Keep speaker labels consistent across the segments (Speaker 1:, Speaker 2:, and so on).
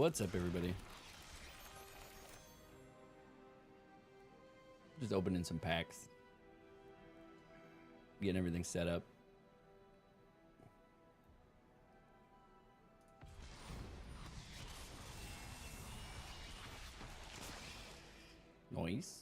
Speaker 1: What's up, everybody? Just opening some packs. Getting everything set up. Nice.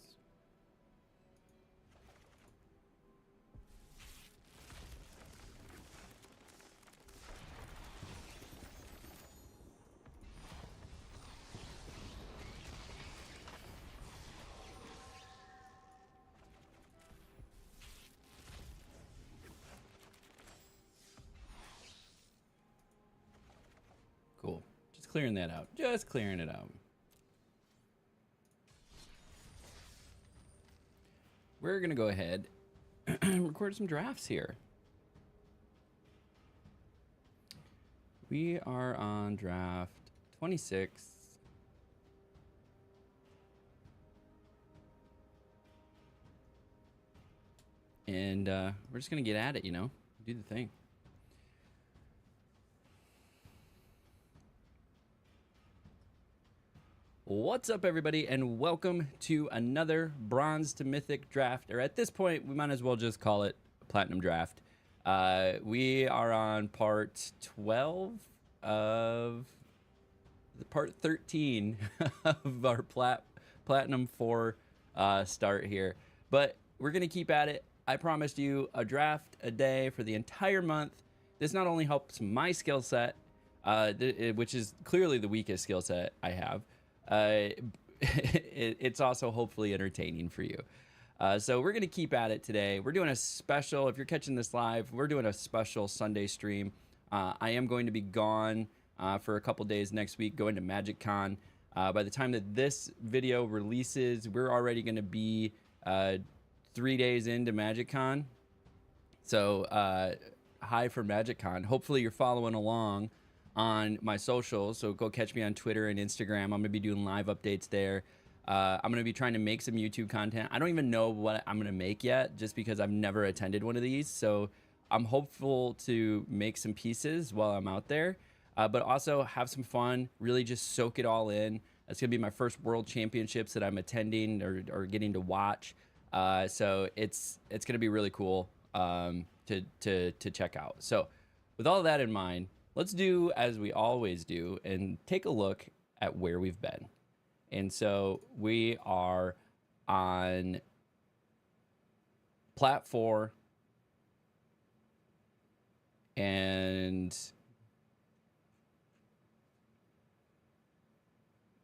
Speaker 1: Cool. Just clearing that out. Just clearing it out. We're going to go ahead and record some drafts here. We are on draft 26. And we're just going to get at it, you know, do the thing. What's up, everybody, and welcome to another Bronze to Mythic draft, or at this point, we might as well just call it Platinum draft. We are on part 12 of the part 13 of our Platinum 4 start here, but we're going to keep at it. I promised you a draft a day for the entire month. This not only helps my skill set, which is clearly the weakest skill set I have, it's also hopefully entertaining for you. So we're going to keep at it today. We're doing a special, if you're catching this live, we're doing a special Sunday stream. I am going to be gone for a couple days next week, going to MagicCon. By the time that this video releases, we're already going to be 3 days into MagicCon. So hi for MagicCon. Hopefully you're following along on my socials, so go catch me on Twitter and Instagram. I'm gonna be doing live updates there. I'm gonna be trying to make some YouTube content. I don't even know what I'm gonna make yet, just because I've never attended one of these, so I'm hopeful to make some pieces while I'm out there, but also have some fun, really just soak it all in. That's gonna be my first World Championships that I'm attending or getting to watch, so it's gonna be really cool to check out. So with all of that in mind, let's do as we always do and take a look at where we've been. And so we are on Plat 4, and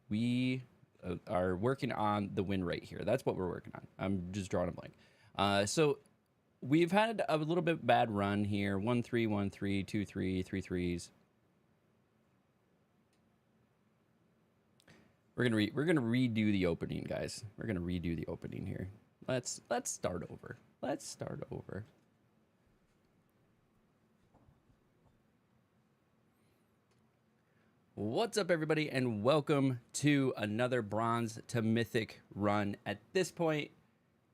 Speaker 1: we are working on the win rate here. That's what we're working on. I'm just drawing a blank. So we've had a little bit bad run here. 1-3, 1-3, 2-3, 3-3s. We're gonna redo the opening, guys. We're gonna redo the opening here. Let's start over. Let's start over. What's up, everybody, and welcome to another Bronze to Mythic run. At this point,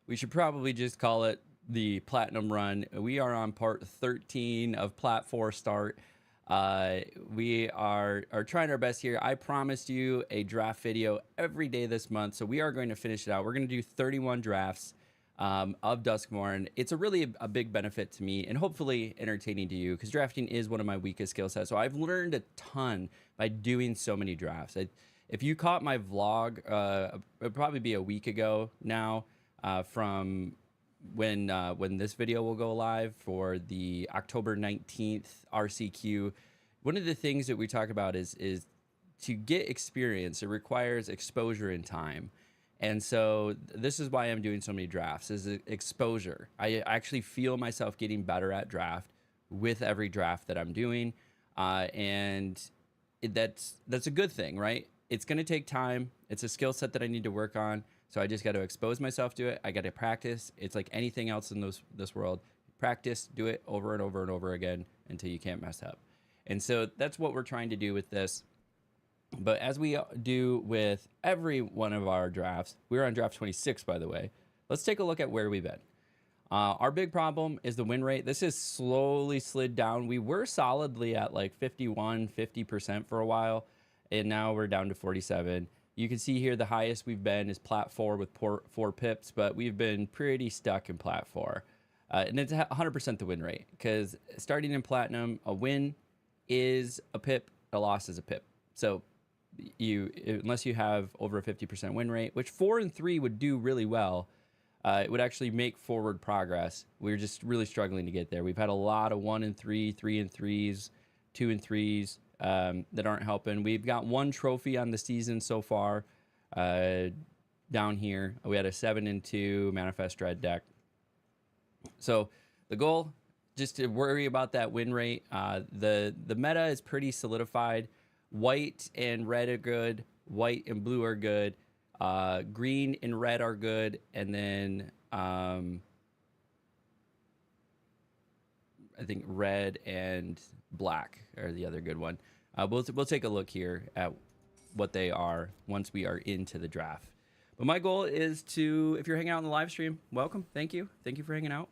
Speaker 1: we should probably just call it the Platinum run. We are on part 13 of Plat 4 start. We are trying our best here. I promised you a draft video every day this month, so we are going to finish it out. We're going to do 31 drafts of Duskmourn. It's a really a big benefit to me and hopefully entertaining to you, because drafting is one of my weakest skill sets. So I've learned a ton by doing so many drafts. If you caught my vlog, it'd probably be a week ago now, from when this video will go live for the October 19th RCQ. One of the things that we talk about is to get experience. It requires exposure in time. And so this is why I'm doing so many drafts, is exposure. I actually feel myself getting better at draft with every draft that I'm doing. And that's a good thing, right? It's going to take time. It's a skill set that I need to work on. So I just got to expose myself to it. I got to practice. It's like anything else in this world. Practice, do it over and over and over again until you can't mess up. And so that's what we're trying to do with this. But as we do with every one of our drafts, we're on draft 26, by the way. Let's take a look at where we've been. Our big problem is the win rate. This has slowly slid down. We were solidly at like 51, 50% for a while. and now we're down to 47. You can see here the highest we've been is plat 4 with 4 pips, but we've been pretty stuck in plat 4. And it's 100% the win rate, because starting in platinum, a win is a pip, a loss is a pip. So unless you have over a 50% win rate, which 4 and 3 would do really well, it would actually make forward progress. We're just really struggling to get there. We've had a lot of 1 and 3, 3 and 3s, 2 and 3s that aren't helping. We've got 1 trophy on the season so far down here. We had a 7 and 2 Manifest Dread deck. So the goal, just to worry about that win rate. The meta is pretty solidified. White and red are good. White and blue are good. Green and red are good. And then I think red and black are the other good one. We'll take a look here at what they are once we are into the draft. But my goal is to, if you're hanging out in the live stream, welcome. Thank you. Thank you for hanging out.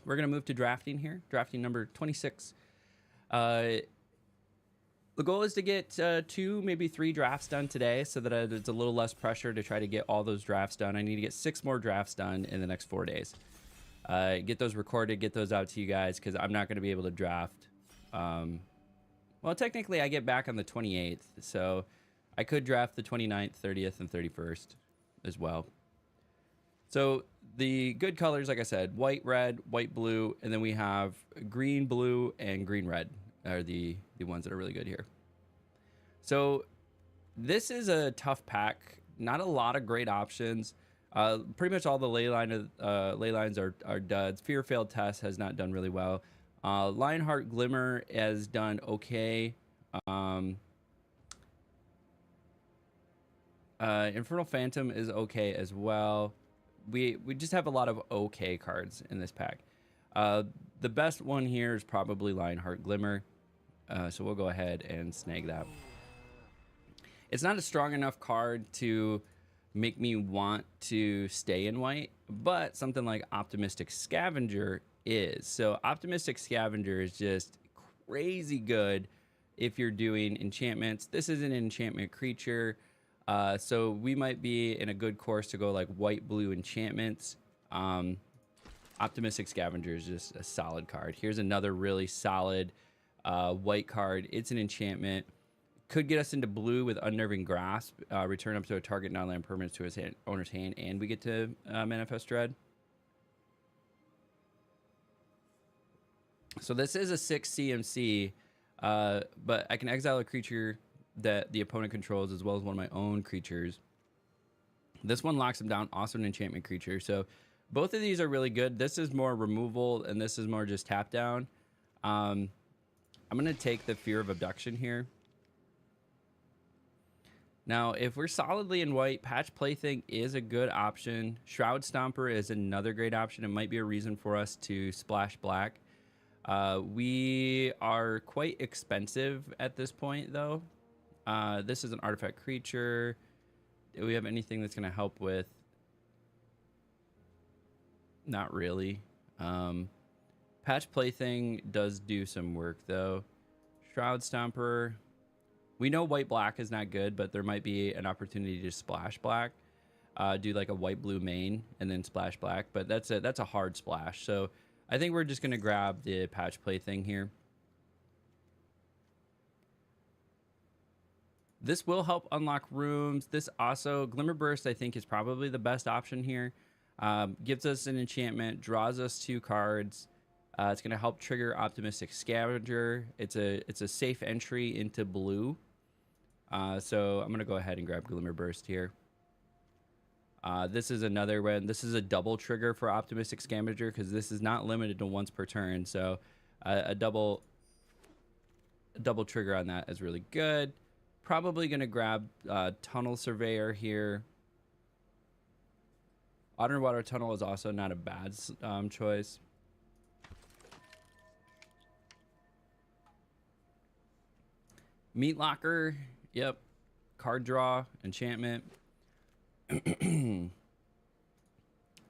Speaker 1: We're going to move to drafting here. Drafting number 26. The goal is to get 2, maybe 3 drafts done today, so that it's a little less pressure to try to get all those drafts done. I need to get 6 more drafts done in the next 4 days. Get those recorded, get those out to you guys, because I'm not going to be able to draft. Well, technically, I get back on the 28th, so I could draft the 29th, 30th, and 31st as well. So the good colors, like I said, white, red, white, blue, and then we have green, blue, and green, red are the ones that are really good here. So this is a tough pack. Not a lot of great options. Pretty much all the ley lines are duds. Fear Failed Test has not done really well. Lionheart Glimmer has done okay. Infernal Phantom is okay as well. We just have a lot of okay cards in this pack. The best one here is probably Lionheart Glimmer. So we'll go ahead and snag that. It's not a strong enough card to make me want to stay in white, but something like Optimistic Scavenger is. So Optimistic Scavenger is just crazy good if you're doing enchantments. This is an enchantment creature, so we might be in a good course to go like white blue enchantments. Optimistic Scavenger is just a solid card. Here's another really solid white card. It's an enchantment. Could get us into blue with Unnerving Grasp. Return up to a target non-land permanent to his owner's hand, and we get to Manifest Dread. So this is a 6 CMC, but I can exile a creature that the opponent controls as well as one of my own creatures. This one locks him down, also an enchantment creature. So both of these are really good. This is more removal, and this is more just tap down. I'm going to take the Fear of Abduction here. Now, if we're solidly in white, Patch Plaything is a good option. Shroud Stomper is another great option. It might be a reason for us to splash black. We are quite expensive at this point, though. This is an artifact creature. Do we have anything that's going to help with? Not really. Patch Plaything does do some work, though. Shroud Stomper. We know white-black is not good, but there might be an opportunity to splash black. Do like a white-blue main and then splash black, but that's a hard splash. So I think we're just going to grab the Patch Plaything here. This will help unlock rooms. This also, Glimmer Burst, I think, is probably the best option here. Gives us an enchantment, draws us 2 cards. It's going to help trigger Optimistic Scavenger. It's a safe entry into blue. So I'm going to go ahead and grab Glimmer Burst here. This is another one. This is a double trigger for Optimistic Scavenger because this is not limited to once per turn. So a double trigger on that is really good. Probably going to grab Tunnel Surveyor here. Underwater Tunnel is also not a bad choice. Meat Locker, yep. Card draw, enchantment.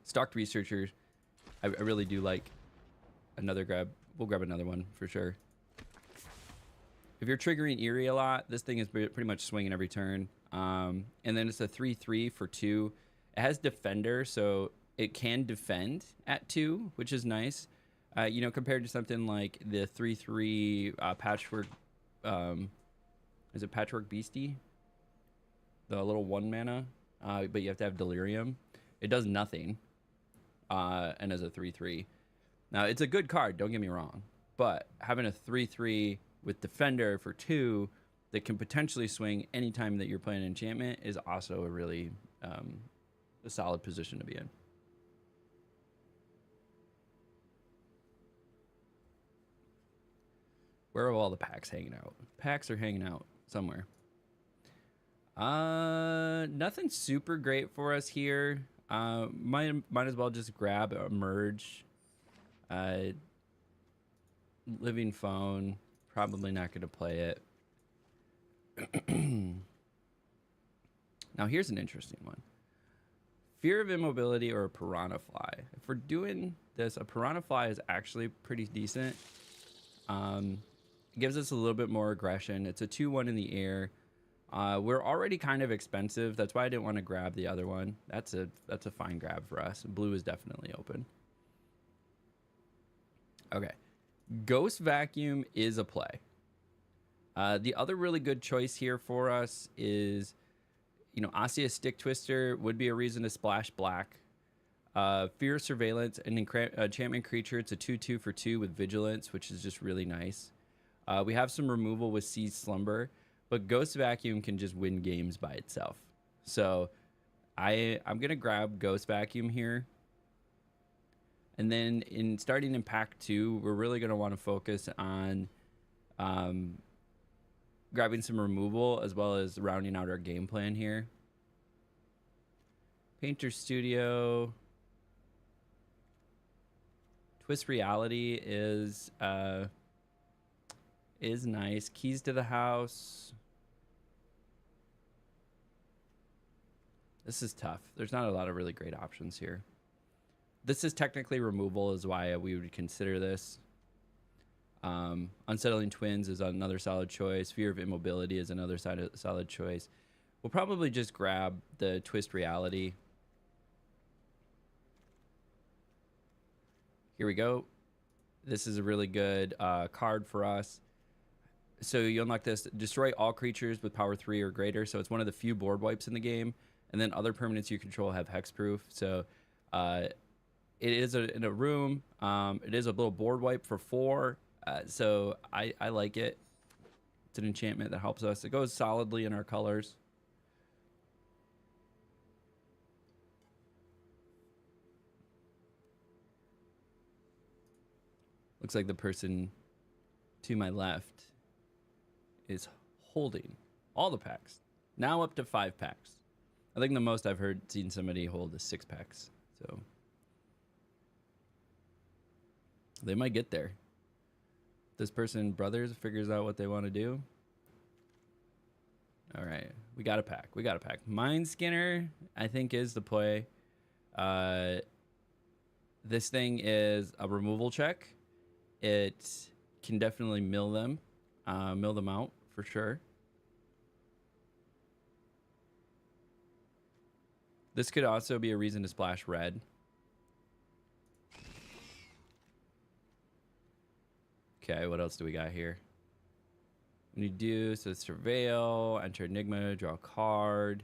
Speaker 1: Stalked Researcher. I really do like another grab. We'll grab another one for sure. if you're triggering Eerie a lot, this thing is pretty much swinging every turn. And then it's a 3/3 for 2. It has Defender, so it can defend at 2, which is nice. You know, compared to something like the 3/3 Patchwork. Is it Patchwork Beastie? The little 1 mana, but you have to have Delirium. It does nothing, and as a 3/3. Now, it's a good card, don't get me wrong, but having a 3/3 with Defender for 2 that can potentially swing anytime that you're playing enchantment is also a really a solid position to be in. Where are all the packs hanging out? Packs are hanging out somewhere. Nothing super great for us here. Might as well just grab a Merge. Living Phone. Probably not going to play it. Now here's an interesting one. Fear of Immobility or a Piranha Fly. If we're doing this, a Piranha Fly is actually pretty decent. It gives us a little bit more aggression. It's a 2/1 in the air. We're already kind of expensive. That's why I didn't want to grab the other one. That's a fine grab for us. Blue is definitely open. Okay. Ghost Vacuum is a play. The other really good choice here for us is, you know, Osseous Stick Twister would be a reason to splash black. Fear Surveillance, an enchantment creature. It's a 2/2 for 2 with Vigilance, which is just really nice. We have some removal with Seized Slumber, but Ghost Vacuum can just win games by itself. So I'm going to grab Ghost Vacuum here. And then starting in pack 2, we're really going to want to focus on grabbing some removal as well as rounding out our game plan here. Painter Studio. Twist Reality is nice. Keys to the House. This is tough. There's not a lot of really great options here. This is technically removal is why we would consider this. Unsettling Twins is another solid choice. Fear of Immobility is another solid choice. We'll probably just grab the Twist Reality. Here we go. This is a really good card for us. So you unlock this. Destroy all creatures with power 3 or greater. So it's one of the few board wipes in the game. And then other permanents you control have hexproof. So it is in a room. It is a little board wipe for 4. So I like it. It's an enchantment that helps us. It goes solidly in our colors. Looks like the person to my left is holding all the packs. Now up to 5 packs. I think the most I've seen somebody hold is 6 packs. So they might get there. This person, brothers, figures out what they want to do. All right, we got a pack. We got a pack. Mind Skinner, I think, is the play. This thing is a removal check. It can definitely mill them out for sure. This could also be a reason to splash red. Okay, what else do we got here? When you do, so Surveil, enter Enigma, draw a card.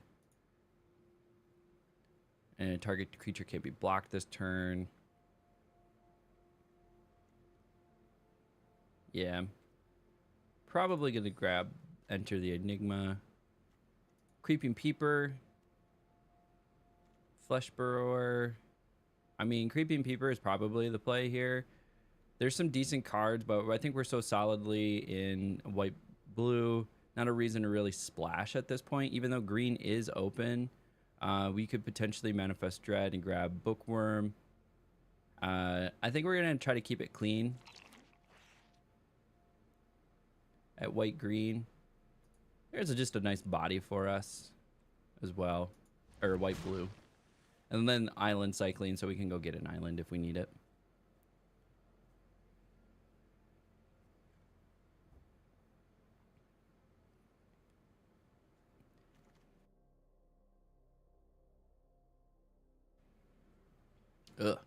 Speaker 1: And a target creature can't be blocked this turn. Yeah. Probably going to grab, enter the Enigma. Creeping Peeper. Flesh Burrower. I mean, Creeping Peeper is probably the play here. There's some decent cards, but I think we're so solidly in white blue. Not a reason to really splash at this point. Even though green is open, we could potentially Manifest Dread and grab Bookworm. I think we're going to try to keep it clean at white-green. There's just a nice body for us as well. Or white-blue. And then island cycling, so we can go get an island if we need it. Ugh.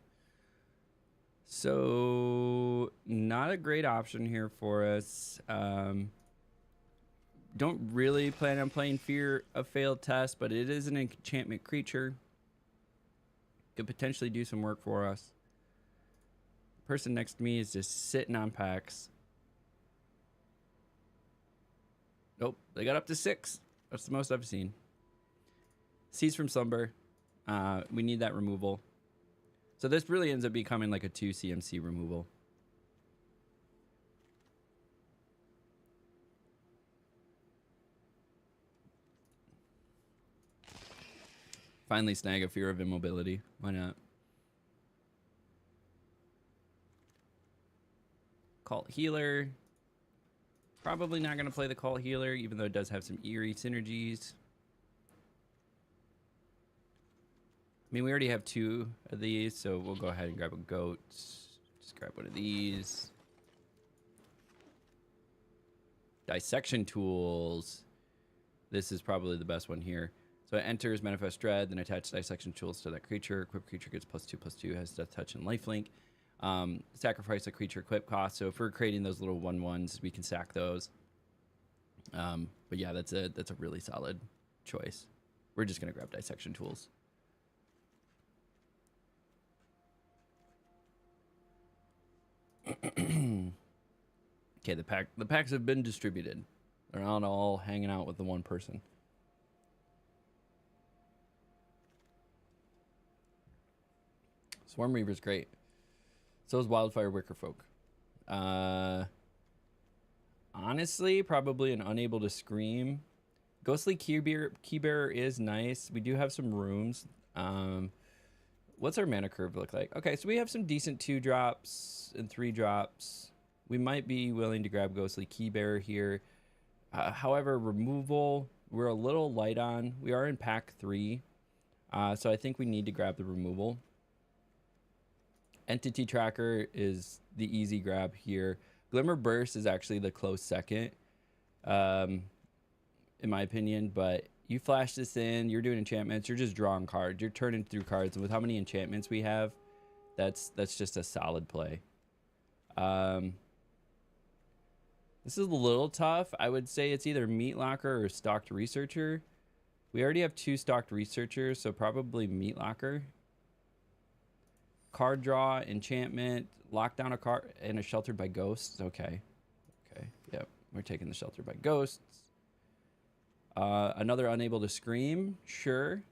Speaker 1: So not a great option here for us. Don't really plan on playing Fear of Failed Test, but it is an enchantment creature. Could potentially do some work for us. The person next to me is just sitting on packs. Nope, they got up to 6. That's the most I've seen. Seeds from Slumber. We need that removal. So this really ends up becoming like a 2 CMC removal. Finally snag a Fear of Immobility. Why not? Cult Healer. Probably not going to play the Cult Healer, even though it does have some eerie synergies. I mean, we already have 2 of these, so we'll go ahead and grab a goat. Just grab one of these. Dissection Tools. This is probably the best one here. So it enters Manifest Dread, then attach Dissection Tools to that creature. Equipped creature gets +2/+2, has Death Touch and Lifelink. Sacrifice a creature equip cost. So if we're creating those little 1/1s, we can sack those. But yeah, that's a really solid choice. We're just gonna grab Dissection Tools. Okay, the packs have been distributed. They're not all hanging out with the one person. Swarm Reaver's great. So is Wildfire Wickerfolk. Honestly, probably an Unable to Scream. Ghostly Keybearer is nice. We do have some rooms. What's our mana curve look like? Okay, so we have some decent 2-drops and 3-drops. We might be willing to grab Ghostly Keybearer here. However, removal, we're a little light on. We are in pack 3. So I think we need to grab the removal. Entity Tracker is the easy grab here. Glimmer Burst is actually the close second, in my opinion. But you flash this in, you're doing enchantments, you're just drawing cards, you're turning through cards, and with how many enchantments we have, that's just a solid play. This is a little tough. I would say it's either Meat Locker or Stalked Researcher. We already have 2 Stalked Researchers, so probably Meat Locker. Card draw, enchantment, lock down a card, and a Sheltered by Ghosts. Okay. Yep, we're taking the Sheltered by Ghosts. Another Unable to Scream, sure.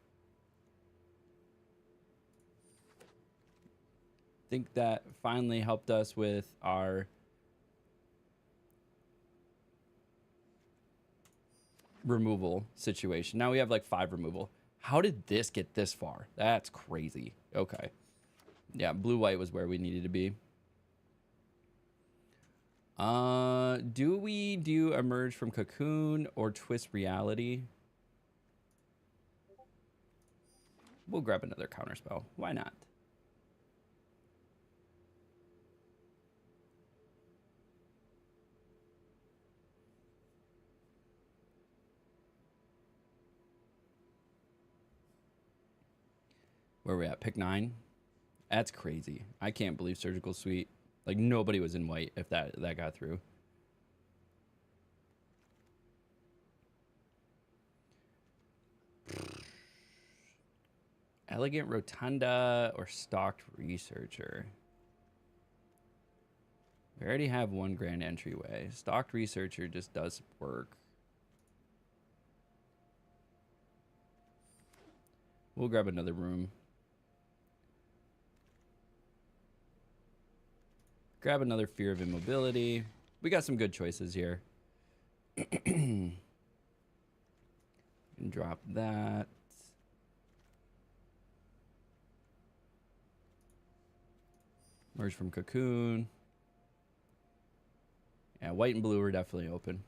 Speaker 1: Think that finally helped us with our removal situation. Now we have like 5 removal. How did this get this far? That's crazy. Okay. Yeah, blue-white was where we needed to be. Do we do Emerge from Cocoon or Twist Reality? We'll grab another counterspell. Why not? Where are we at? Pick 9? That's crazy. I can't believe Surgical Suite. Like, nobody was in white if that got through. Elegant Rotunda or Stalked Researcher? We already have 1 grand entryway. Stalked Researcher just does work. We'll grab another room. Grab another Fear of Immobility. We got some good choices here. And drop that. Emerge from Cocoon. Yeah, white and blue are definitely open.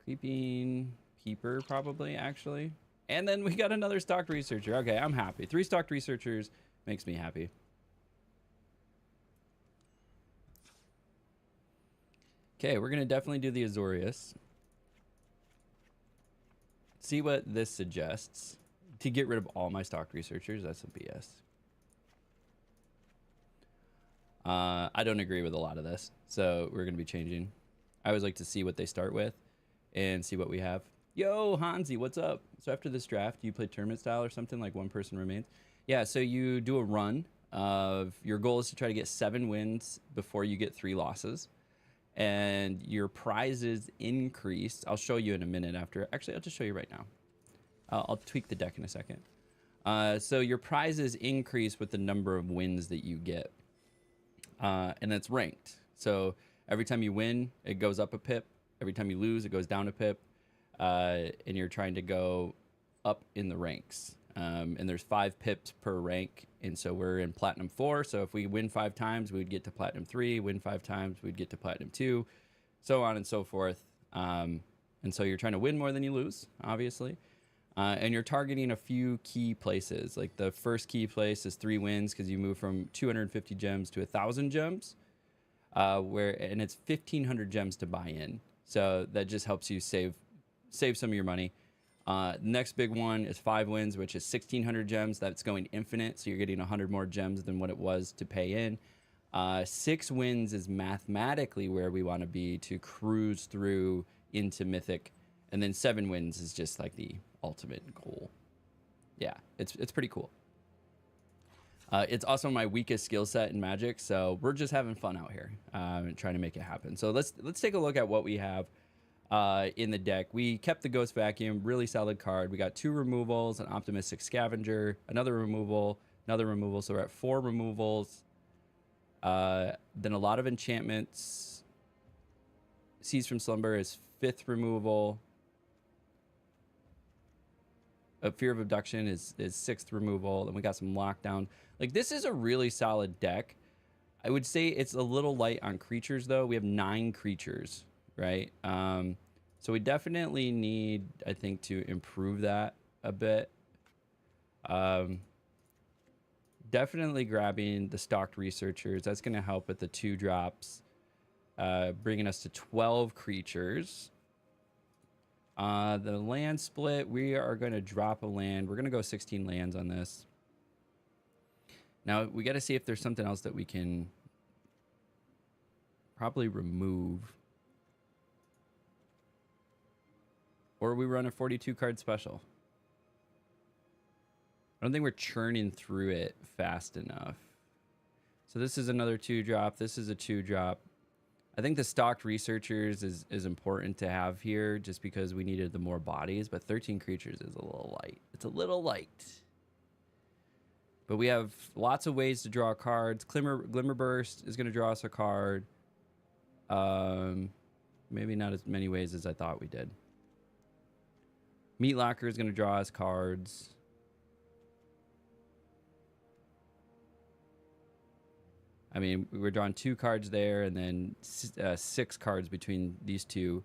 Speaker 1: Creeping Peeper, probably, actually. And then we got another Stalked Researcher. Okay, I'm happy. 3 Stalked Researchers makes me happy. Okay, we're going to definitely do the Azorius. See what this suggests. to get rid of all my stocked researchers. That's some BS. I don't agree with a lot of this, so we're going to be changing. I always like to see what they start with and see what we have. Yo, Hansi, what's up? So after this draft, do you play tournament style or something like one person remains? Yeah, so you do a run of, your goal is to try to get 7 wins before you get 3 losses. And your prizes increase. I'll show you in a minute after. Actually, I'll just show you right now. I'll tweak the deck in a second. So your prizes increase with the number of wins that you get. And it's ranked. So every time you win, it goes up a pip. Every time you lose, it goes down a pip. And you're trying to go up in the ranks. And there's 5 pips per rank. And so we're in Platinum 4. So if we win 5 times, we'd get to Platinum 3. Win 5 times, we'd get to Platinum 2. So on and so forth. And so you're trying to win more than you lose, obviously. And you're targeting a few key places. Like the first key place is 3 wins because you move from 250 gems to 1,000 gems. And it's 1,500 gems to buy in. So that just helps you save some of your money. Next big one is 5 wins, which is 1,600 gems. That's going infinite, so you're getting 100 more gems than what it was to pay in. 6 wins is mathematically where we want to be to cruise through into Mythic. And then 7 wins is just like the ultimate goal. Yeah, it's pretty cool. It's also my weakest skill set in Magic, so we're just having fun out here and trying to make it happen. So let's take a look at what we have in the deck. We kept the Ghost Vacuum, really solid card. We got 2 removals, an Optimistic Scavenger, another removal, so we're at 4 removals. Then a lot of enchantments. Seize from Slumber is 5th removal. Fear of Abduction is 6th removal. Then we got some Lockdown. Like, this is a really solid deck. I would say it's a little light on creatures, though. We have 9 creatures, right? So we definitely need, I think, to improve that a bit. Definitely grabbing the stocked researchers. That's going to help with the 2 drops, bringing us to 12 creatures. The land split, we are going to drop a land. We're going to go 16 lands on this. Now, we got to see if there's something else that we can probably remove. Or we run a 42 card special. I don't think we're churning through it fast enough. So this is another 2 drop. This is a 2 drop. I think the stocked researchers is important to have here just because we needed the more bodies, but 13 creatures is a little light. It's a little light. But we have lots of ways to draw cards. Glimmer Burst is going to draw us a card. Maybe not as many ways as I thought we did. Meat Locker is going to draw us cards. I mean, we were drawing 2 cards there and then 6 cards between these 2.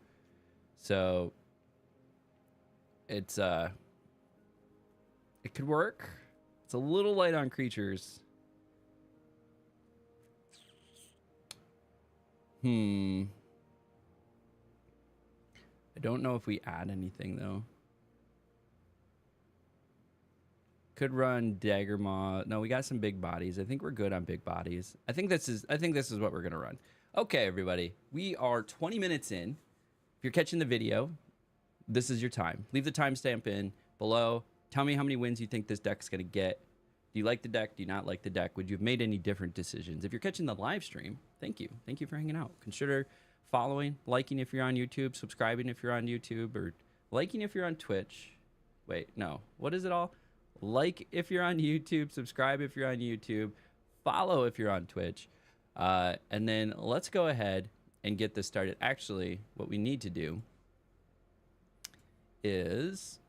Speaker 1: So it's it could work. It's a little light on creatures. I don't know if we add anything though. Could run Dagger Maw. No, we got some big bodies. I think we're good on big bodies. I think this is what we're gonna run. Okay, everybody. We are 20 minutes in. If you're catching the video, this is your time. Leave the timestamp in below. Tell me how many wins you think this deck's gonna get. Do you like the deck? Do you not like the deck? Would you have made any different decisions? If you're catching the live stream, thank you. Thank you for hanging out. Consider following, liking if you're on YouTube, subscribing if you're on YouTube, or liking if you're on Twitch. Wait, no. What is it all? Like if you're on YouTube, subscribe if you're on YouTube, follow if you're on Twitch. And then let's go ahead and get this started. Actually, what we need to do is...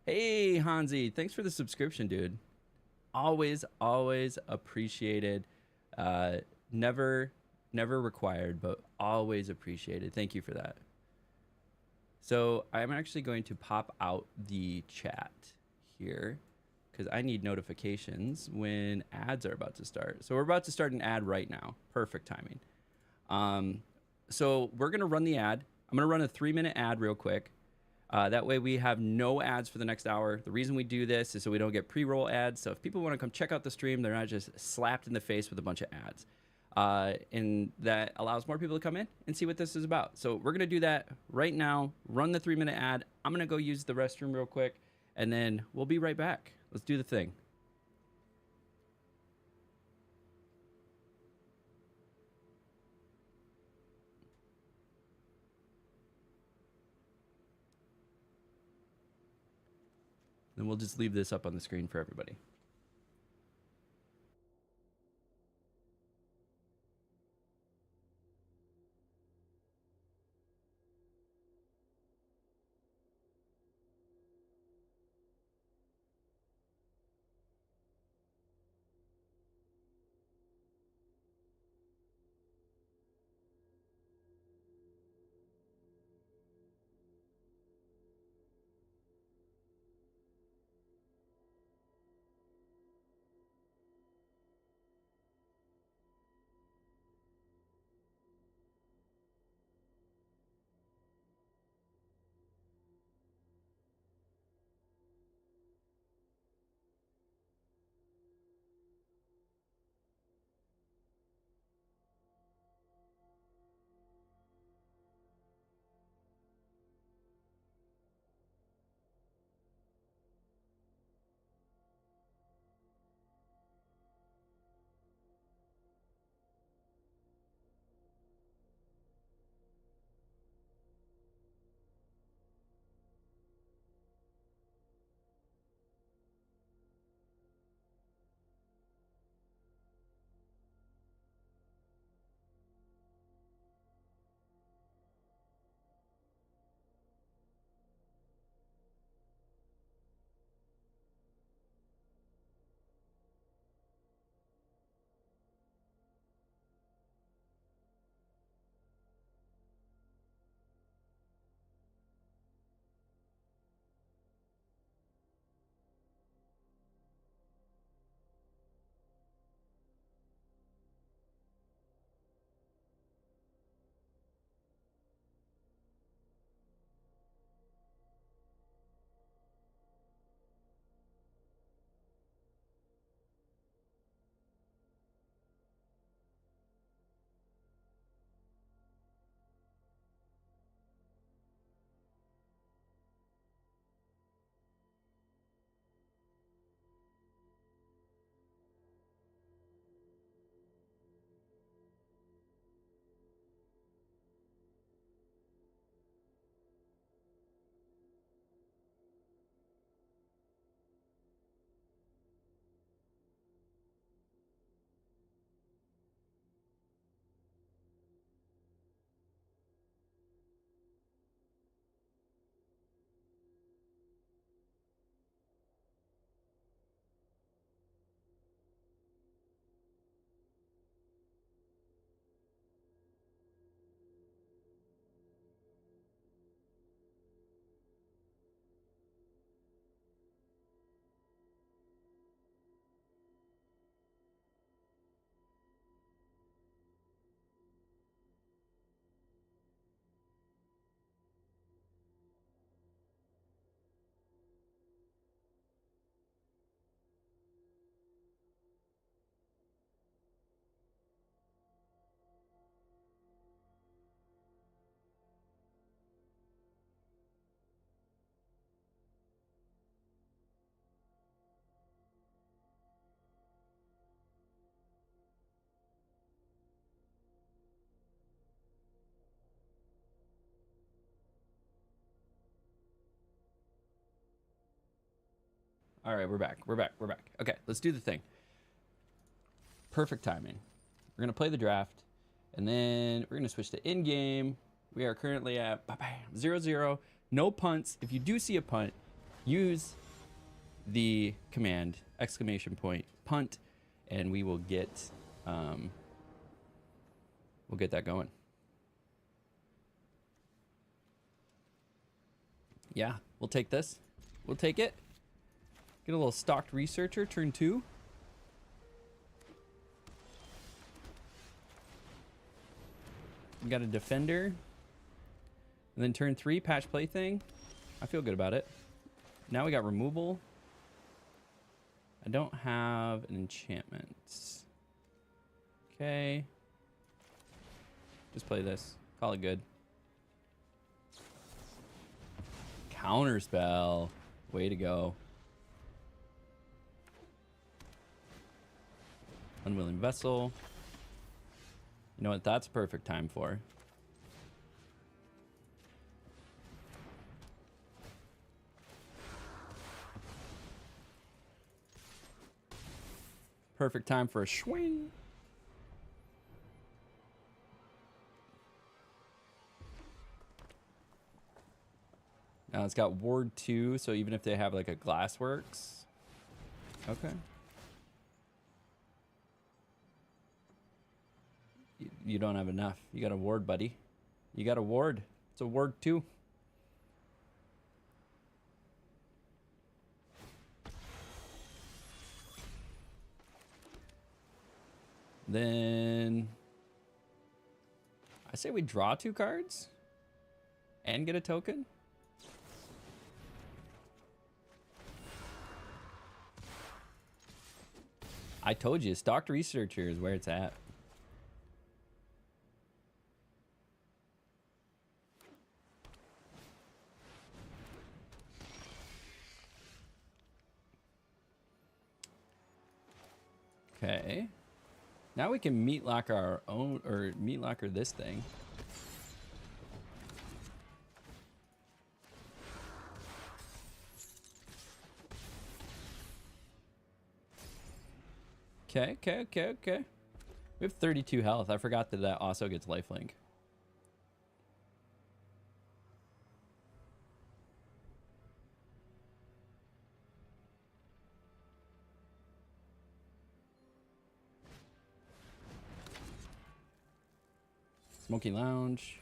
Speaker 1: Hey, Hansi, thanks for the subscription, dude. Always appreciated. Never required, but always appreciated. Thank you for that. So I'm actually going to pop out the chat here because I need notifications when ads are about to start. So we're about to start an ad right now. Perfect timing. So we're going to run the ad. I'm going to run a 3-minute ad real quick. That way we have no ads for the next hour. The reason we do this is so we don't get pre-roll ads. So if people want to come check out the stream, they're not just slapped in the face with a bunch of ads. And that allows more people to come in and see what this is about. So we're going to do that right now. Run the 3-minute ad. I'm going to go use the restroom real quick, and then we'll be right back. Let's do the thing. Then we'll just leave this up on the screen for everybody. All right, we're back. We're back. We're back. Okay, let's do the thing. Perfect timing. We're going to play the draft, and then we're going to switch to in-game. We are currently at 0-0. No punts. If you do see a punt, use the command !punt, and we will get that going. Yeah, we'll take this. We'll take it. Get a little stocked researcher, turn 2. We got a defender. And then turn 3, patch plaything. I feel good about it. Now we got removal. I don't have an enchantment. Okay. Just play this. Call it good. Counterspell. Way to go. Unwilling Vessel. You know what that's perfect time for? Perfect time for a swing. Now it's got ward 2, so even if they have like a glassworks. Okay. You don't have enough. You got a ward, buddy. You got a ward. It's a ward 2. Then I say we draw 2 cards and get a token. I told you, stocked researcher is where it's at. Okay. Now we can meat locker our own, or meat locker this thing. Okay. We have 32 health. I forgot that that also gets lifelink. Smoky Lounge.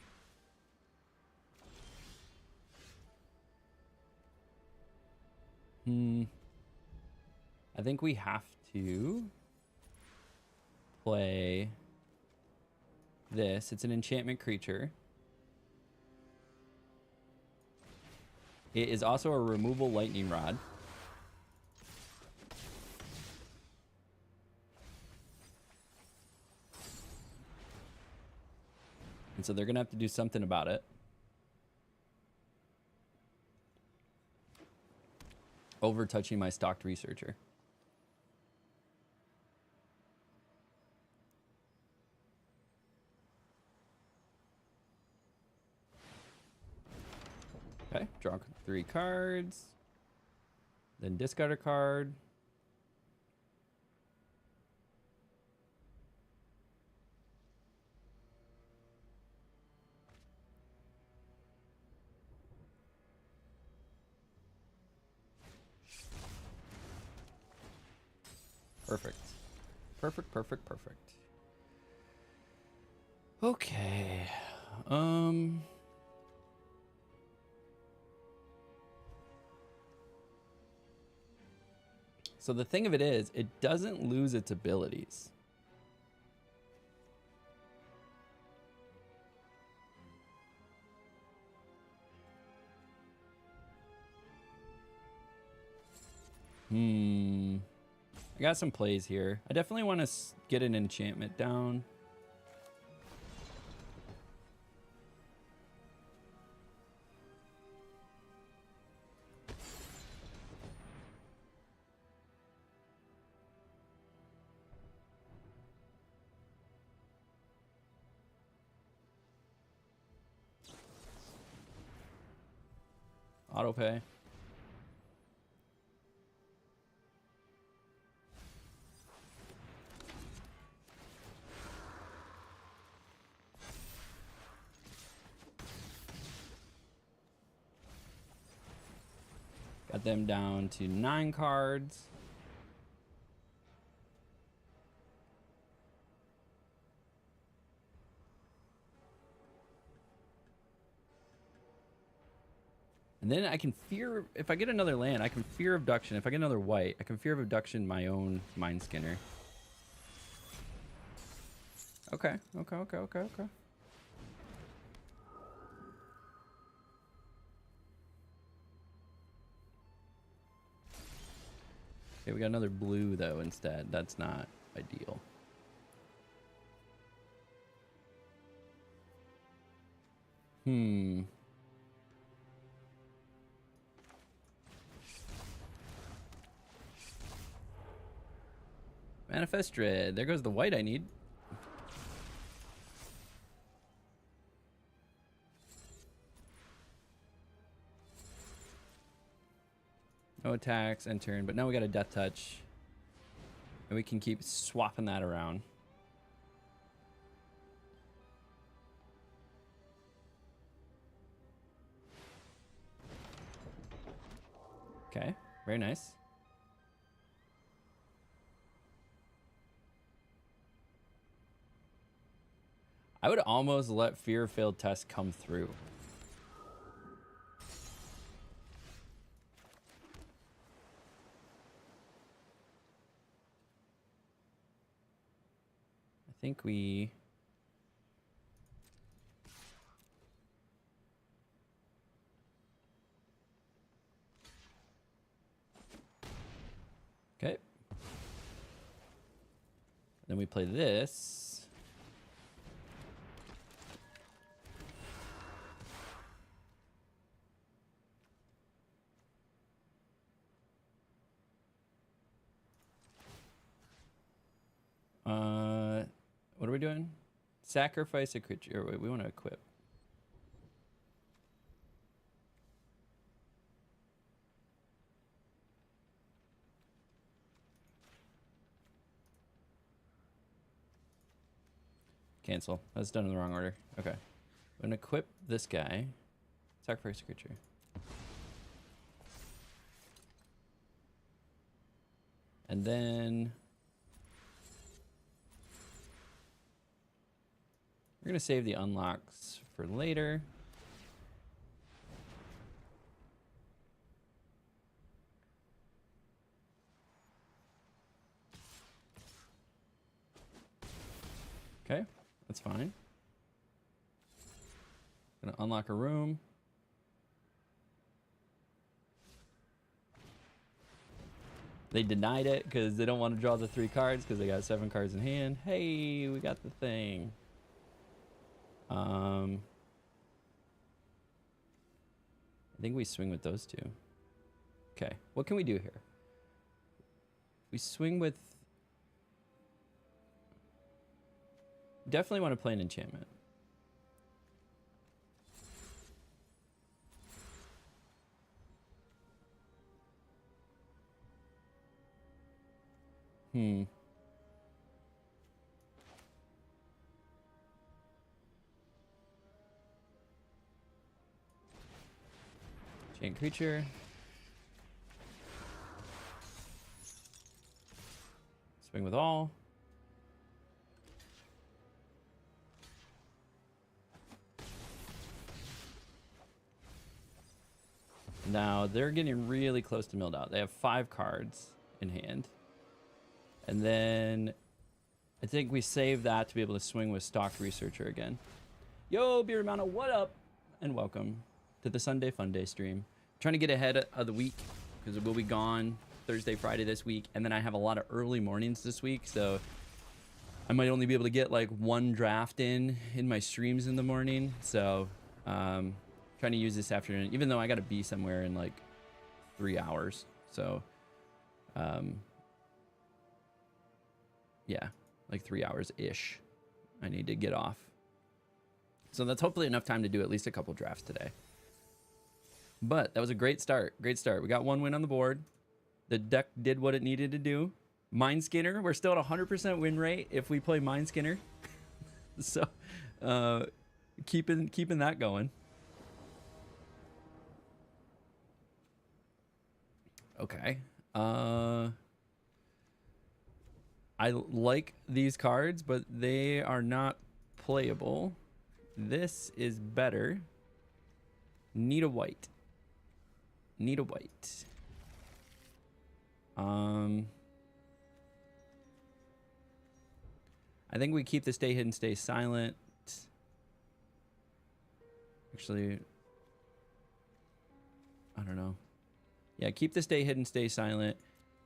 Speaker 1: I think we have to play this. It's an enchantment creature. It is also a removal lightning rod. And so they're going to have to do something about it. Over touching my stocked researcher. Okay, draw 3 cards. Then discard a card. Perfect. Perfect. Okay. So the thing of it is, it doesn't lose its abilities. I got some plays here. I definitely want to get an enchantment down. Auto pay. Got them down to 9 cards. And then I can fear, if I get another land, I can fear abduction. If I get another white, I can fear of abduction my own Mind Skinner. Okay. Okay, we got another blue though instead. That's not ideal. Manifest Dread. There goes the white I need. No attacks and turn, but now we got a Death Touch. And we can keep swapping that around. Okay, very nice. I would almost let Fear of Failed Test come through. I think we... Okay. Then we play this. What are we doing? Sacrifice a creature. Wait, we want to equip. Cancel. That's done in the wrong order. Okay. I'm going to equip this guy. Sacrifice a creature. And then... we're going to save the unlocks for later. Okay, that's fine. Gonna unlock a room. They denied it because they don't want to draw the 3 cards because they got 7 cards in hand. Hey, we got the thing. I think we swing with those 2. Okay, what can we do here? We swing with... definitely want to play an enchantment. Chain creature. Swing with all. Now they're getting really close to milled out. They have 5 cards in hand. And then I think we save that to be able to swing with Stocked Researcher again. Yo, Beer Mountain, what up? And welcome to the Sunday Fun Day stream. Trying to get ahead of the week because we'll be gone Thursday, Friday this week. And then I have a lot of early mornings this week. So I might only be able to get like 1 draft in my streams in the morning. So trying to use this afternoon, even though I got to be somewhere in like 3 hours. So yeah, like 3 hours-ish I need to get off. So that's hopefully enough time to do at least a couple drafts today. But that was a great start. Great start. We got 1 win on the board. The deck did what it needed to do. Mind Skinner. We're still at 100% win rate if we play Mind Skinner. So keeping that going. Okay. I like these cards, but they are not playable. This is better. Need a white. Need a white. I think we keep the Stay Hidden, Stay Silent. Actually, I don't know. Yeah, keep the Stay Hidden, Stay Silent.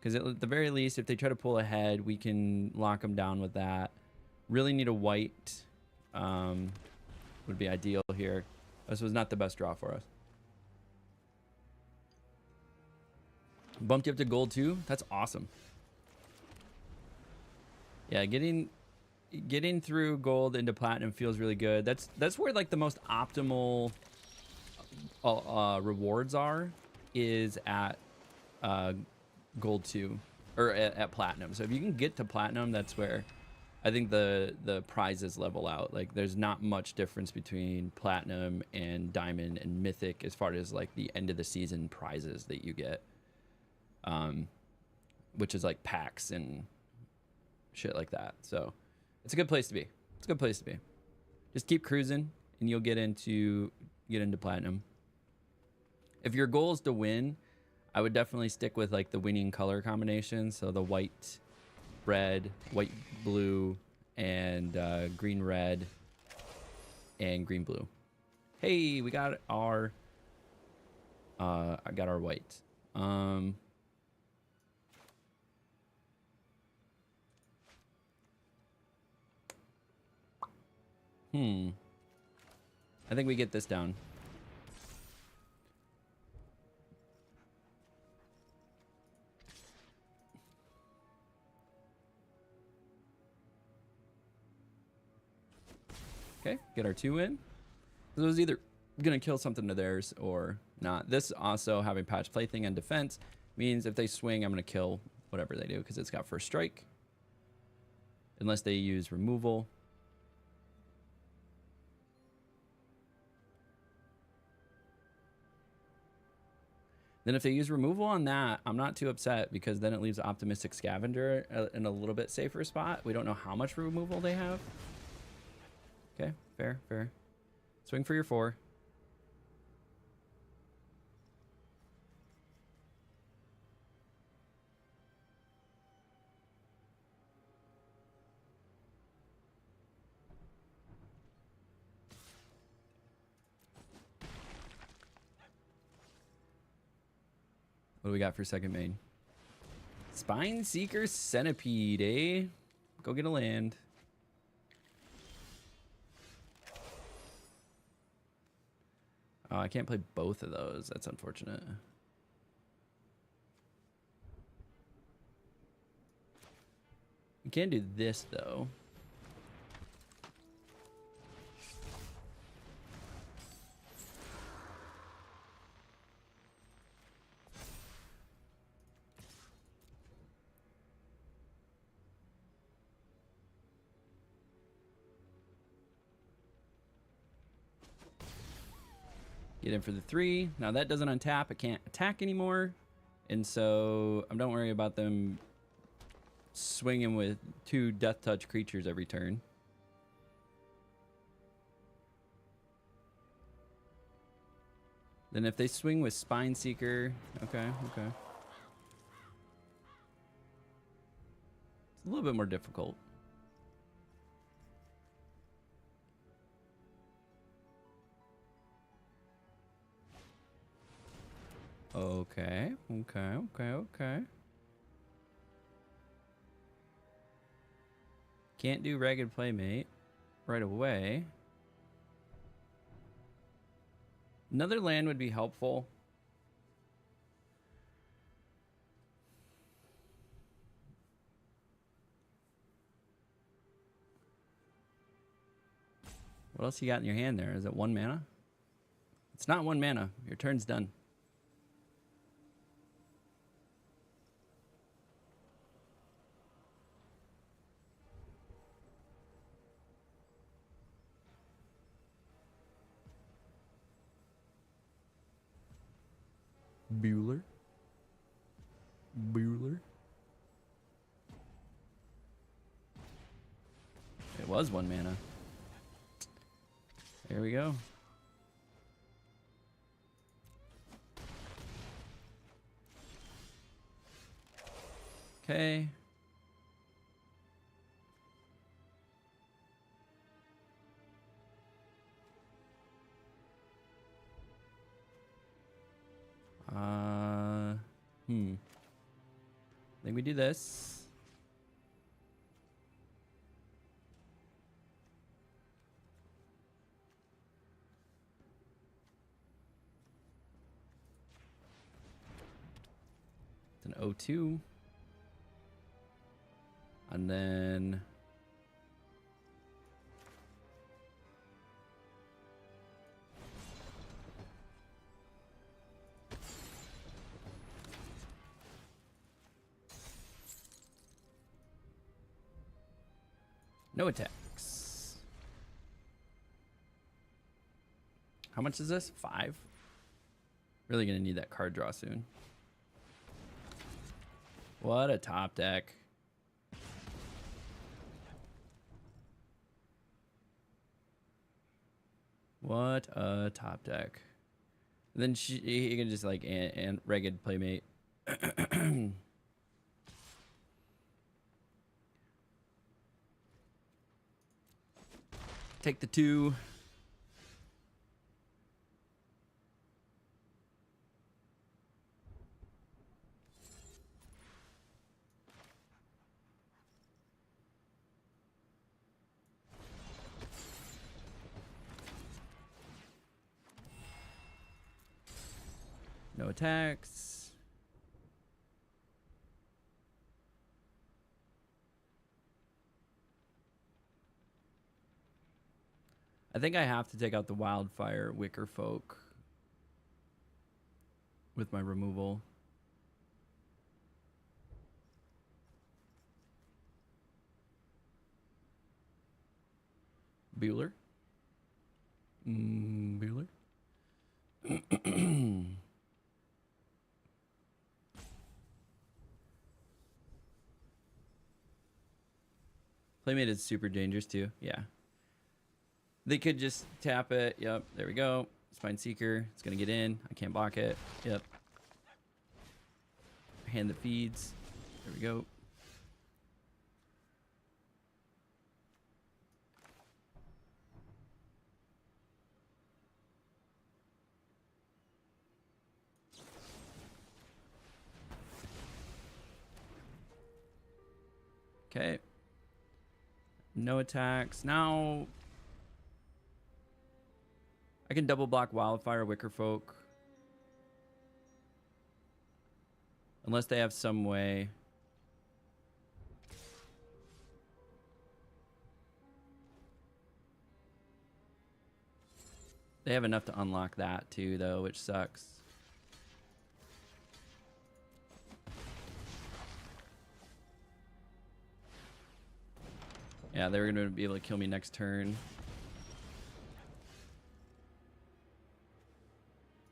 Speaker 1: Because at the very least, if they try to pull ahead, we can lock them down with that. Really need a white. Would be ideal here. This was not the best draw for us. Bumped you up to gold too? That's awesome. Yeah, getting through gold into platinum feels really good. That's where like the most optimal rewards are, is at gold 2 or at platinum. So if you can get to platinum, that's where I think the prizes level out. Like there's not much difference between platinum and diamond and mythic as far as like the end of the season prizes that you get, which is like packs and shit like that. So it's a good place to be. It's a good place to be. Just keep cruising and you'll get into platinum. If your goal is to win, I would definitely stick with like the winning color combination. So the white, red, white, blue, and green, red, and green, blue. Hey, we got our I got our white. I think we get this down. Okay, get our 2 in. So it was either gonna kill something to theirs or not. This also having patch plaything and defense means if they swing, I'm gonna kill whatever they do because it's got first strike. Unless they use removal. Then if they use removal on that, I'm not too upset because then it leaves Optimistic Scavenger in a little bit safer spot. We don't know how much removal they have. Okay, fair, fair. Swing for your 4. What do we got for second main? Spine Seeker Centipede, eh? Go get a land. Oh, I can't play both of those. That's unfortunate. We can do this, though. Get in for the 3. Now that doesn't untap. I can't attack anymore. And so don't worry about them swinging with 2 death touch creatures every turn. Then if they swing with Spine Seeker, okay. It's a little bit more difficult. Okay. Can't do Ragged Playmate right away. Another land would be helpful. What else you got in your hand there? Is it 1 mana? It's not 1 mana. Your turn's done. Bueller. It was 1 mana. There we go. Okay. I think we do this. It's an 0-2. And then no attacks. How much is this? 5? Really gonna need that card draw soon. What a top deck. What a top deck. Then he can just like and Ragged Playmate. Take the 2. No attacks. I think I have to take out the Wildfire Wicker Folk with my removal. Bueller. Bueller. Playmate is super dangerous too. Yeah. They could just tap it. Yep. There we go. Spine Seeker. It's going to get in. I can't block it. Yep. Hand that feeds. There we go. Okay. No attacks. Now I can double block Wildfire Wicker Folk. Unless they have some way. They have enough to unlock that too, though, which sucks. Yeah, they're going to be able to kill me next turn.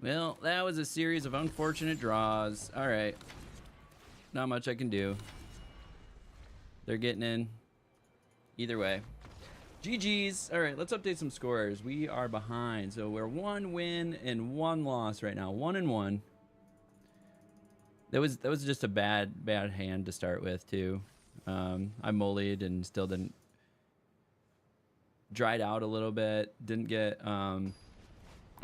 Speaker 1: Well, that was a series of unfortunate draws. All right. Not much I can do. They're getting in. Either way. GG's. All right, let's update some scores. We are behind. So we're 1 win and 1 loss right now. 1-1. That was just a bad hand to start with, too. I mollied and still didn't. Dried out a little bit. Didn't get...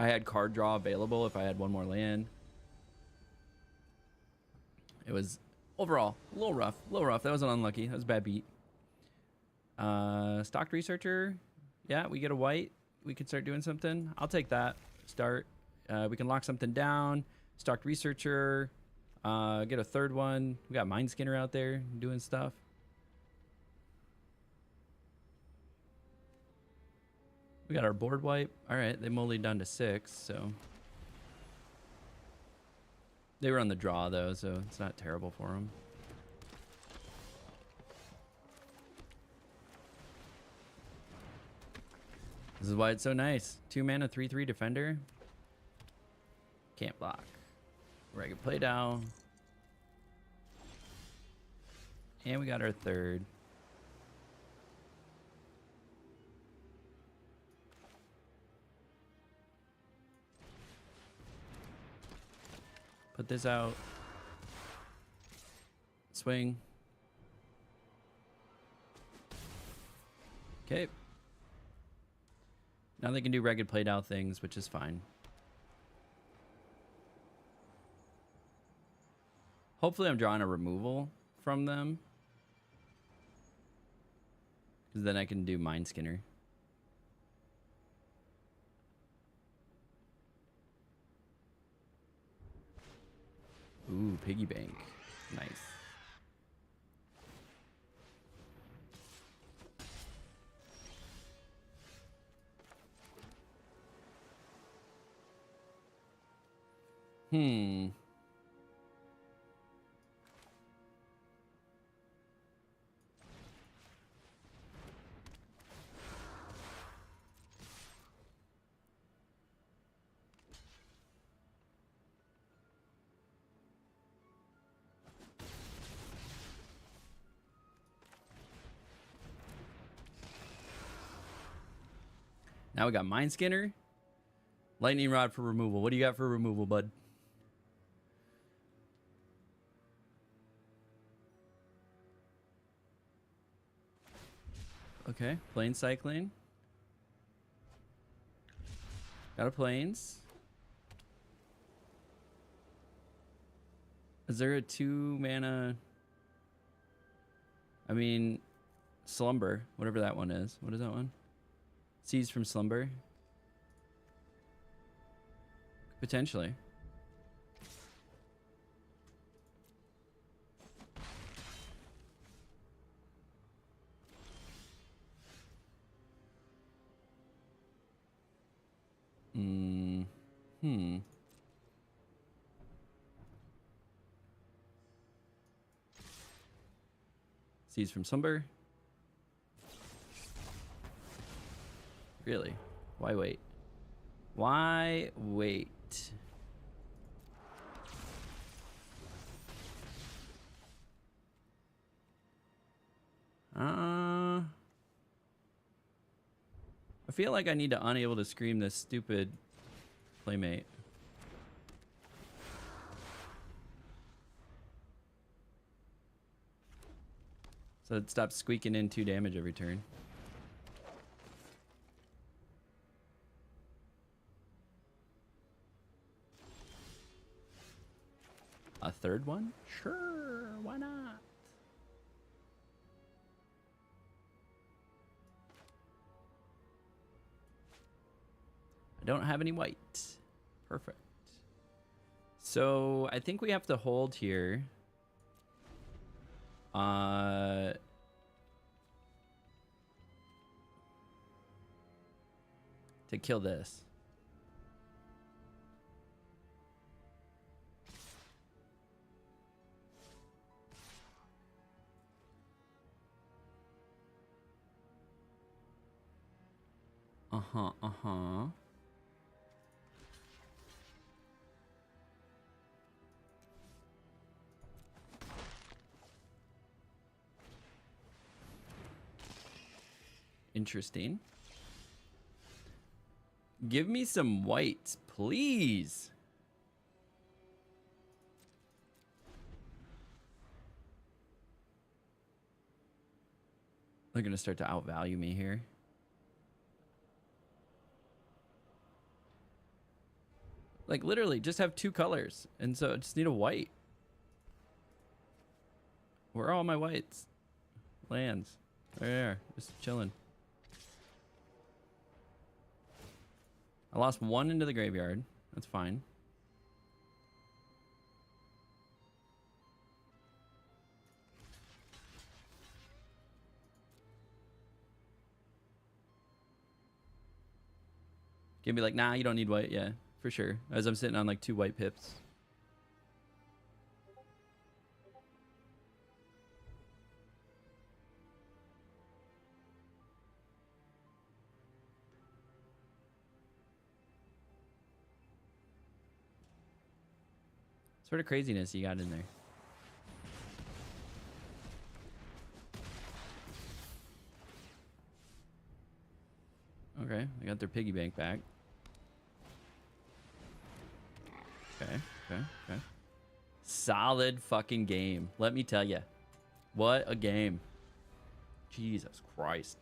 Speaker 1: I had card draw available if I had 1 more land. It was overall a little rough. That was an unlucky. That was a bad beat. Stocked Researcher. Yeah, we get a white. We can start doing something. I'll take that. Start. We can lock something down. Stocked Researcher. Get a 3rd one. We got Mind Skinner out there doing stuff. We got our board wipe. All right, they mollied down to 6, so. They were on the draw, though, so it's not terrible for them. This is why it's so nice. 2 mana, 3/3 defender. Can't block. Ragged Play down. And we got our 3rd. Put this out. Swing. Okay. Now they can do Ragged Played Out things, which is fine. Hopefully I'm drawing a removal from them. Because then I can do Mind Skinner. Ooh, piggy bank. Nice. Now we got Mind Skinner. Lightning Rod for removal. What do you got for removal, bud? Okay, Plane Cycling. Got a Plains. Is there a 2 mana? I mean, Slumber, whatever that one is. What is that one? Seize from Slumber. Potentially. Seize from Slumber. Really? Why wait? Why wait? I feel like I need to unable to scream this stupid Playmate. So it stops squeaking in 2 damage every turn. A 3rd one? Sure, why not? I don't have any white. Perfect. So I think we have to hold here. To kill this. Interesting. Give me some whites, please. They're gonna start to outvalue me here. Like literally just have 2 colors. And so I just need a white. Where are all my whites? Lands. There, just chilling. I lost 1 into the graveyard. That's fine. Can be like, nah, you don't need white. Yeah, for sure. As I'm sitting on like 2 white pips. Sort of craziness you got in there. Okay, they got their piggy bank back. Okay. Solid fucking game. Let me tell you. What a game. Jesus Christ.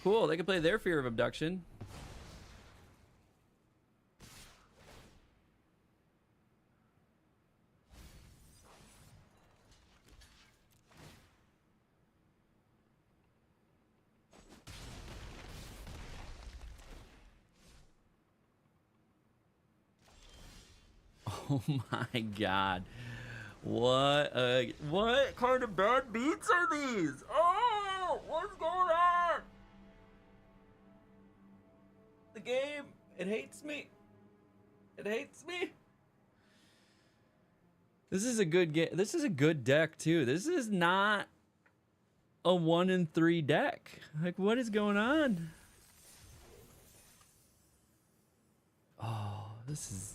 Speaker 1: Cool, they can play their Fear of Abduction. Oh my god. What kind of bad beats are these? Oh, what's going on? The game, it hates me. It hates me. This is a good game. This is a good deck too. This is not a 1-3 deck. Like, what is going on? Oh, this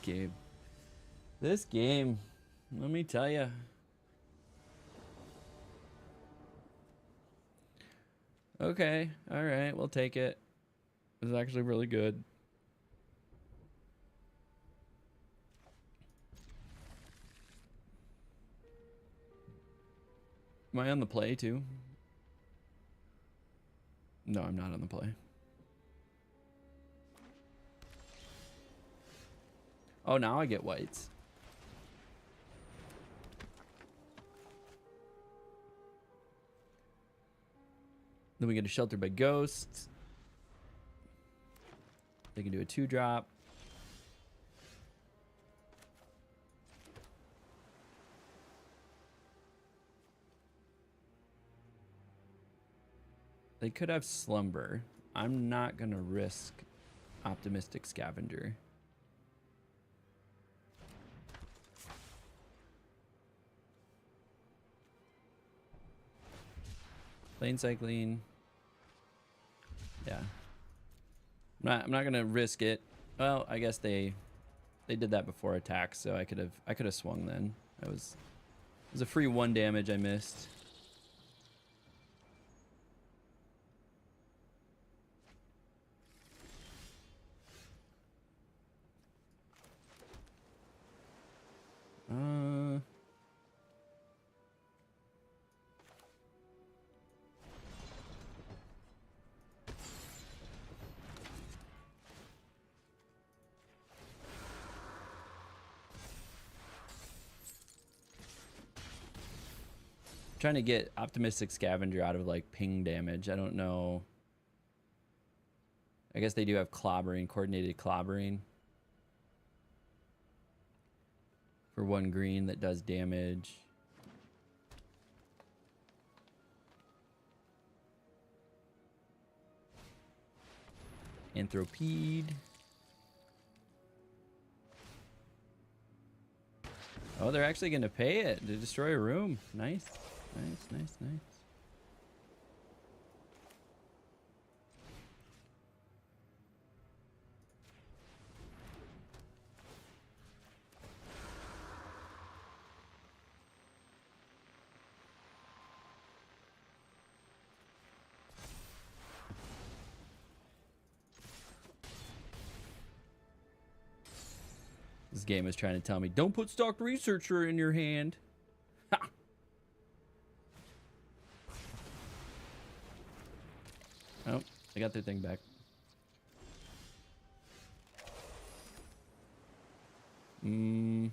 Speaker 1: game. This game, let me tell you. Okay, all right, we'll take it. It was actually really good. Am I on the play too? No, I'm not on the play. Oh, now I get whites. Then we get a Shelter by Ghosts. They can do a 2-drop. They could have Slumber. I'm not going to risk Optimistic Scavenger. Plane Cycling. Yeah. I'm not gonna risk it. Well, I guess they did that before attack, so I could have swung then. It was a free 1 damage I missed. Trying to get Optimistic Scavenger out of like ping damage. I don't know. I guess they do have clobbering, coordinated clobbering. For 1 green that does damage. Anthropede. Oh, they're actually going to pay it to destroy a room. Nice. Nice. This game is trying to tell me, don't put Stocked Researcher in your hand. Ha! Oh, they got their thing back. We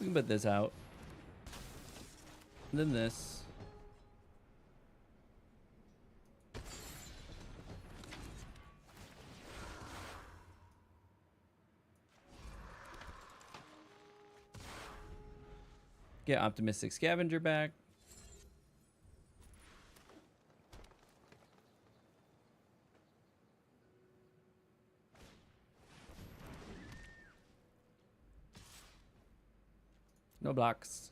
Speaker 1: can put this out. And then this. Get Optimistic Scavenger back. No blocks.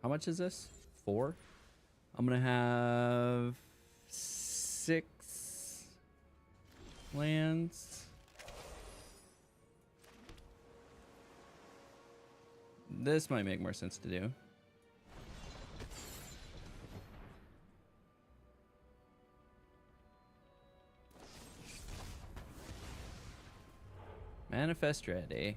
Speaker 1: How much is this? 4? I'm gonna have 6 lands. This might make more sense to do. Manifest ready.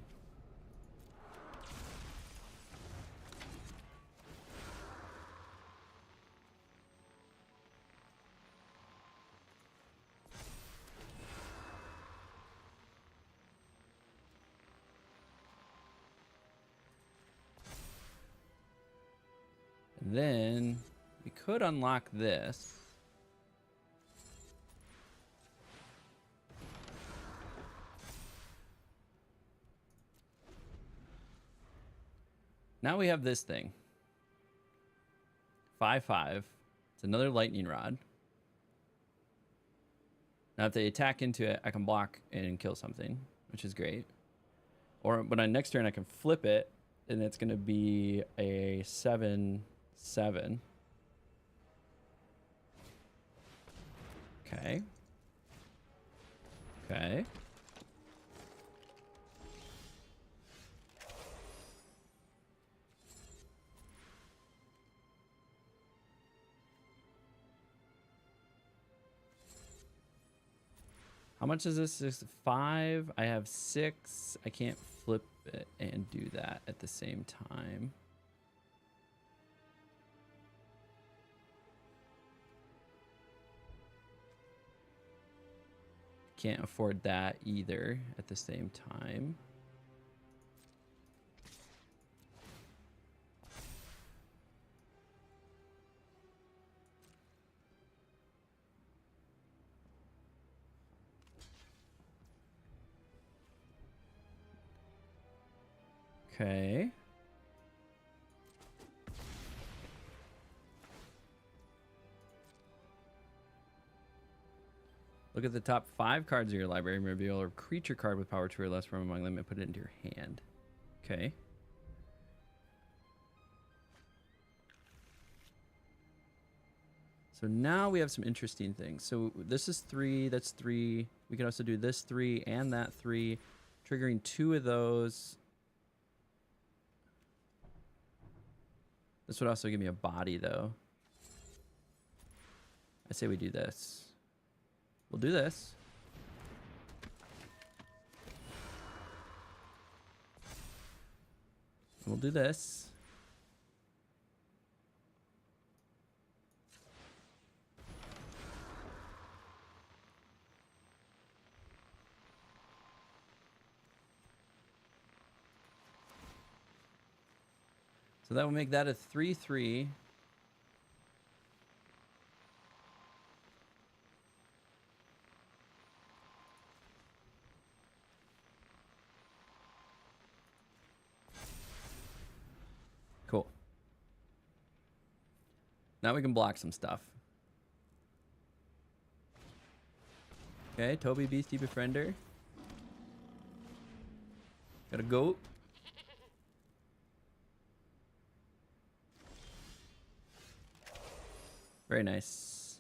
Speaker 1: And then we could unlock this. Now we have this thing. 5/5. It's another lightning rod. Now if they attack into it, I can block and kill something, which is great. Or when next turn I can flip it, and it's going to be a 7/7. Okay. Okay. How much is this? Is 5? I have 6. I can't flip it and do that at the same time. Can't afford that either at the same time. Okay. Look at the top 5 cards of your library and reveal a creature card with power 2 or less from among them and put it into your hand. Okay. So now we have some interesting things. So this is 3, that's 3. We can also do this 3 and that 3, triggering 2 of those. This would also give me a body, though. I say we do this. We'll do this. We'll do this. So that will make that a 3/3. Cool. Now we can block some stuff. Okay, Toby Beastie Befriender. Got a goat. Very nice.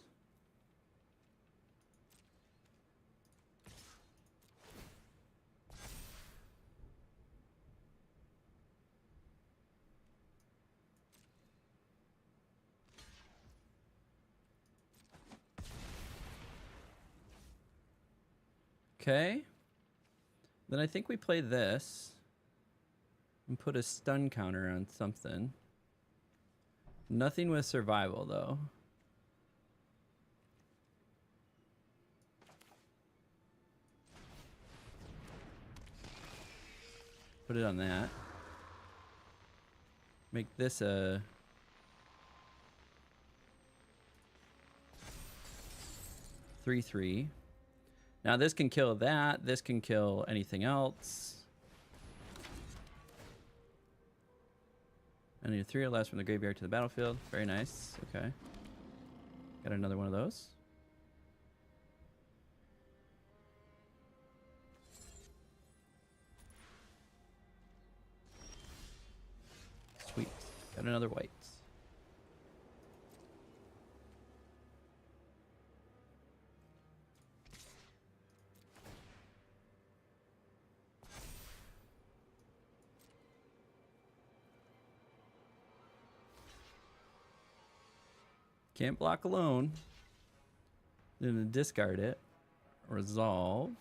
Speaker 1: Okay. Then I think we play this and put a stun counter on something. Nothing with survival, though. Put it on that. Make this a 3/3. Now this can kill that. This can kill anything else. I need a 3 or less from the graveyard to the battlefield. Very nice. Okay. Got another one of those. Sweet. Got another white. Can't block alone. Then discard it. Resolve.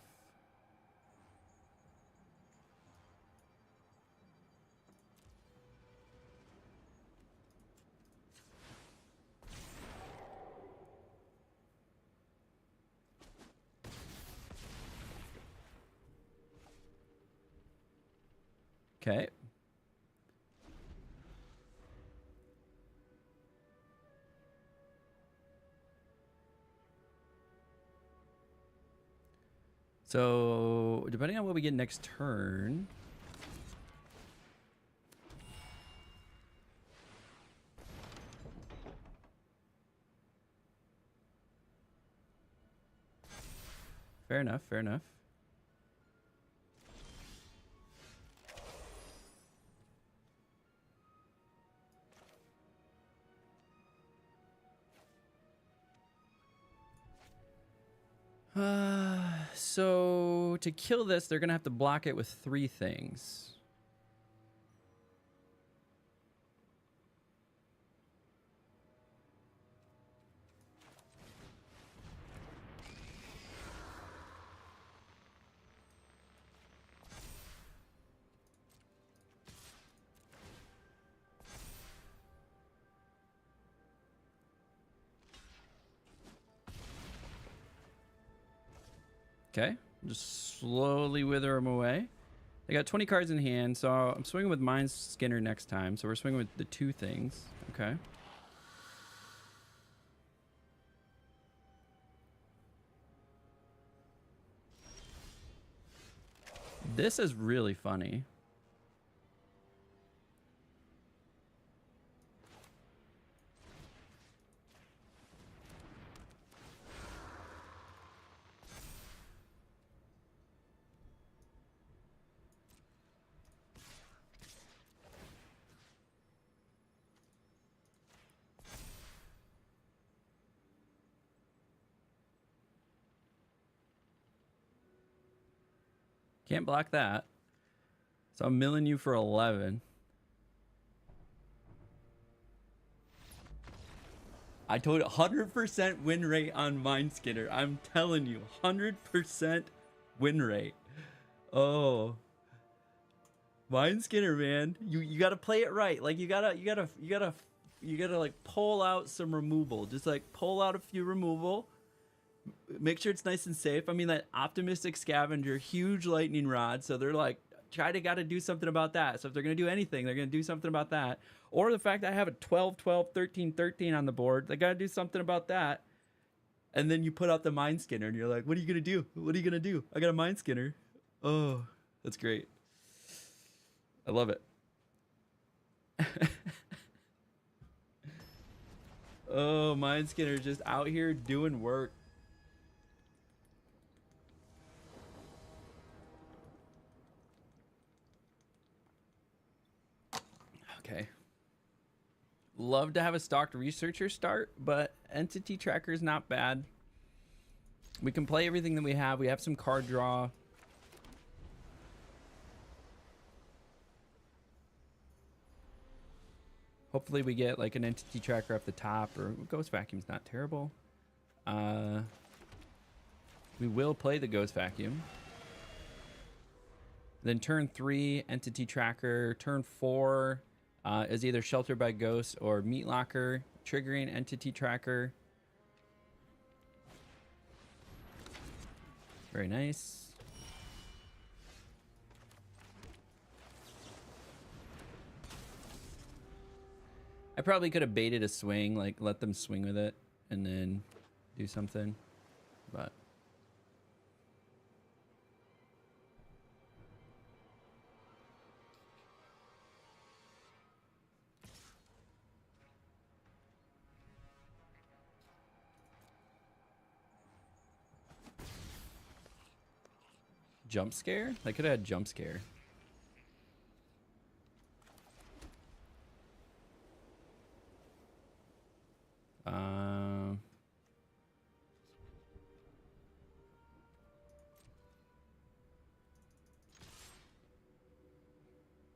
Speaker 1: Okay. So, depending on what we get next turn. Fair enough, fair enough. So to kill this, they're gonna have to block it with 3 things. Okay, just slowly wither them away. They got 20 cards in hand, so I'm swinging with Mind Skinner next time. So we're swinging with the 2 things. Okay. This is really funny. Can't block that. So I'm milling you for 11. I told you 100% win rate on Mind Skinner. I'm telling you, 100% win rate. Oh, Mind Skinner, man. You gotta play it right. Like you gotta like pull out some removal. Just like pull out a few removal. Make sure it's nice and safe. I mean, that optimistic scavenger, huge lightning rod. So they're like, gotta do something about that. So if they're gonna do anything, they're gonna do something about that. Or the fact that I have a 12, 12, 13, 13 on the board, they gotta do something about that. And then you put out the Mind Skinner, and you're like, what are you gonna do? What are you gonna do? I got a Mind Skinner. Oh, that's great. I love it. Oh, Mind Skinner just out here doing work. Okay. Love to have a stocked researcher start, but entity tracker is not bad. We can play everything that we have. We have some card draw. Hopefully we get like an entity tracker up the top, or Ghost Vacuum's not terrible. We will play the Ghost Vacuum. Then turn 3, entity tracker. Turn 4 is either Shelter by Ghost or Meat Locker, triggering entity tracker. Very nice. I probably could have baited a swing, like let them swing with it and then do something, but jump scare? I could have had jump scare.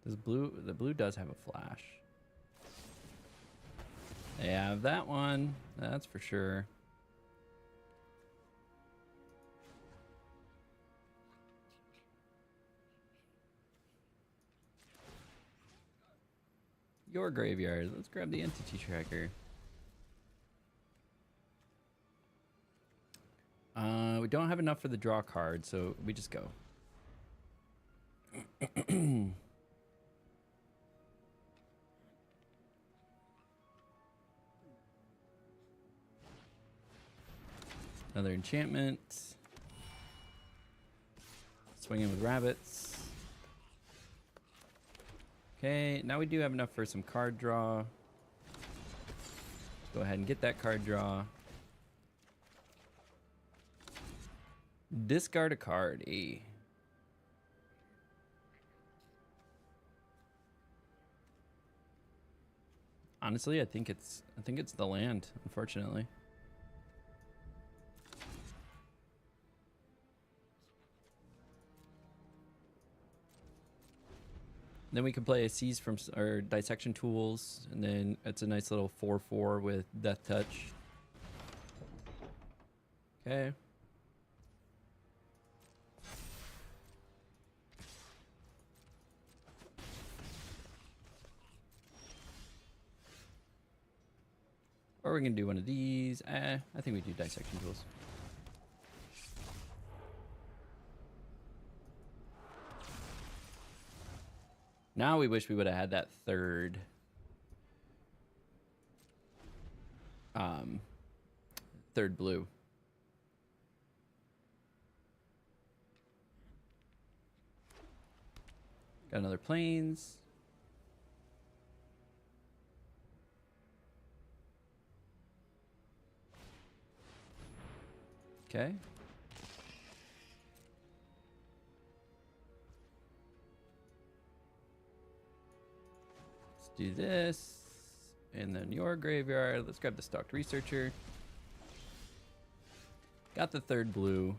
Speaker 1: The blue does have a flash. They have that one, that's for sure. Your graveyard. Let's grab the entity tracker. We don't have enough for the draw card, so we just go. Another enchantment. Swinging with rabbits. Okay, now we do have enough for some card draw. Go ahead and get that card draw. Discard a card. Honestly, I think it's the land, unfortunately. Then we can play a Seize from our Dissection Tools, and then it's a nice little 4/4 with Death Touch. Okay. Or we can do one of these. I think we do Dissection Tools. Now we wish we would have had that third blue. Got another plains. Okay. Let's do this. And then your graveyard. Let's grab the Stalked Researcher. Got the third blue.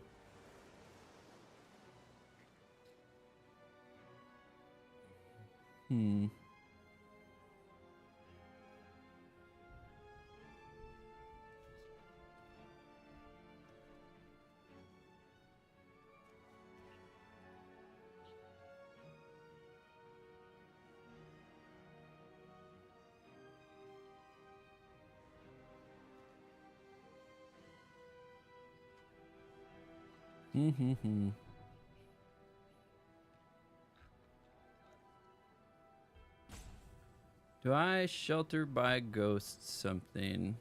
Speaker 1: Do I Shelter by Ghost something?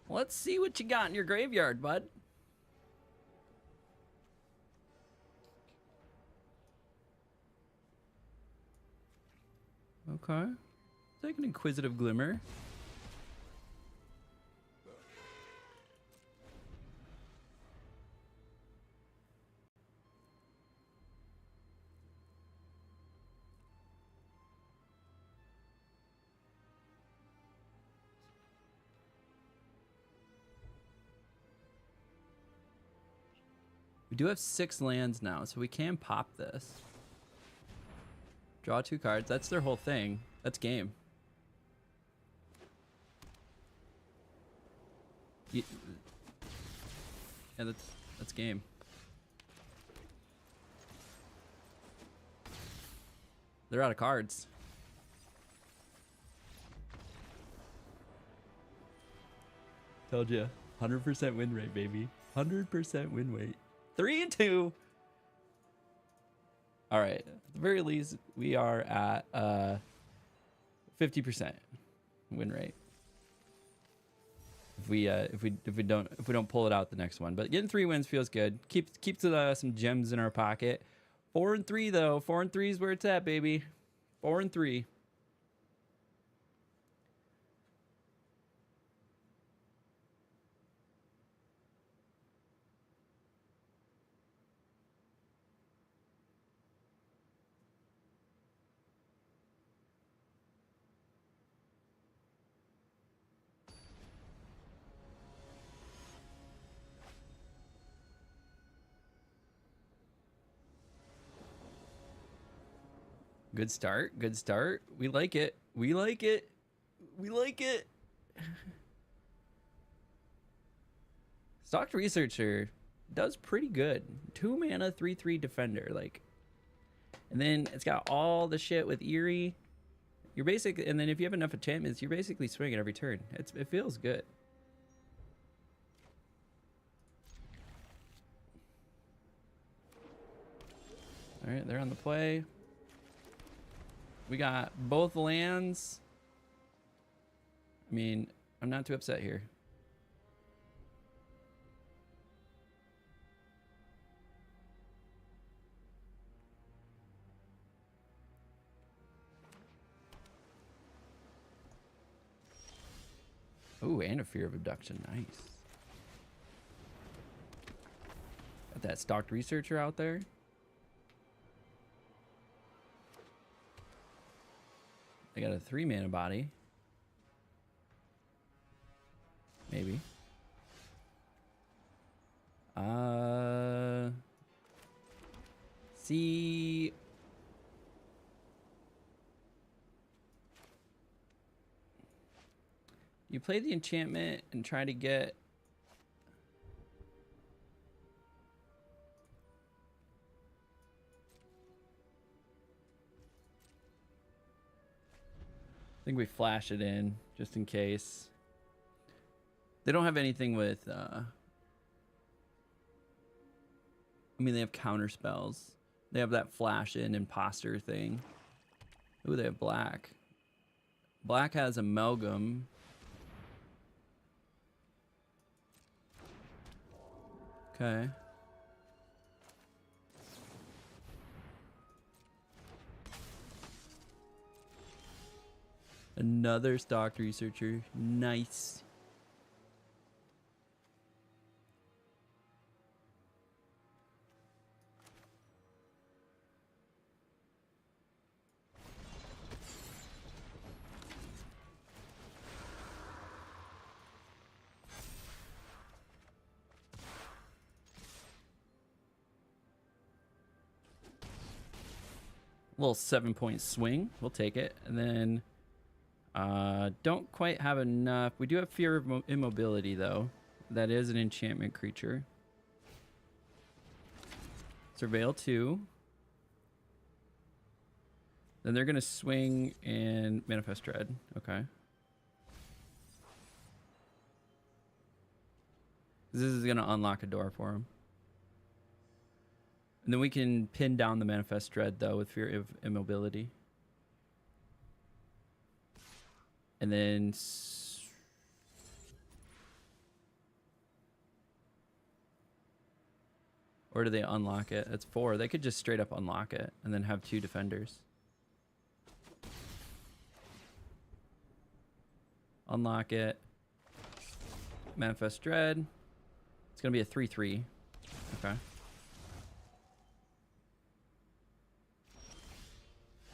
Speaker 1: Let's see what you got in your graveyard, bud. Okay. Take an Inquisitive Glimmer. We do have 6 lands now, so we can pop this. Draw 2 cards. That's their whole thing. That's game. Yeah, that's game. They're out of cards. Told you. 100% win rate, baby. 100% win rate. 3-2. All right. At the very least, we are at 50% win rate. If we don't pull it out the next one, but getting 3 wins feels good. Keeps some gems in our pocket. 4-3 though. 4-3 is where it's at, baby. 4-3. Good start. Good start. We like it. We like it. We like it. Stalked Researcher does pretty good. 2 mana, 3/3 defender. Like, and then it's got all the shit with Eerie. You're basically, and then if you have enough enchantments, you're basically swinging every turn. It feels good. All right, they're on the play. We got both lands. I mean, I'm not too upset here. Ooh, and a fear of abduction. Nice. Got that stocked researcher out there. They got a 3-mana body. Maybe. See. You play the enchantment and try to get. I think we flash it in just in case. They don't have anything with. I mean, they have counter spells. They have that flash in imposter thing. Ooh, they have black. Black has amalgam. Okay. Another stocked researcher. Nice. Little 7-point swing. We'll take it. And then don't quite have enough. We do have fear of immobility, though. That is an enchantment creature. Surveil 2. Then they're going to swing and Manifest Dread. Okay. This is going to unlock a door for him. And then we can pin down the Manifest Dread, though, with fear of immobility. And then... Or do they unlock it? It's 4. They could just straight up unlock it and then have 2 defenders. Unlock it. Manifest Dread. It's going to be a 3/3. Okay.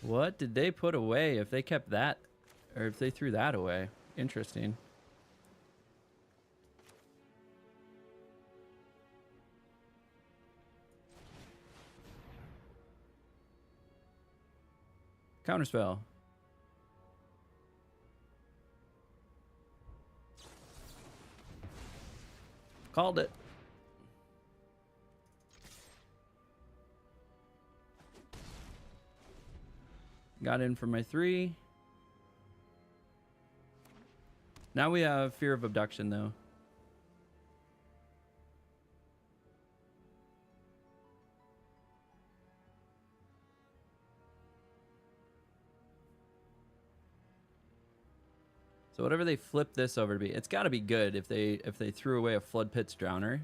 Speaker 1: What did they put away if they kept that, or if they threw that away? Interesting. Counterspell. Called it. Got in for my 3. Now we have fear of abduction, though. So whatever they flip this over to be, it's got to be good if they threw away a Flood Pit's Drowner.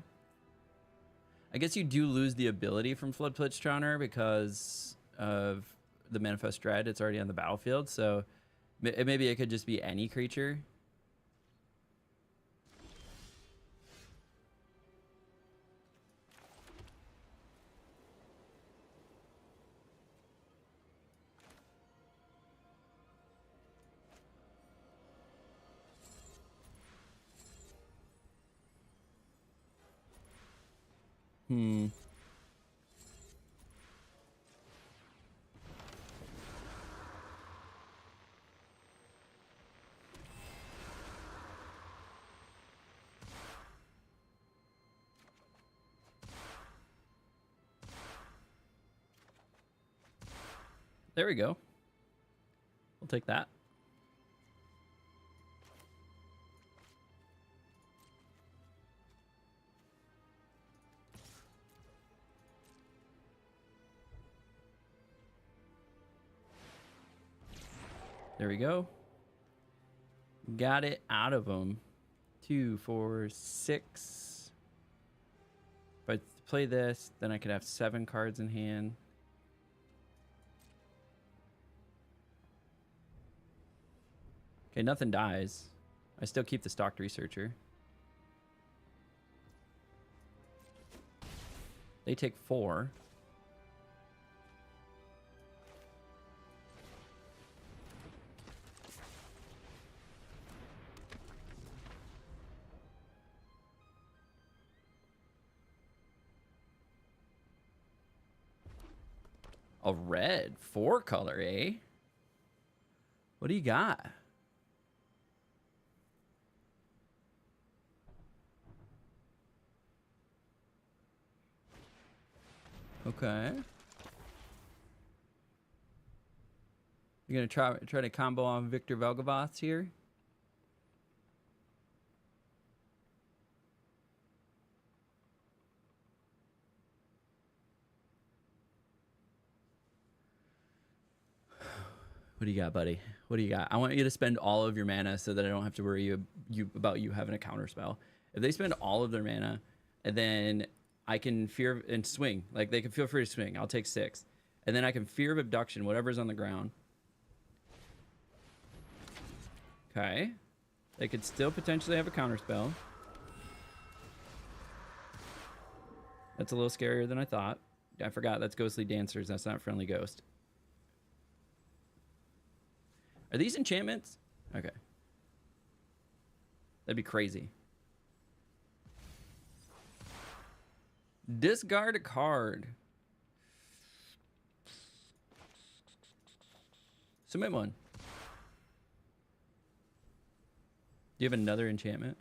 Speaker 1: I guess you do lose the ability from Flood Pit's Drowner because of the Manifest Dread. It's already on the battlefield, so maybe it could just be any creature. There we go. We'll I'll take that. There we go. Got it out of them. 2, 4, 6. If I play this, then I could have 7 cards in hand. Okay, nothing dies. I still keep the stocked researcher. They take 4. A red 4 color, eh? What do you got? Okay. You're gonna try to combo on Victor Velgavoth here? What do you got, buddy? What do you got? I want you to spend all of your mana so that I don't have to worry about you having a counter spell. If they spend all of their mana, and then I can fear and swing. Like, they can feel free to swing. I'll take 6. And then I can fear of abduction, whatever's on the ground. Okay. They could still potentially have a counter spell. That's a little scarier than I thought. I forgot, that's Ghostly Dancers. That's not Friendly Ghost. Are these enchantments? Okay. That'd be crazy. Discard a card. Submit one. Do you have another enchantment?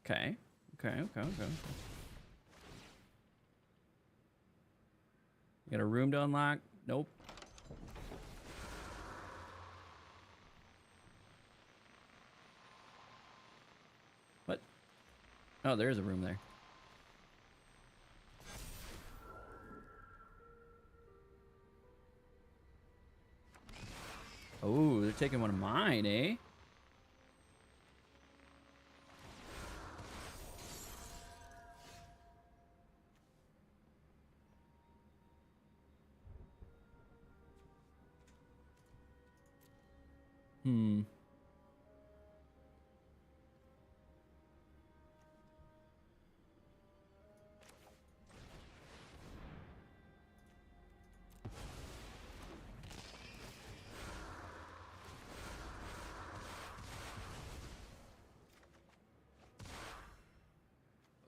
Speaker 1: Okay. Okay. Got a room to unlock? Nope. What? Oh, there's a room there. Oh, they're taking one of mine, eh?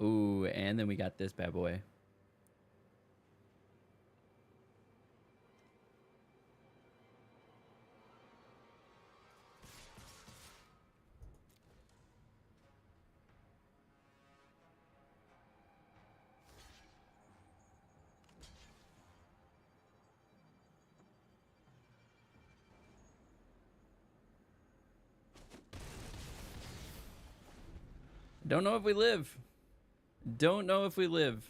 Speaker 1: Ooh, and then we got this bad boy. Don't know if we live. Don't know if we live.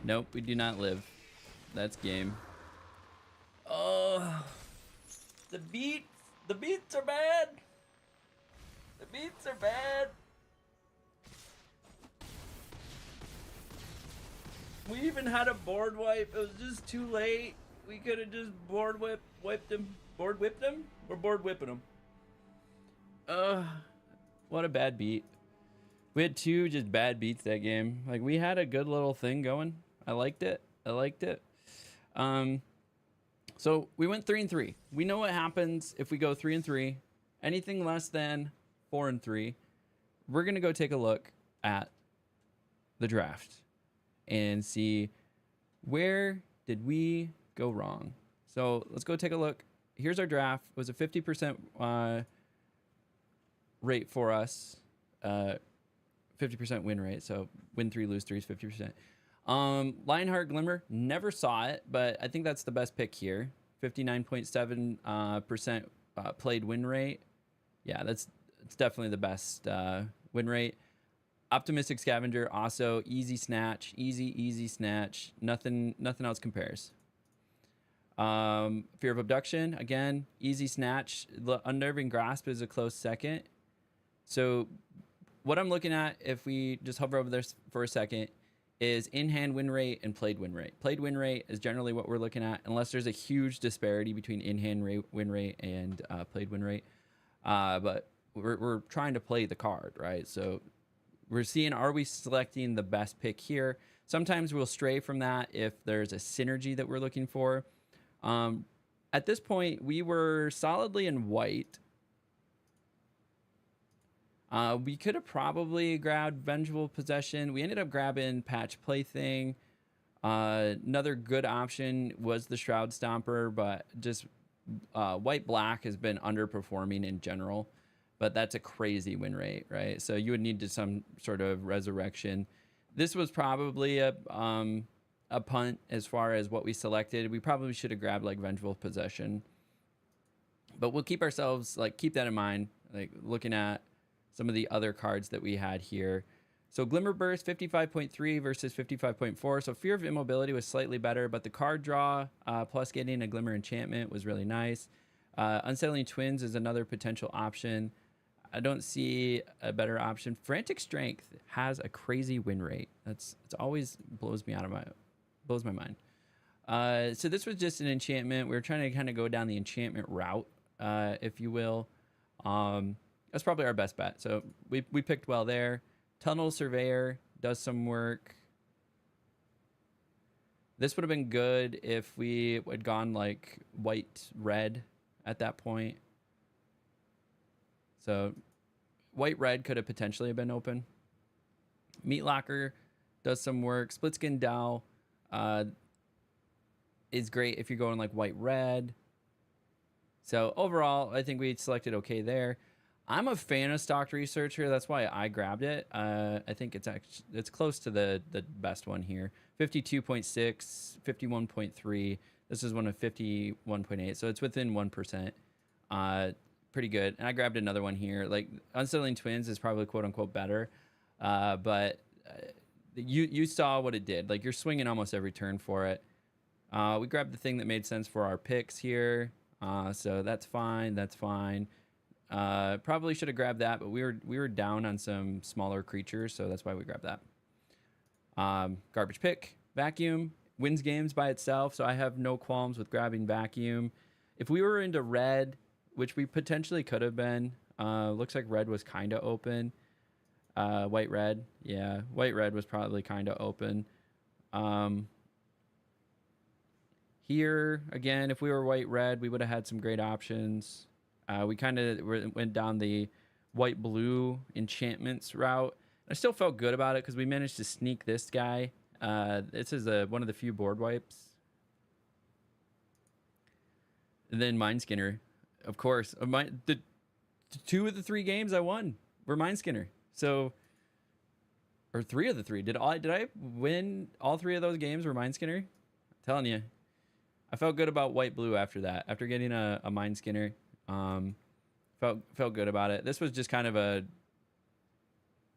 Speaker 1: Nope, we do not live. That's game. Oh, the beats are bad. The beats are bad. We even had a board wipe. It was just too late. We could have just board whipped him. Board whipped him? We're board whipping him. What a bad beat. We had 2 just bad beats that game. Like, we had a good little thing going. I liked it. So we went 3-3. We know what happens if we go 3-3. Anything less than 4-3, we're gonna go take a look at the draft and see where did we go wrong. So let's go take a look. Here's our draft. It was a 50% rate for us. 50% win rate. So win 3, lose 3 is 50%. Lionheart Glimmer, never saw it, but I think that's the best pick here. 59.7% played win rate. Yeah, it's definitely the best win rate. Optimistic Scavenger, also easy snatch, easy snatch. Nothing else compares. Fear of Abduction, again, easy snatch. The Unnerving Grasp is a close second. So what I'm looking at, if we just hover over this for a second, is in-hand win rate and played win rate. Played win rate is generally what we're looking at, unless there's a huge disparity between in-hand win rate and played win rate. But we're trying to play the card, right? So we're seeing, are we selecting the best pick here? Sometimes we'll stray from that if there's a synergy that we're looking for. At this point, we were solidly in white. We could have probably grabbed Vengeful Possession. We ended up grabbing Patch Plaything. Another good option was the Shroud Stomper, but just white-black has been underperforming in general. But that's a crazy win rate, right? So you would need some sort of resurrection. This was probably a punt as far as what we selected. We probably should have grabbed like Vengeful Possession. But we'll keep that in mind, like looking at some of the other cards that we had here. So Glimmer Burst, 55.3 versus 55.4. So Fear of Immobility was slightly better, but the card draw plus getting a Glimmer Enchantment was really nice. Unsettling Twins is another potential option. I don't see a better option. Frantic Strength has a crazy win rate. It's always blows my mind. So this was just an enchantment. We were trying to kind of go down the enchantment route, if you will. That's probably our best bet. So we picked well there. Tunnel Surveyor does some work. This would have been good if we had gone like white-red at that point. So white-red could have potentially been open. Meat Locker does some work. Split Skin Dow is great if you're going like white-red. So overall, I think we selected okay there. I'm a fan of Stocked Researcher. That's why I grabbed it. I think it's close to the best one here. 52.6, 51.3. This is one of 51.8, so it's within 1%. Pretty good. And I grabbed another one here. Like Unsettling Twins is probably quote unquote better, but you saw what it did. Like you're swinging almost every turn for it. We grabbed the thing that made sense for our picks here, so that's fine. That's fine. Probably should have grabbed that, but we were down on some smaller creatures, so that's why we grabbed that. Garbage Pick, Vacuum, wins games by itself, so I have no qualms with grabbing Vacuum. If we were into red, which we potentially could have been, looks like red was kind of open. White-red, yeah, white-red was probably kind of open. Here, again, if we were white-red, we would have had some great options. We kind of went down the white-blue enchantments route. I still felt good about it because we managed to sneak this guy. This is one of the few board wipes. And then Mindskinner, of course. The 2 of the 3 games I won were Mindskinner. So, or 3 of the 3. Did I win all 3 of those games were Mindskinner? I'm telling you. I felt good about white-blue after that. After getting a Mindskinner. Felt good about it. This was just kind of a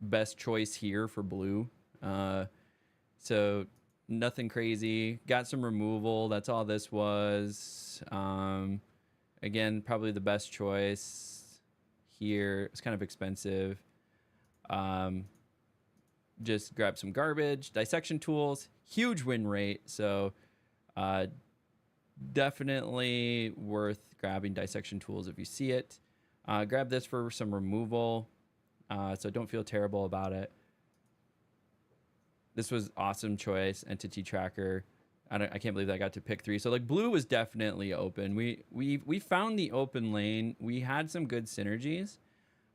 Speaker 1: best choice here for blue. So nothing crazy. Got some removal. That's all this was. Again, probably the best choice here. It's kind of expensive. Just grab some garbage. Dissection Tools. Huge win rate. So definitely worth grabbing Dissection Tools if you see it. Grab this for some removal, so don't feel terrible about it. This was awesome choice. Entity Tracker. I can't believe I got to pick 3. So like blue was definitely open. We found the open lane. We had some good synergies.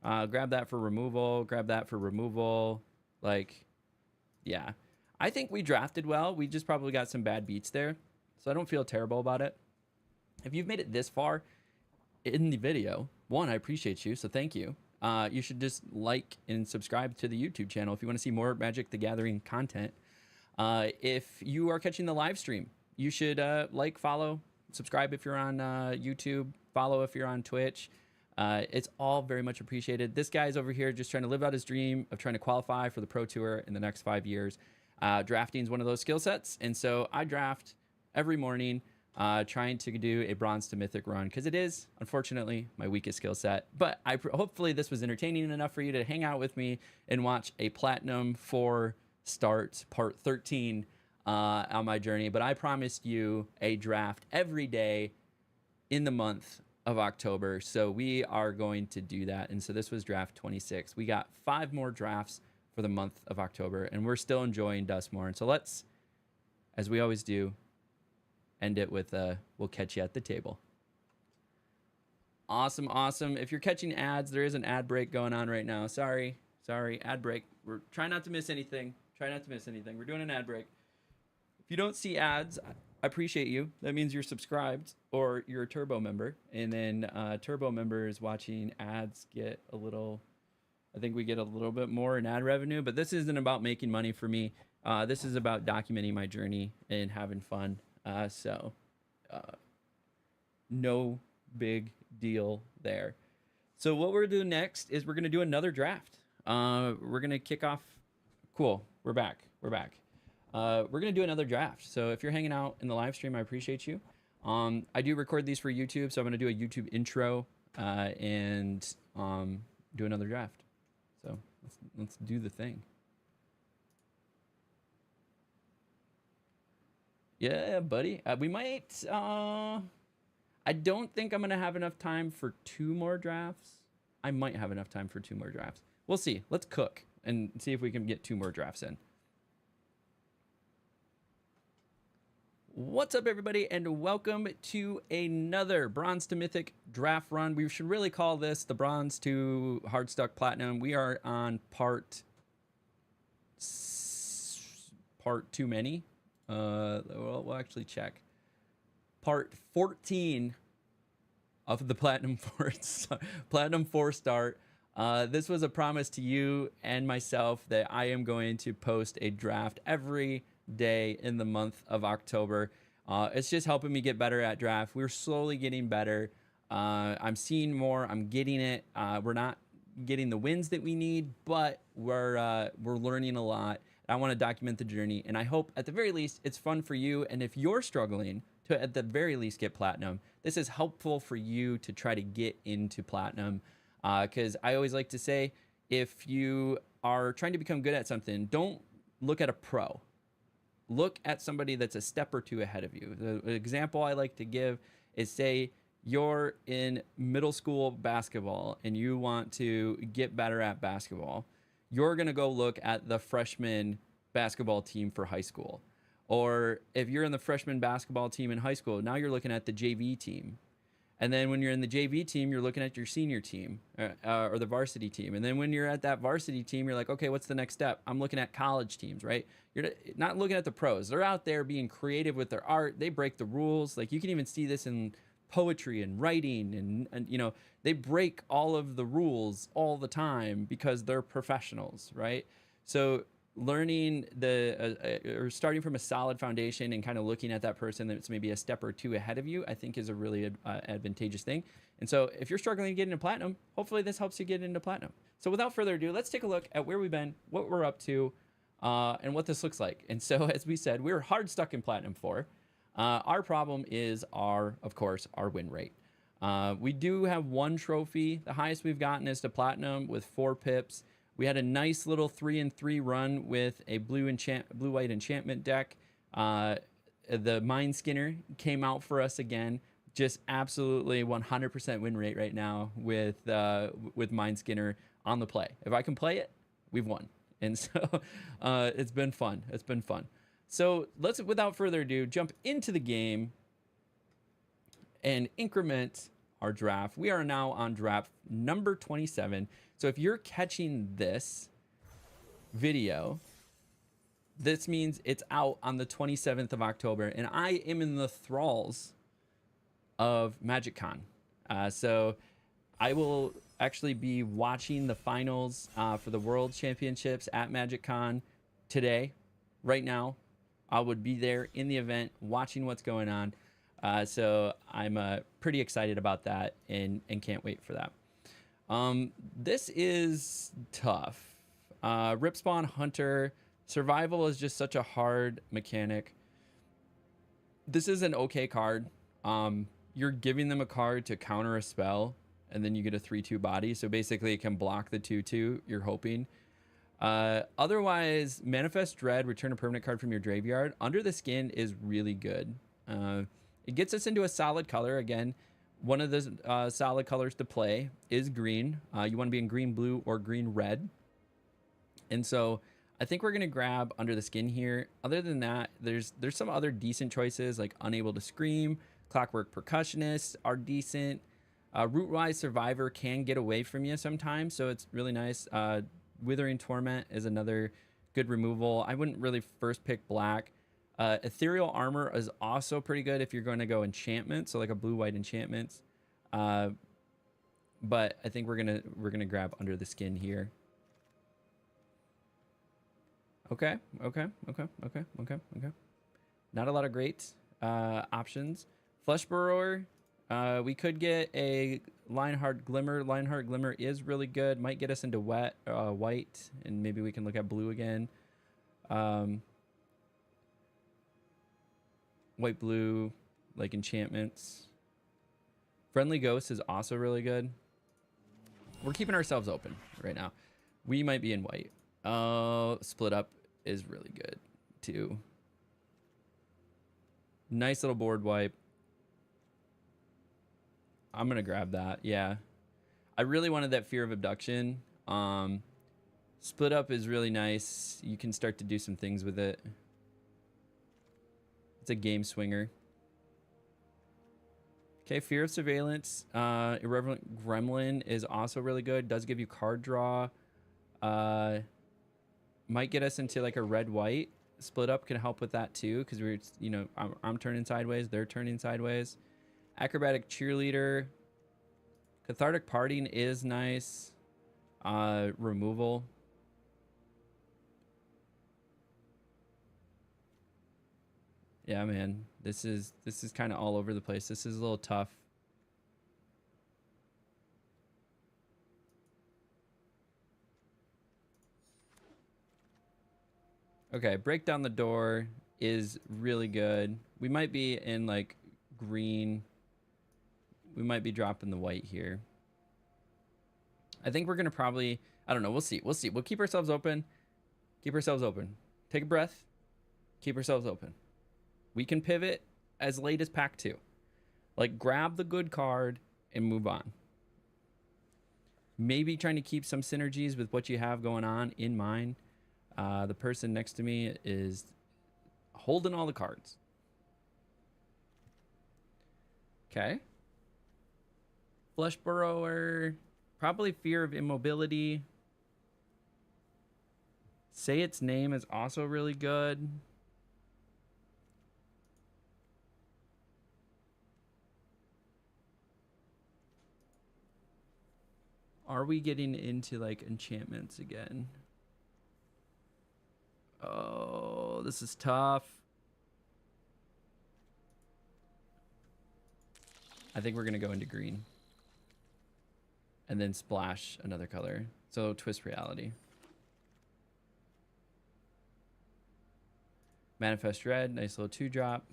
Speaker 1: Grab that for removal. Grab that for removal. Like, yeah. I think we drafted well. We just probably got some bad beats there. So I don't feel terrible about it. If you've made it this far in the video, 1, I appreciate you, so thank you. you should just like and subscribe to the YouTube channel if you want to see more Magic the Gathering content. If you are catching the live stream, you should like, follow, subscribe if you're on YouTube, follow if you're on Twitch. It's all very much appreciated. This guy's over here just trying to live out his dream of trying to qualify for the Pro Tour in the next 5 years. Drafting is one of those skill sets, and so I draft every morning, trying to do a bronze to mythic run, because it is, unfortunately, my weakest skill set. But hopefully this was entertaining enough for you to hang out with me and watch a Platinum 4 start part 13 on my journey. But I promised you a draft every day in the month of October, so we are going to do that. And so this was draft 26. We got 5 more drafts for the month of October, and we're still enjoying Dustmore. And so let's, as we always do, end it with we'll catch you at the table. Awesome, awesome. If you're catching ads, there is an ad break going on right now. Sorry, ad break. We're trying not to miss anything. We're doing an ad break. If you don't see ads, I appreciate you. That means you're subscribed or you're a Turbo member. And then Turbo members watching ads get a little, I think we get a little bit more in ad revenue. But this isn't about making money for me. This is about documenting my journey and having fun. No big deal there. So what we're doing next is we're going to do another draft. We're going to kick off. Cool. We're back. We're going to do another draft. So if you're hanging out in the live stream, I appreciate you. I do record these for YouTube, so I'm going to do a YouTube intro and do another draft. So let's do the thing. Yeah, buddy. We might. I don't think I'm going to have enough time for 2 more drafts. I might have enough time for 2 more drafts. We'll see. Let's cook and see if we can get 2 more drafts in. What's up, everybody, and welcome to another Bronze to Mythic draft run. We should really call this the Bronze to Hardstuck Platinum. We are on part too many. We'll actually check. Part 14 of the Platinum 4 start. This was a promise to you and myself that I am going to post a draft every day in the month of October. It's just helping me get better at draft. We're slowly getting better. I'm seeing more. I'm getting it. We're not getting the wins that we need, but we're learning a lot. I want to document the journey, and I hope at the very least it's fun for you. And if you're struggling to at the very least get platinum, this is helpful for you to try to get into platinum. Because I always like to say, if you are trying to become good at something, don't look at a pro. Look at somebody that's a step or 2 ahead of you. The example I like to give is, say you're in middle school basketball and you want to get better at basketball. You're going to go look at the freshman basketball team for high school. Or if you're in the freshman basketball team in high school, now you're looking at the JV team. And then when you're in the JV team, you're looking at your senior team or the varsity team. And then when you're at that varsity team, you're like, okay, what's the next step? I'm looking at college teams, right? You're not looking at the pros. They're out there being creative with their art. They break the rules. Like, you can even see this in poetry and writing, and you know, they break all of the rules all the time because they're professionals, right? So learning or starting from a solid foundation and kind of looking at that person that's maybe a step or 2 ahead of you, I think is a really advantageous thing. And so if you're struggling to get into platinum, hopefully this helps you get into platinum. So without further ado, let's take a look at where we've been, what we're up to, and what this looks like. And so, as we said, we're hard stuck in platinum 4. Our problem is of course, our win rate. We do have 1 trophy. The highest we've gotten is to platinum with 4 pips. We had a nice little 3-3 run with a blue-white enchantment deck. The Mind Skinner came out for us again. Just absolutely 100% win rate right now with Mind Skinner on the play. If I can play it, we've won. And so it's been fun. It's been fun. So let's, without further ado, jump into the game and increment our draft. We are now on draft number 27. So if you're catching this video, this means it's out on the 27th of October, and I am in the thralls of MagicCon. So I actually be watching the finals for the World Championships at MagicCon today, right now. I would be there in the event watching what's going on. So I'm pretty excited about that and can't wait for that. This is tough. Rip Spawn Hunter. Survival is just such a hard mechanic. This is an okay card. You're giving them a card to counter a spell, and then you get a 3/2 body. So basically it can block the 2/2, you're hoping. Otherwise, Manifest Dread, return a permanent card from your graveyard. Under the Skin is really good. It gets us into a solid color. Again, one of the solid colors to play is green. You want to be in green, blue, or green, red. And so I think we're going to grab Under the Skin here. Other than that, there's some other decent choices like Unable to Scream, Clockwork Percussionist are decent. Rootwise Survivor can get away from you sometimes, so it's really nice. Withering Torment is another good removal. I wouldn't really first pick black. Ethereal Armor is also pretty good if you're going to go enchantment, so like a blue-white enchantments. But I think we're gonna grab Under the Skin here. Okay. Not a lot of great options. Flesh Burrower. We could get a Lionheart Glimmer. Lionheart Glimmer is really good. Might get us into white, and maybe we can look at blue again. White, blue, like enchantments. Friendly Ghost is also really good. We're keeping ourselves open right now. We might be in white. Split Up is really good too. Nice little board wipe. I'm gonna grab that. Yeah, I really wanted that Fear of Abduction. Split Up is really nice. You can start to do some things with it. It's a game swinger. Okay, Fear of Surveillance. Irreverent Gremlin is also really good. Does give you card draw. Might get us into like a red-white. Split Up can help with that too, because we're, you know, I'm turning sideways, they're turning sideways. Acrobatic Cheerleader. Cathartic Parting is nice. Removal. Yeah, man. This is kind of all over the place. This is a little tough. Okay, Break Down the Door is really good. We might be in like green. We might be dropping the white here. I think we're gonna probably, I don't know, we'll see. We'll keep ourselves open. Keep ourselves open. Take a breath. Keep ourselves open. We can pivot as late as pack 2. Like, grab the good card and move on. Maybe trying to keep some synergies with what you have going on in mind. The person next to me is holding all the cards. Okay. Flesh Burrower. Probably Fear of Immobility. Say Its Name is also really good. Are we getting into like enchantments again? Oh, this is tough. I think we're gonna go into green. And then splash another color. So Twist Reality. Manifest Red, nice little 2-drop.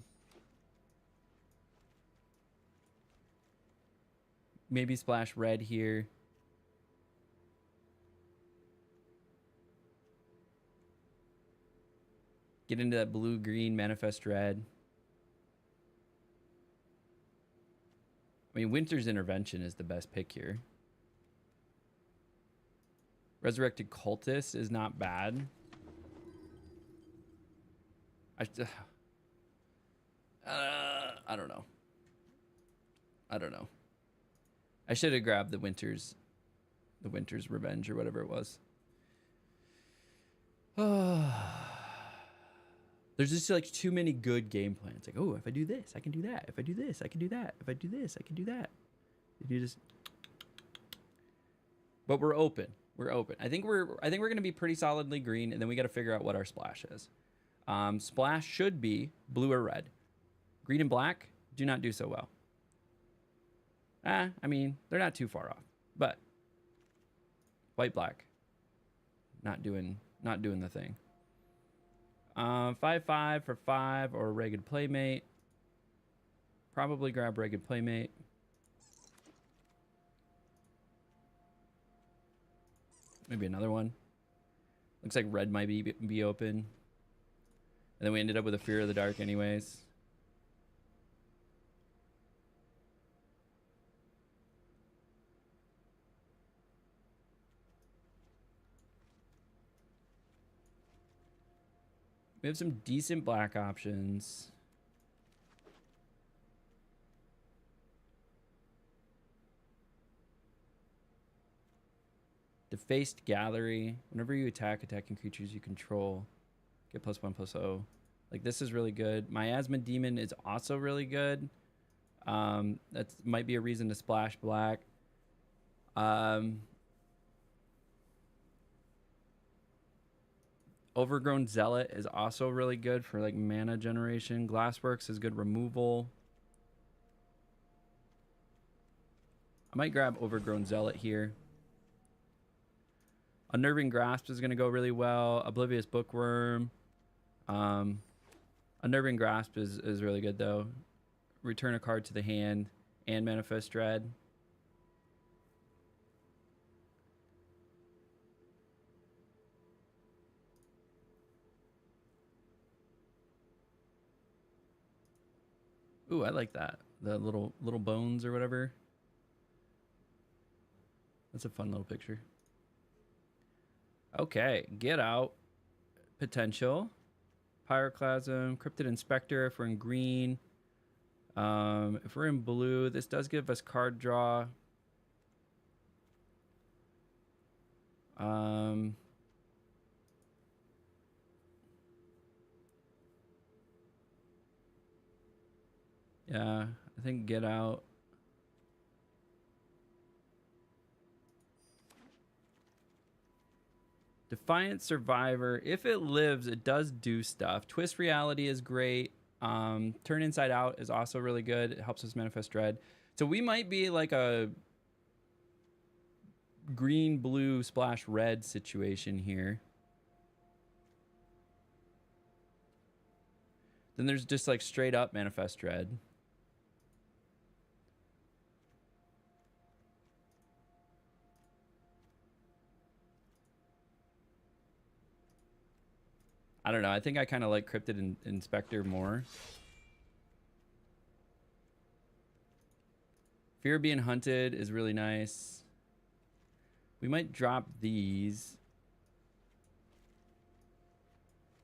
Speaker 1: Maybe splash red here. Get into that blue-green Manifest Red. I mean, Winter's Intervention is the best pick here. Resurrected Cultist is not bad. I don't know. I don't know. I should have grabbed the Winter's Revenge or whatever it was. There's just like too many good game plans. Like, oh, if I do this, I can do that. If I do this, I can do that. If I do this, I can do that. If you just but we're open. We're open. I think we're gonna be pretty solidly green, and then we got to figure out what our splash is. Splash should be blue or red. Green and black do not do so well. I mean, they're not too far off, but white black not doing the thing. 5/5 for 5 or Ragged Playmate. Probably grab Ragged Playmate. Maybe another one. Looks like red might be open. And then we ended up with a Fear of the Dark anyways. We have some decent black options. Defaced Gallery. Whenever you attack attacking creatures you control, get +1/+0. Like, this is really good. Miasma Demon is also really good. That might be a reason to splash black. Overgrown Zealot is also really good for like mana generation. Glassworks is good removal. I might grab Overgrown Zealot here. Unnerving Grasp is going to go really well. Oblivious Bookworm. Unnerving Grasp is really good though. Return a card to the hand and Manifest Dread. Ooh, I like that. The little bones or whatever. That's a fun little picture. Okay, Get Out. Potential. Pyroclasm. Cryptid Inspector if we're in green. If we're in blue, this does give us card draw. Yeah, I think Get Out. Defiant Survivor. If it lives, it does do stuff. Twist Reality is great. Turn Inside Out is also really good. It helps us Manifest Dread. So we might be like a green, blue, splash red situation here. Then there's just like straight up Manifest Dread. I don't know. I think I kind of like Cryptid Inspector more. Fear of Being Hunted is really nice. We might drop these.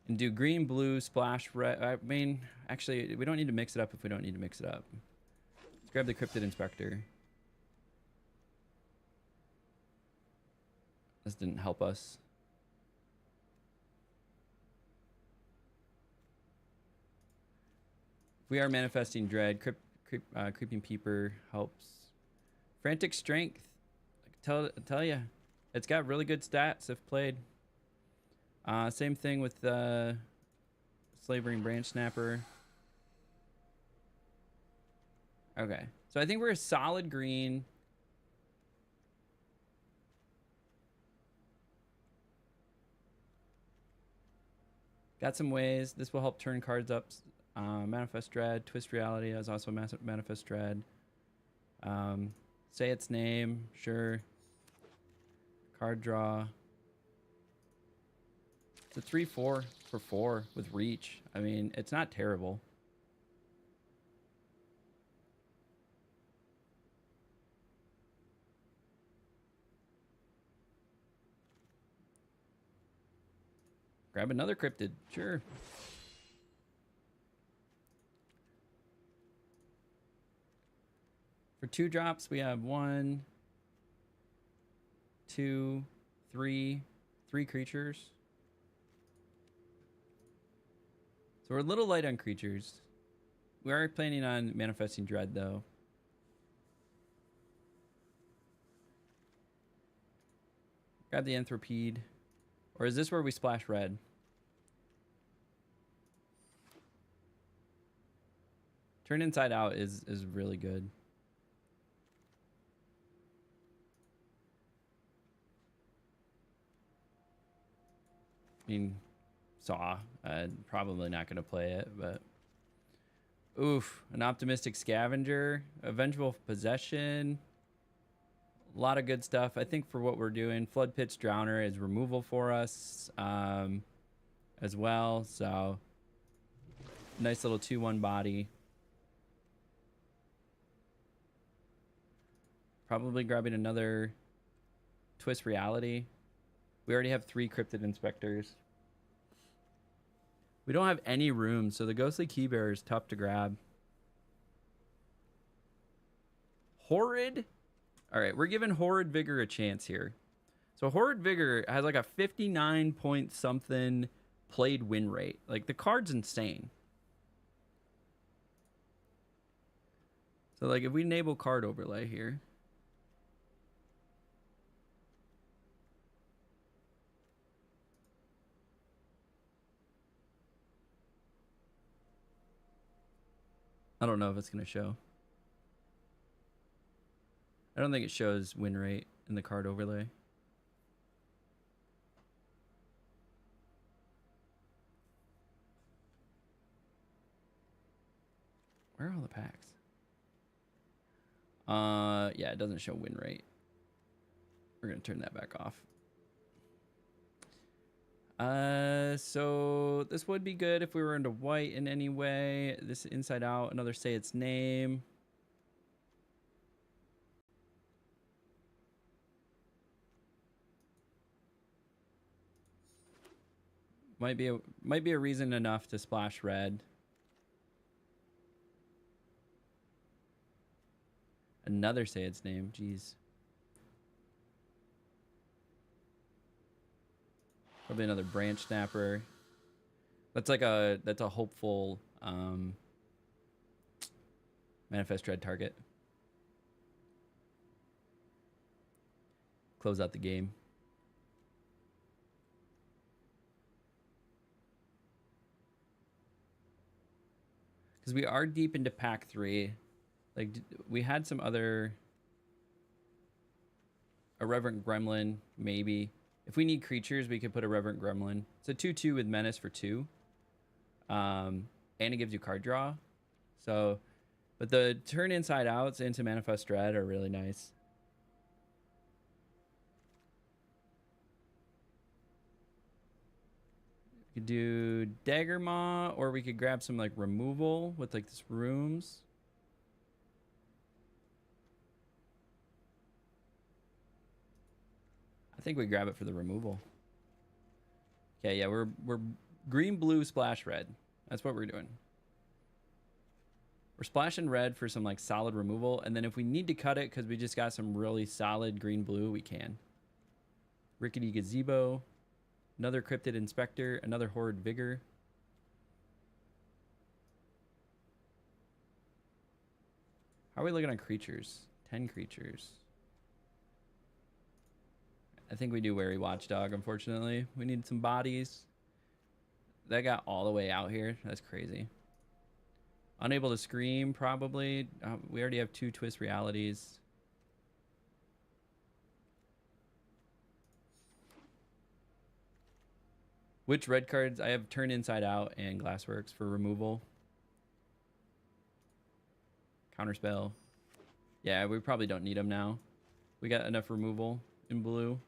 Speaker 1: And do green, blue, splash, red. I mean, actually, we don't need to mix it up if we don't need to mix it up. Let's grab the Cryptid Inspector. This didn't help us. If we are manifesting dread, Creeping Peeper helps. Frantic Strength, I tell you, it's got really good stats if played. Same thing with Slavering Branch Snapper. Okay, so I think we're a solid green. Got some ways. This will help turn cards up. Manifest Dread, Twist Reality is also Manifest Dread. Say its name, sure. Card draw. It's a 3/4 for 4 with reach. I mean, it's not terrible. Grab another cryptid, sure. For 2 drops, we have 1, 2, 3 creatures. So we're a little light on creatures. We are planning on manifesting dread though. Grab the Anthropede. Or is this where we splash red? Turn inside out is really good. I mean, Saw. Probably not going to play it, but... Oof. An Optimistic Scavenger. A Vengeful Possession. A lot of good stuff. I think for what we're doing, Flood Pit's Drowner is removal for us as well. So, nice little 2-1 body. Probably grabbing another Twist Reality. We already have 3 Cryptid Inspectors. We don't have any room, so the Ghostly Keybearer is tough to grab. Horrid? All right, we're giving Horrid Vigor a chance here. So Horrid Vigor has like a 59 point something played win rate. Like, the card's insane. So, like, if we enable card overlay here... I don't know if it's going to show. I don't think it shows win rate in the card overlay. Where are all the packs? Yeah, it doesn't show win rate. We're going to turn that back off. So this would be good if we were into white in any way. This inside out, another Say Its Name. Might be a reason enough to splash red. Another Say Its Name, jeez. Probably another Branch Snapper. That's like that's a hopeful Manifest Dread target. Close out the game. Because we are deep into pack 3. Like, we had some other... A Reverent Gremlin, maybe. If we need creatures, we could put a Reverent Gremlin. It's a 2/2 with Menace for 2. And it gives you card draw. So, but the turn inside outs into Manifest Dread are really nice. We could do Dagger Maw, or we could grab some like removal with like this Rooms. I think we grab it for the removal. Okay, yeah, we're green, blue, splash red. That's what we're doing. We're splashing red for some like solid removal, and then if we need to cut it because we just got some really solid green, blue, we can. Rickety Gazebo, another Cryptid Inspector, another Horrid Vigor. How are we looking on creatures? 10 creatures. I think we do Wary Watchdog, unfortunately. We need some bodies. That got all the way out here. That's crazy. Unable to Scream, probably. We already have 2 Twist Realities. Which red cards? I have Turn Inside Out and Glassworks for removal. Counterspell. Yeah, we probably don't need them now. We got enough removal in blue.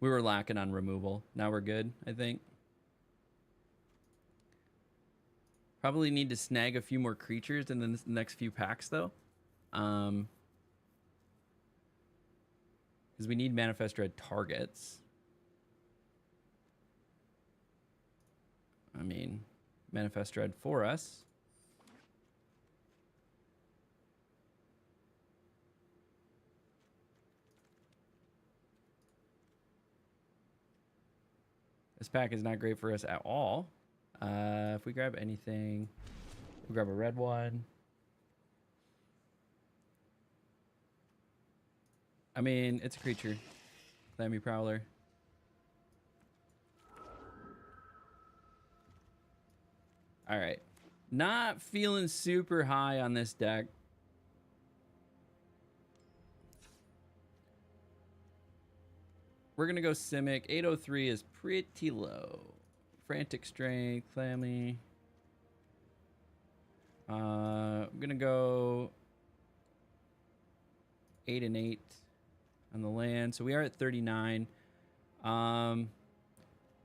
Speaker 1: We were lacking on removal. Now we're good, I think. Probably need to snag a few more creatures in the next few packs, though. Because we need Manifest Dread targets. I mean, Manifest Dread for us. This pack is not great for us at all. If we grab anything, we'll grab a red one. I mean, it's a creature. Clammy Prowler. All right. Not feeling super high on this deck. We're going to go Simic. 803 is pretty low. Frantic Strength, Clammy. I'm going to go 8 and 8 on the land. So we are at 39.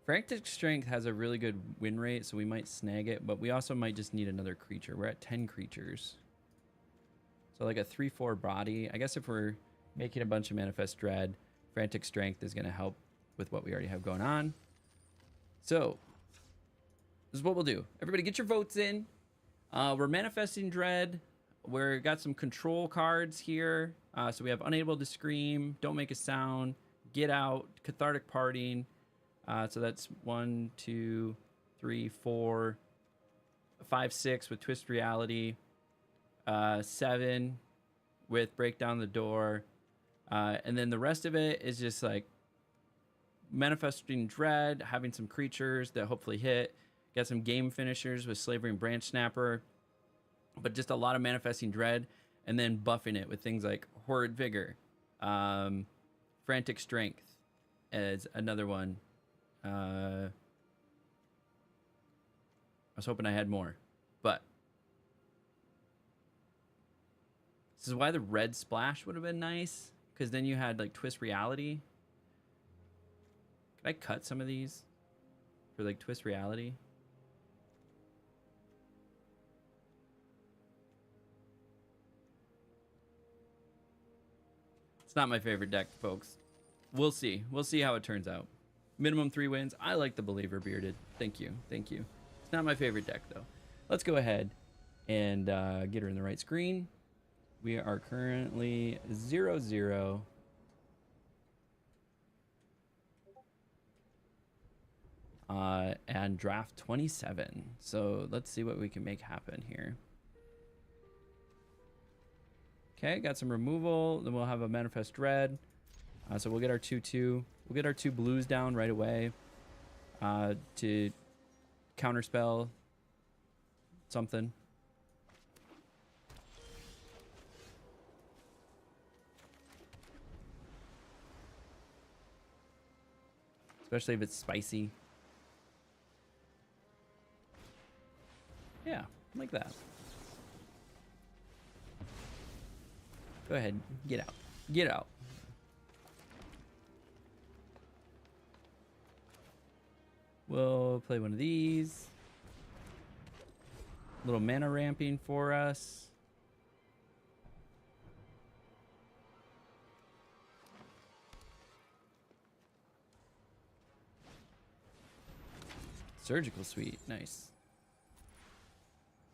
Speaker 1: Frantic Strength has a really good win rate, so we might snag it, but we also might just need another creature. We're at 10 creatures. So like a 3/4 body. I guess if we're making a bunch of Manifest Dread, Frantic Strength is going to help with what we already have going on. So this is what we'll do. Everybody get your votes in. We're Manifesting Dread. We've got some control cards here. So we have Unable to Scream, Don't Make a Sound, Get Out, Cathartic Parting. So that's 1, 2, 3, 4, 5, 6 with Twist Reality, 7 with Break Down the Door, and then the rest of it is just like Manifesting Dread, having some creatures that hopefully hit, got some game finishers with Slavery and Branch Snapper, but just a lot of Manifesting Dread, and then buffing it with things like Horrid Vigor, Frantic Strength as another one. I was hoping I had more, but this is why the red splash would have been nice, because then you had like Twist Reality. Could I cut some of these for like Twist Reality? It's not my favorite deck, folks. We'll see. We'll see how it turns out. Minimum 3 wins. I like the Believer Bearded. Thank you. Thank you. It's not my favorite deck, though. Let's go ahead and get her in the right screen. We are currently 0-0. And draft 27. So let's see what we can make happen here. Okay, got some removal. Then we'll have a Manifest Dread. So we'll get our 2/2. We'll get our 2 blues down right away to counterspell something. Especially if it's spicy. Yeah, like that. Go ahead, get out. Get out. We'll play one of these. Little mana ramping for us. Surgical Suite, nice.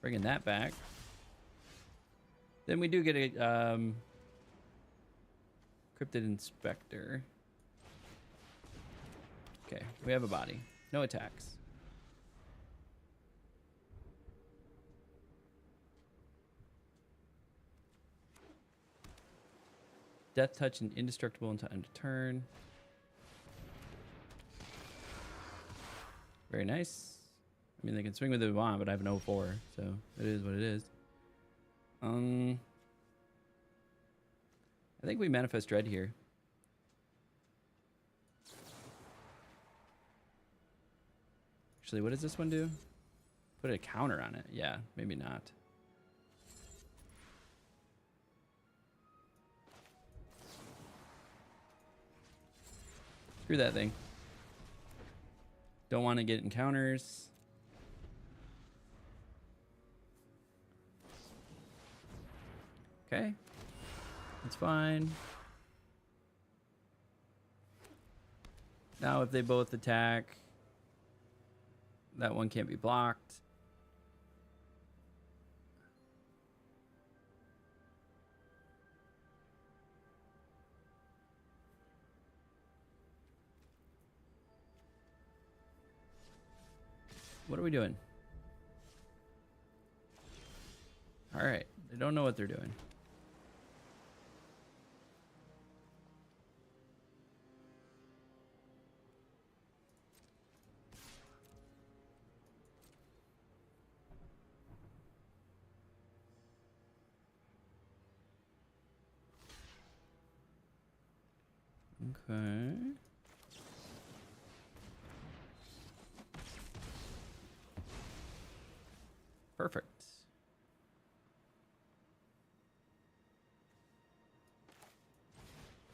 Speaker 1: Bringing that back. Then we do get a Cryptid Inspector. Okay, we have a body. No attacks. Death Touch and Indestructible until end of turn. Very nice. I mean, they can swing with it if they want, but I have an 0-4, so it is what it is. I think we Manifest Dread here. Actually, what does this one do? Put a counter on it. Yeah, maybe not. Screw that thing. Don't want to get encounters. Okay. That's fine. Now if they both attack, that one can't be blocked. What are we doing? All right. They don't know what they're doing. Okay. Perfect.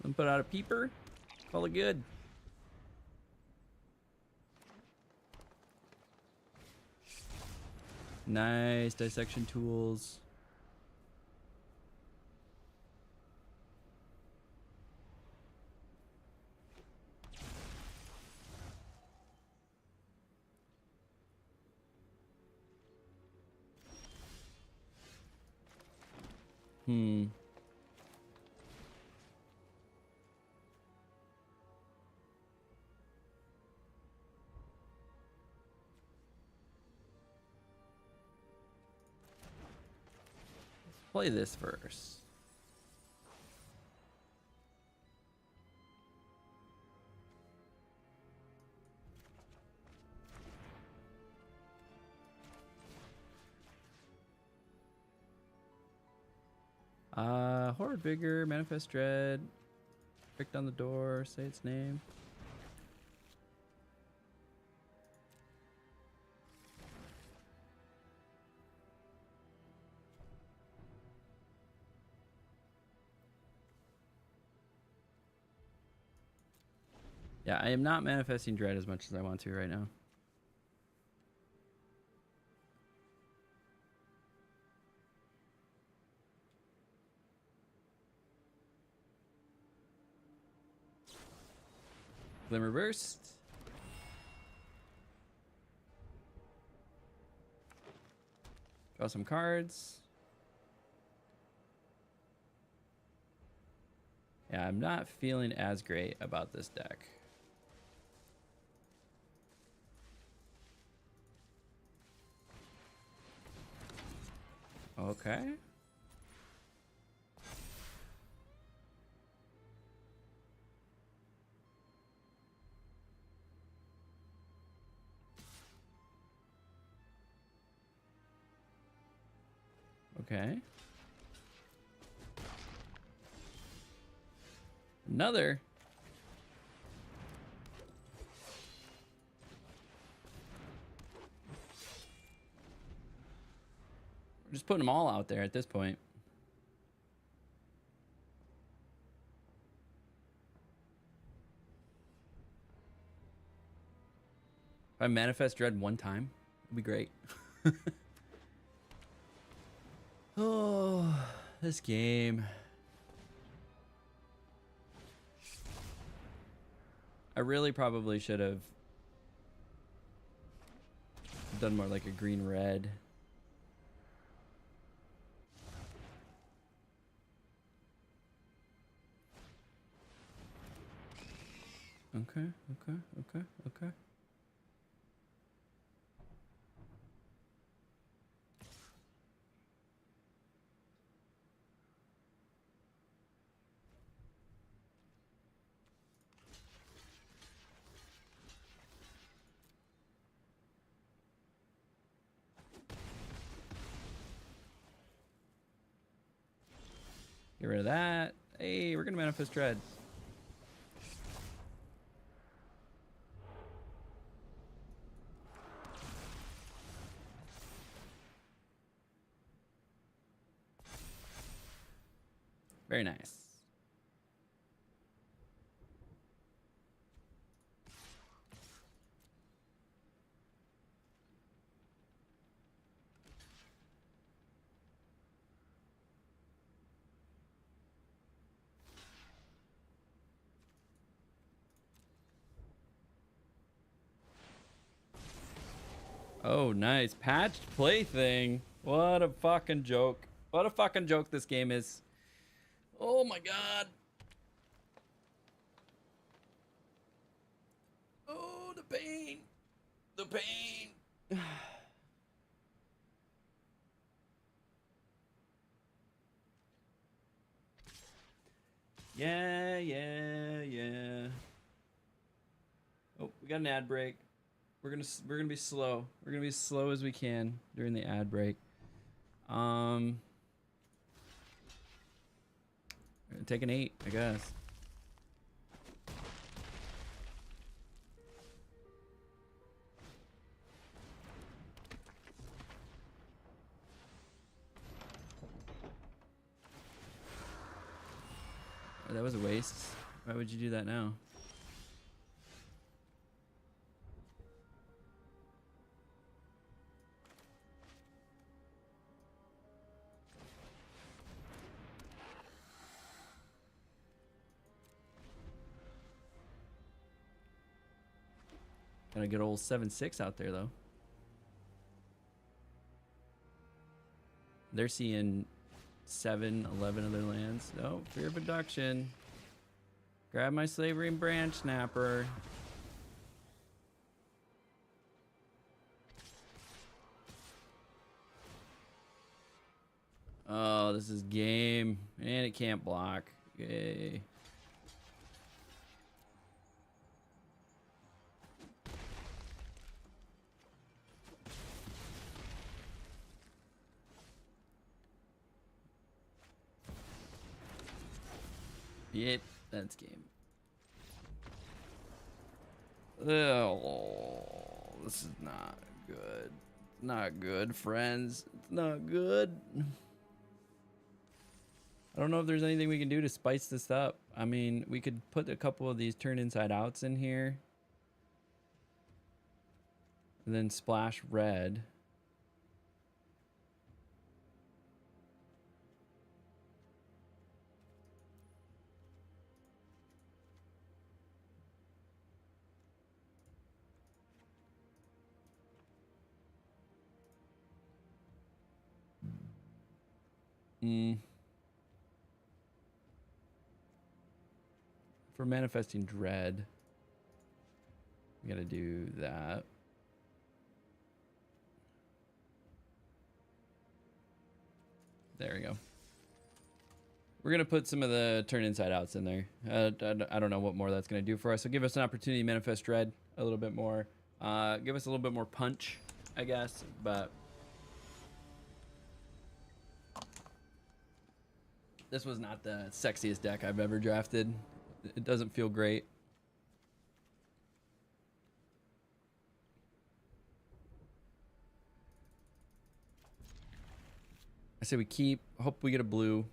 Speaker 1: And put out a peeper. Call it good. Nice dissection tools. Play this first. Horrid Vigor, Manifest Dread. Pricked on the door, say its name. Yeah, I am not manifesting dread as much as I want to right now. Glimmer Burst. Draw some cards. Yeah, I'm not feeling as great about this deck. Okay. Okay. Another. We're just putting them all out there at this point. If I manifest dread one time, it'd be great. Oh, this game. I really probably should have done more like a green-red. Okay. Get rid of that. Hey, we're gonna manifest dread. Very nice. Oh, nice. Patched plaything. What a fucking joke. What a fucking joke this game is. Oh my god. Oh, the pain. The pain. Yeah. Oh, we got an ad break. We're gonna be slow. We're gonna be as slow as we can during the ad break. Take an 8, I guess. that was a waste. Why would you do that now? Got a good old 7-6 out there, though. They're seeing 7, 11 other lands. Oh, fear of abduction. Grab my slavery and branch snapper. Oh, this is game. And it can't block. Yay. Yep, that's game. Oh, this is not good. Not good, friends. It's not good. I don't know if there's anything we can do to spice this up. I mean, we could put a couple of these turn inside outs in here. And then splash red. For manifesting dread, we gotta do that. There we go. We're gonna put some of the turn inside outs in there. I don't know what more that's gonna do for us. So give us an opportunity to manifest dread a little bit more. Give us a little bit more punch, I guess, but this was not the sexiest deck I've ever drafted. It doesn't feel great. I say we keep, hope we get a blue.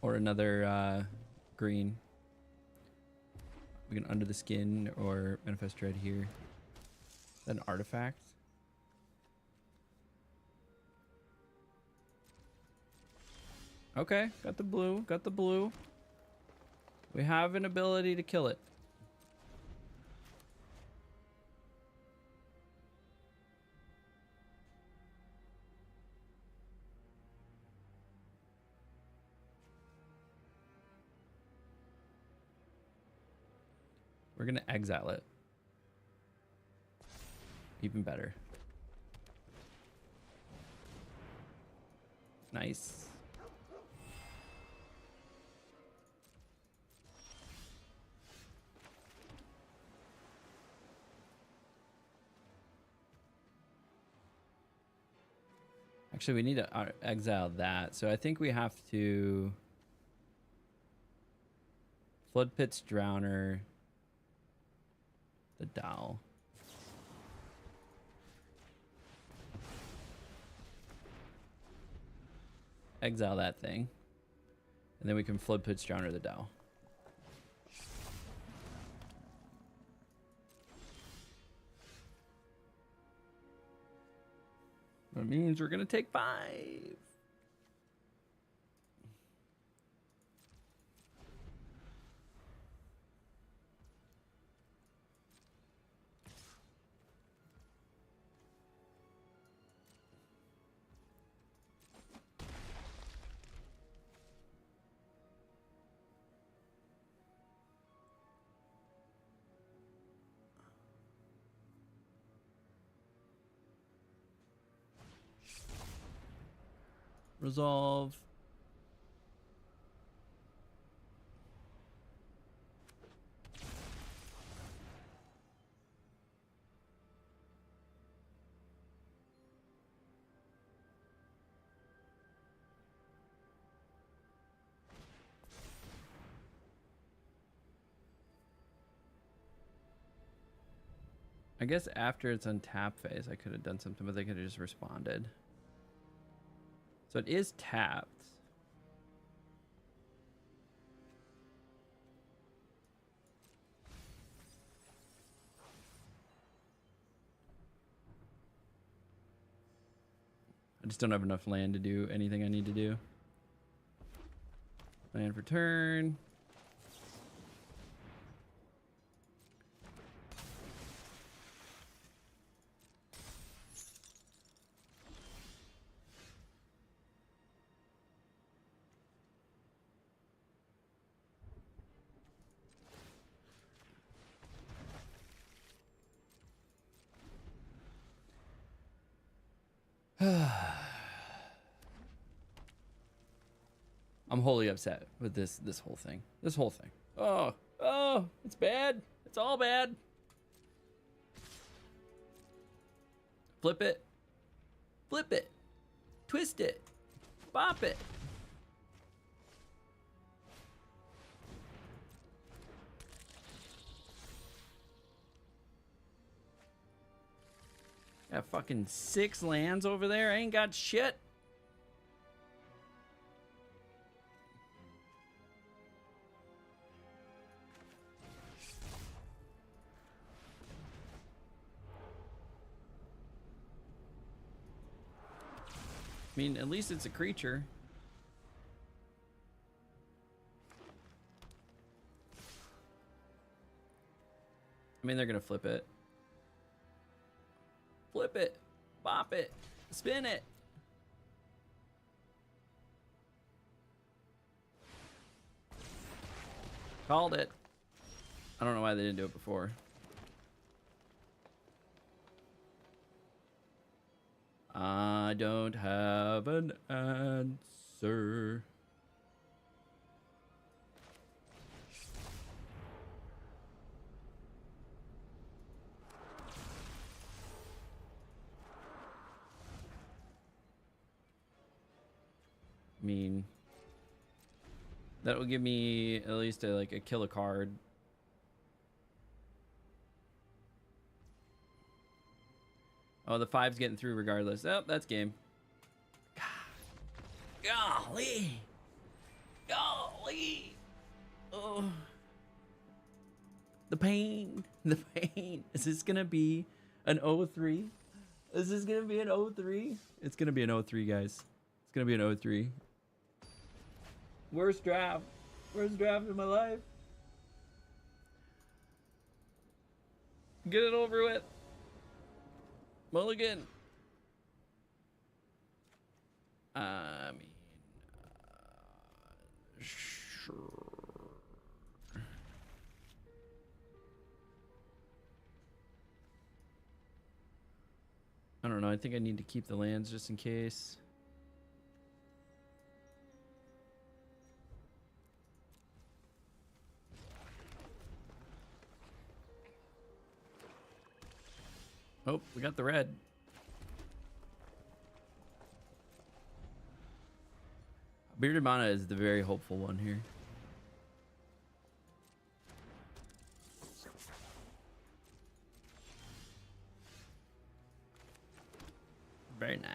Speaker 1: Or another green. We can under the skin or manifest dread here. Is that an artifact? Okay, got the blue, got the blue. We have an ability to kill it. We're gonna exile it. Even better. Nice. Actually, we need to exile that. So I think we have to Flood Pit's Drowner, the Dow. Exile that thing. And then we can Flood Pit's Drowner the Dow. That means we're gonna take 5. Resolve. I guess after it's on tap phase, I could have done something, but they could have just responded. So it is tapped. I just don't have enough land to do anything I need to do. Land for turn. I'm wholly upset with this whole thing. This whole thing. Oh, it's bad. It's all bad. Flip it. Flip it. Twist it. Bop it. Got fucking 6 lands over there. I ain't got shit. I mean, at least it's a creature. I mean, they're gonna flip it. Flip it. Bop it. Spin it. Called it. I don't know why they didn't do it before. I don't have an answer. I mean, that will give me at least a kill a card. Oh, the 5's getting through regardless. Oh, that's game. Golly. Golly. Oh. The pain. The pain. Is this going to be an 0-3? Is this going to be an 0-3? It's going to be an 0-3, guys. It's going to be an 0-3. Worst draft. Worst draft in my life. Get it over with. Mulligan. I mean, sure. I don't know. I think I need to keep the lands just in case. Oh, we got the red. Bearded Mana is the very hopeful one here. Very nice.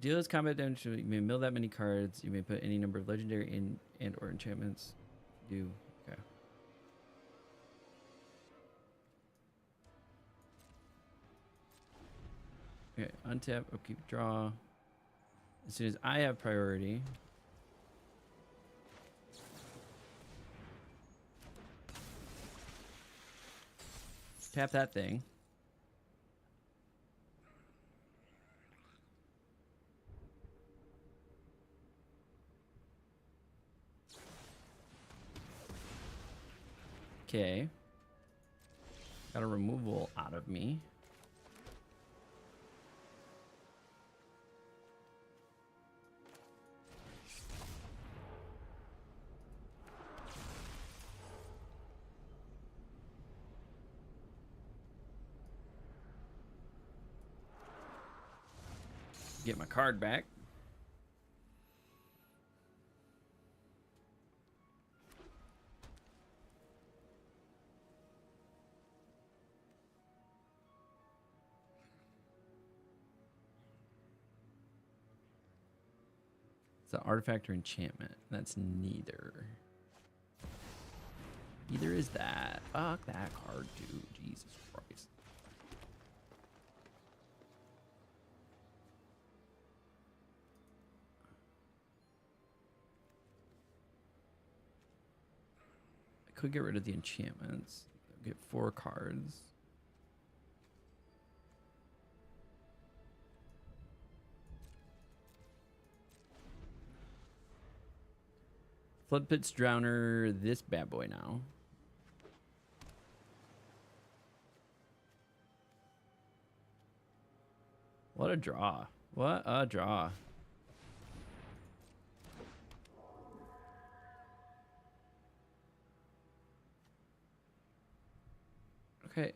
Speaker 1: Deals combat damage. You may mill that many cards. You may put any number of legendary and or enchantments. Do. Okay. Okay, untap, upkeep, draw. As soon as I have priority. Tap that thing. Okay. Got a removal out of me. Get my card back. It's an artifact or enchantment. That's neither. Neither is that. Fuck that card, dude. Jesus Christ. I could get rid of the enchantments. Get 4 cards. Floodpit's Drowner, this bad boy now. What a draw. What a draw. Okay.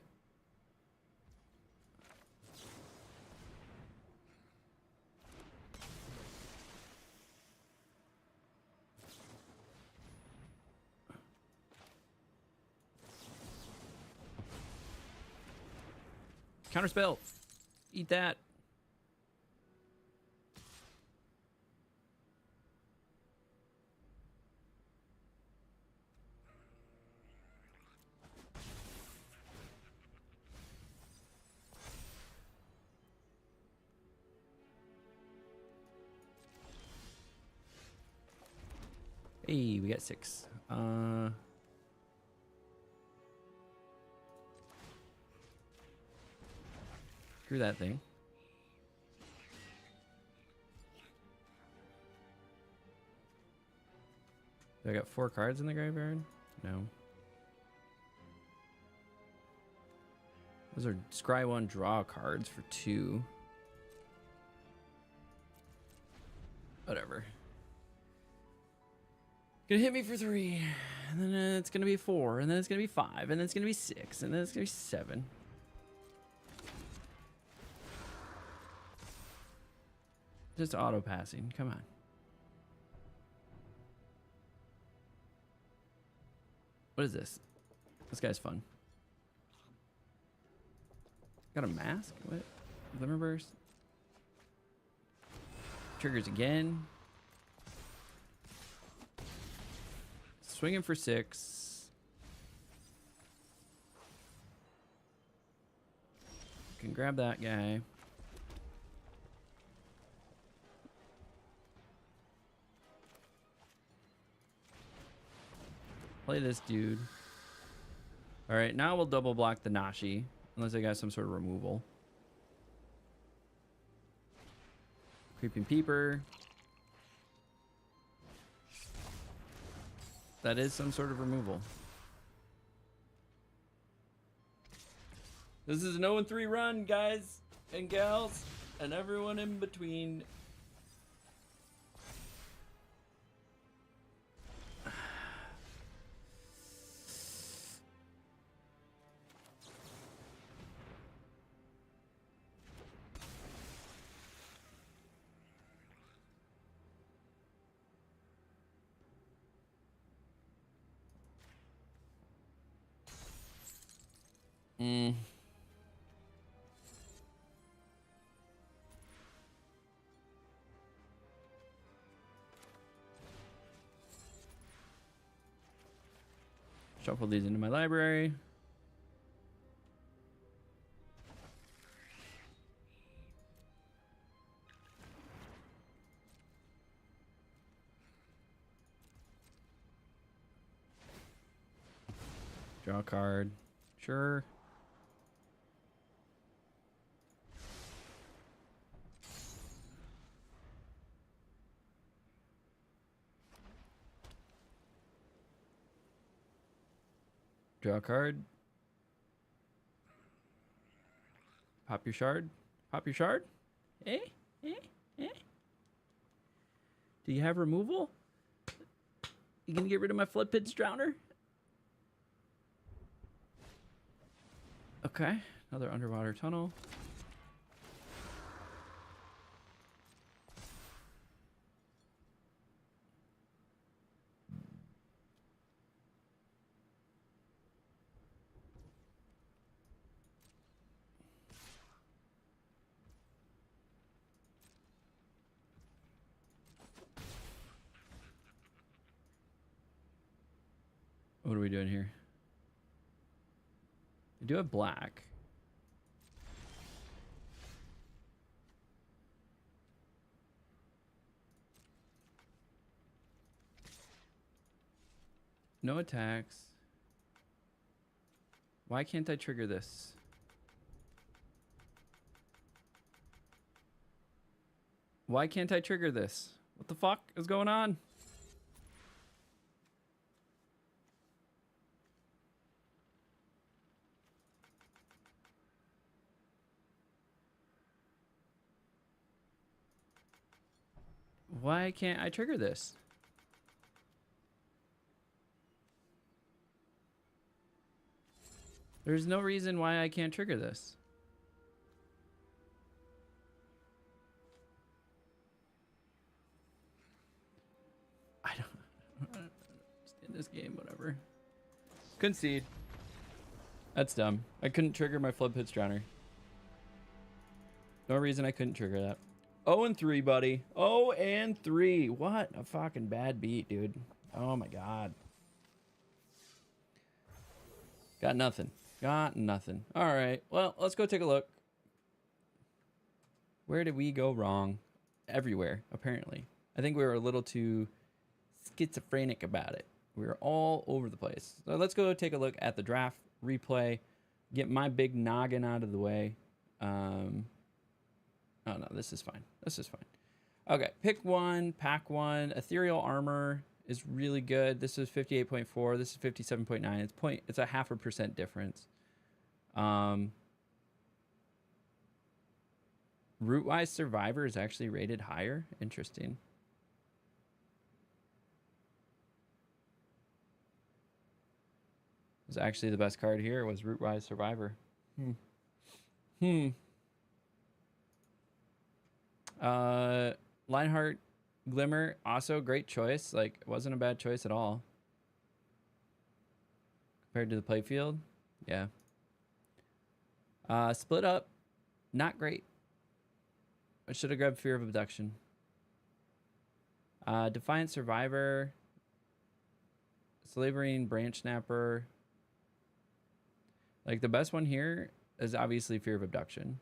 Speaker 1: Counterspell. Eat that. Hey, we got 6. Screw that thing. Do I got 4 cards in the graveyard? No. Those are scry 1 draw cards for 2. Whatever. Gonna hit me for 3, and then it's gonna be 4, and then it's gonna be 5, and then it's gonna be 6, and then it's gonna be 7. Just auto passing. Come on. What is this? This guy's fun. Got a mask? What? Glimmer burst? Triggers again. Swinging for 6. Can grab that guy. Play this dude. All right, now we'll double block the Nashi, unless I got some sort of removal. Creeping Peeper. That is some sort of removal. This is an 0-3 run, guys and gals, and everyone in between. Shuffle these into my library. Draw a card. Sure. Draw a card. Pop your shard. Pop your shard. Eh? Eh? Eh? Do you have removal? You gonna get rid of my Floodpit's Drowner? Okay. Another underwater tunnel. What are we doing here? We do have black. No attacks. Why can't I trigger this? Why can't I trigger this? What the fuck is going on? Why can't I trigger this? There's no reason why I can't trigger this. I don't understand this game, whatever. Concede. That's dumb. I couldn't trigger my flood pitch drowner. No reason I couldn't trigger that. 0-3, buddy. 0-3. What a fucking bad beat, dude. Oh my god. Got nothing. Got nothing. All right. Well, let's go take a look. Where did we go wrong? Everywhere, apparently. I think we were a little too schizophrenic about it. We were all over the place. So let's go take a look at the draft replay. Get my big noggin out of the way. Oh, no, this is fine. This is fine. Okay, pick one, pack one. Ethereal Armor is really good. This is 58.4. This is 57.9. It's a 0.5% difference. Rootwise Survivor is actually rated higher. Interesting. Was actually the best card here was Rootwise Survivor. Lionheart Glimmer, also great choice. Like, it wasn't a bad choice at all. Compared to the playfield. Yeah. Split Up, not great. I should have grabbed Fear of Abduction. Defiant Survivor. Slavering Branch Snapper. Like, the best one here is obviously Fear of Abduction.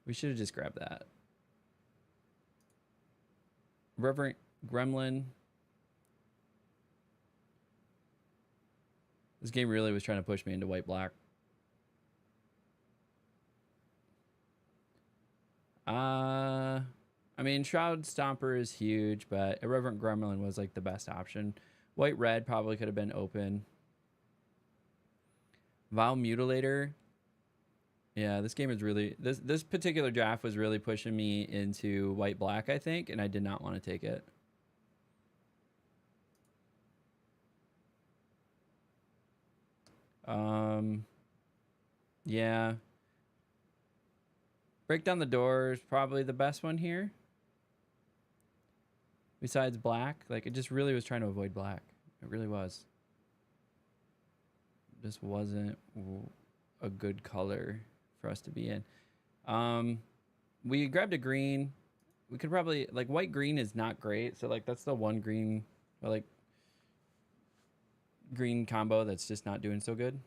Speaker 1: We should have just grabbed that. Reverent Gremlin. This game really was trying to push me into white-black. I mean, Shroud Stomper is huge, but Irreverent Gremlin was like the best option. White-red probably could have been open. Vile Mutilator. Yeah, this game is really... This particular draft was really pushing me into white-black, I think, and I did not want to take it. Yeah. Break Down the Door is probably the best one here. Besides black. Like, it just really was trying to avoid black. It really was. This wasn't a good color for us to be in. We grabbed a green. We could probably... Like, white-green is not great. So, like, that's the one green... Or, like... green combo that's just not doing so good.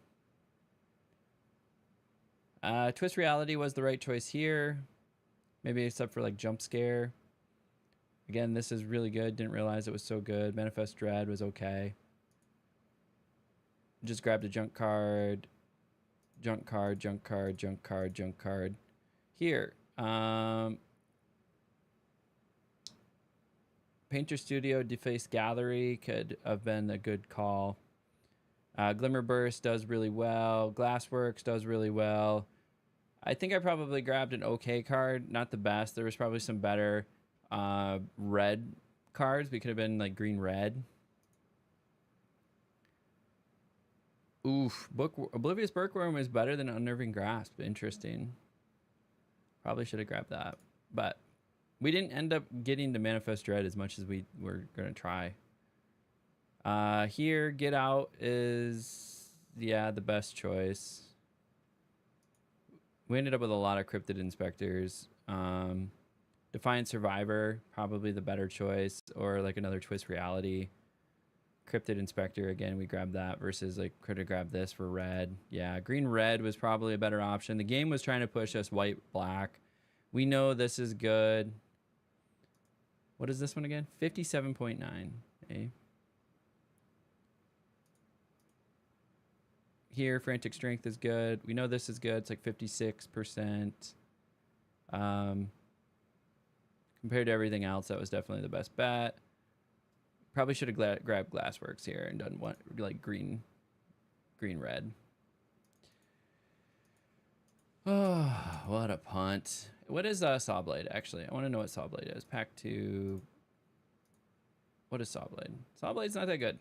Speaker 1: Twist Reality was the right choice here. Maybe except for like Jump Scare. Again, this is really good. Didn't realize it was so good. Manifest Dread was okay. Just grabbed a junk card. Junk card, junk card, junk card, junk card. Here. Painter Studio, Defaced Gallery could have been a good call. Glimmer Burst does really well. Glassworks does really well. I think I probably grabbed an okay card. Not the best. There was probably some better red cards. We could have been like green-red. Oof. Oblivious Bookworm is better than Unnerving Grasp. Interesting. Probably should have grabbed that. But we didn't end up getting to Manifest Dread as much as we were going to try. Here, Get Out is, yeah, the best choice. We ended up with a lot of Cryptid Inspectors. Defiant Survivor, probably the better choice. Or like another Twist Reality. Cryptid Inspector, again, we grabbed that versus like could have grabbed this for red. Yeah, green red was probably a better option. The game was trying to push us white black. We know this is good. What is this one again? 57.9. Okay. Here, Frantic Strength is good. We know this is good. It's like 56%. Compared to everything else, that was definitely the best bet. Probably should have grabbed Glassworks here and done what, like green, red. Oh, what a punt. What is Sawblade, actually? I want to know what Sawblade is. Pack 2. What is Sawblade? Sawblade's not that good.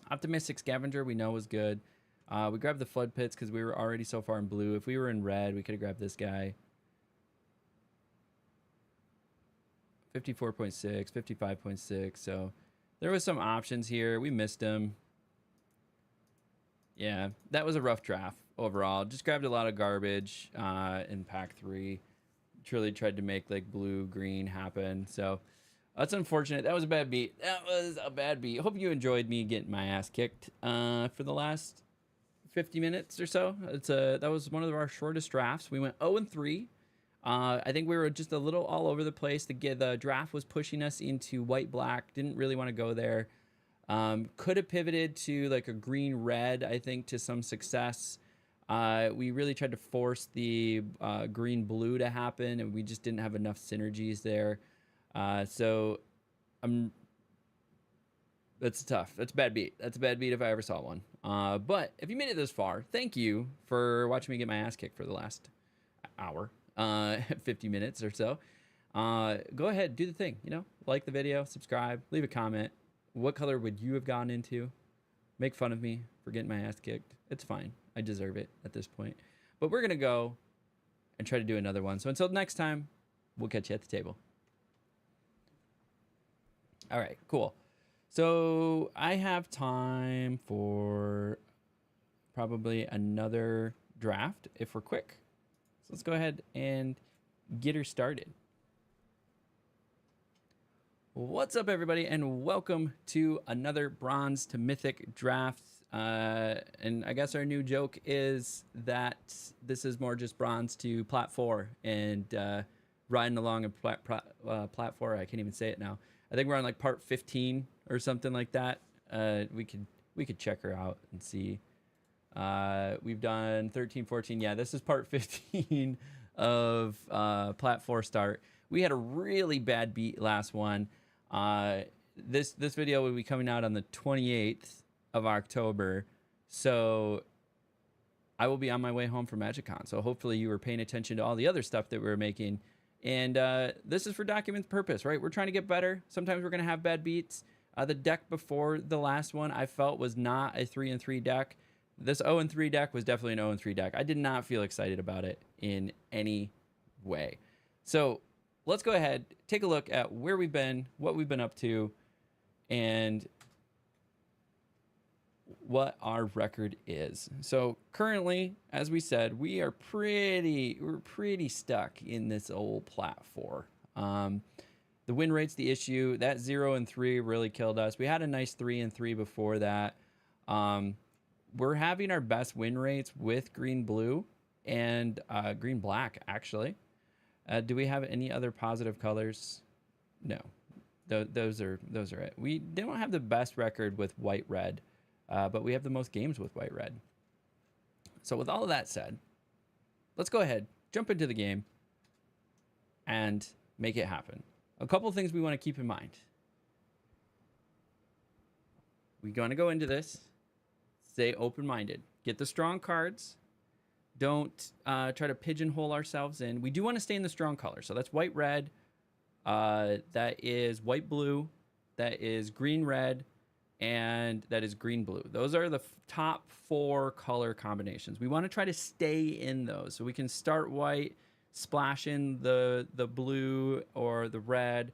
Speaker 1: Optimistic Scavenger, we know was good. We grabbed the Flood Pits because we were already so far in blue. If we were in red, we could have grabbed this guy. 54.6, 55.6. So there was some options here. We missed them. Yeah, that was a rough draft overall. Just grabbed a lot of garbage in pack 3. Truly tried to make like blue, green happen. So that's unfortunate. That was a bad beat. Hope you enjoyed me getting my ass kicked for the last 50 minutes or so. That was one of our shortest drafts. We went 0-3. I think we were just a little all over the place. The draft was pushing us into white-black. Didn't really want to go there. Could have pivoted to like a green-red, I think, to some success. We really tried to force the green-blue to happen, and we just didn't have enough synergies there. So that's tough. That's a bad beat. That's a bad beat if I ever saw one. But if you made it this far, thank you for watching me get my ass kicked for the last hour. 50 minutes or so. Go ahead, do the thing, like the video, subscribe, leave a comment. What color would you have gone into? Make fun of me for getting my ass kicked. It's fine. I deserve it at this point. But we're going to go and try to do another one. So until next time, we'll catch you at the table. All right, cool. So I have time for probably another draft if we're quick. Let's go ahead and get her started. What's up, everybody, and welcome to another Bronze to Mythic draft. And I guess our new joke is that this is more just Bronze to Plat 4 and riding along in Plat 4. I can't even say it now. I think we're on like part 15 or something like that. We could check her out and see. We've done 13, 14. Yeah, this is part 15 of Plat 4 start. We had a really bad beat last one. This video will be coming out on the 28th of October. So I will be on my way home from MagicCon. So hopefully you were paying attention to all the other stuff that we were making. And this is for document purpose, right? We're trying to get better. Sometimes we're going to have bad beats. The deck before the last one I felt was not a 3-3 deck. This 0-3 deck was definitely an 0-3 deck. I did not feel excited about it in any way. So let's go ahead, take a look at where we've been, what we've been up to, and what our record is. So currently, as we said, we're pretty stuck in this old Plat 4. The win rate's the issue. That 0-3 really killed us. We had a nice 3-3 before that. We're having our best win rates with green-blue and green-black, actually. Do we have any other positive colors? No. Those are it. We don't have the best record with white-red, but we have the most games with white-red. So with all of that said, let's go ahead, jump into the game, and make it happen. A couple of things we want to keep in mind. We're going to go into this. Stay open-minded. Get the strong cards. Don't try to pigeonhole ourselves in. We do want to stay in the strong color. So that's white-red. That is white-blue. That is green-red. And that is green-blue. Those are the top 4 color combinations. We want to try to stay in those. So we can start white, splash in the blue or the red.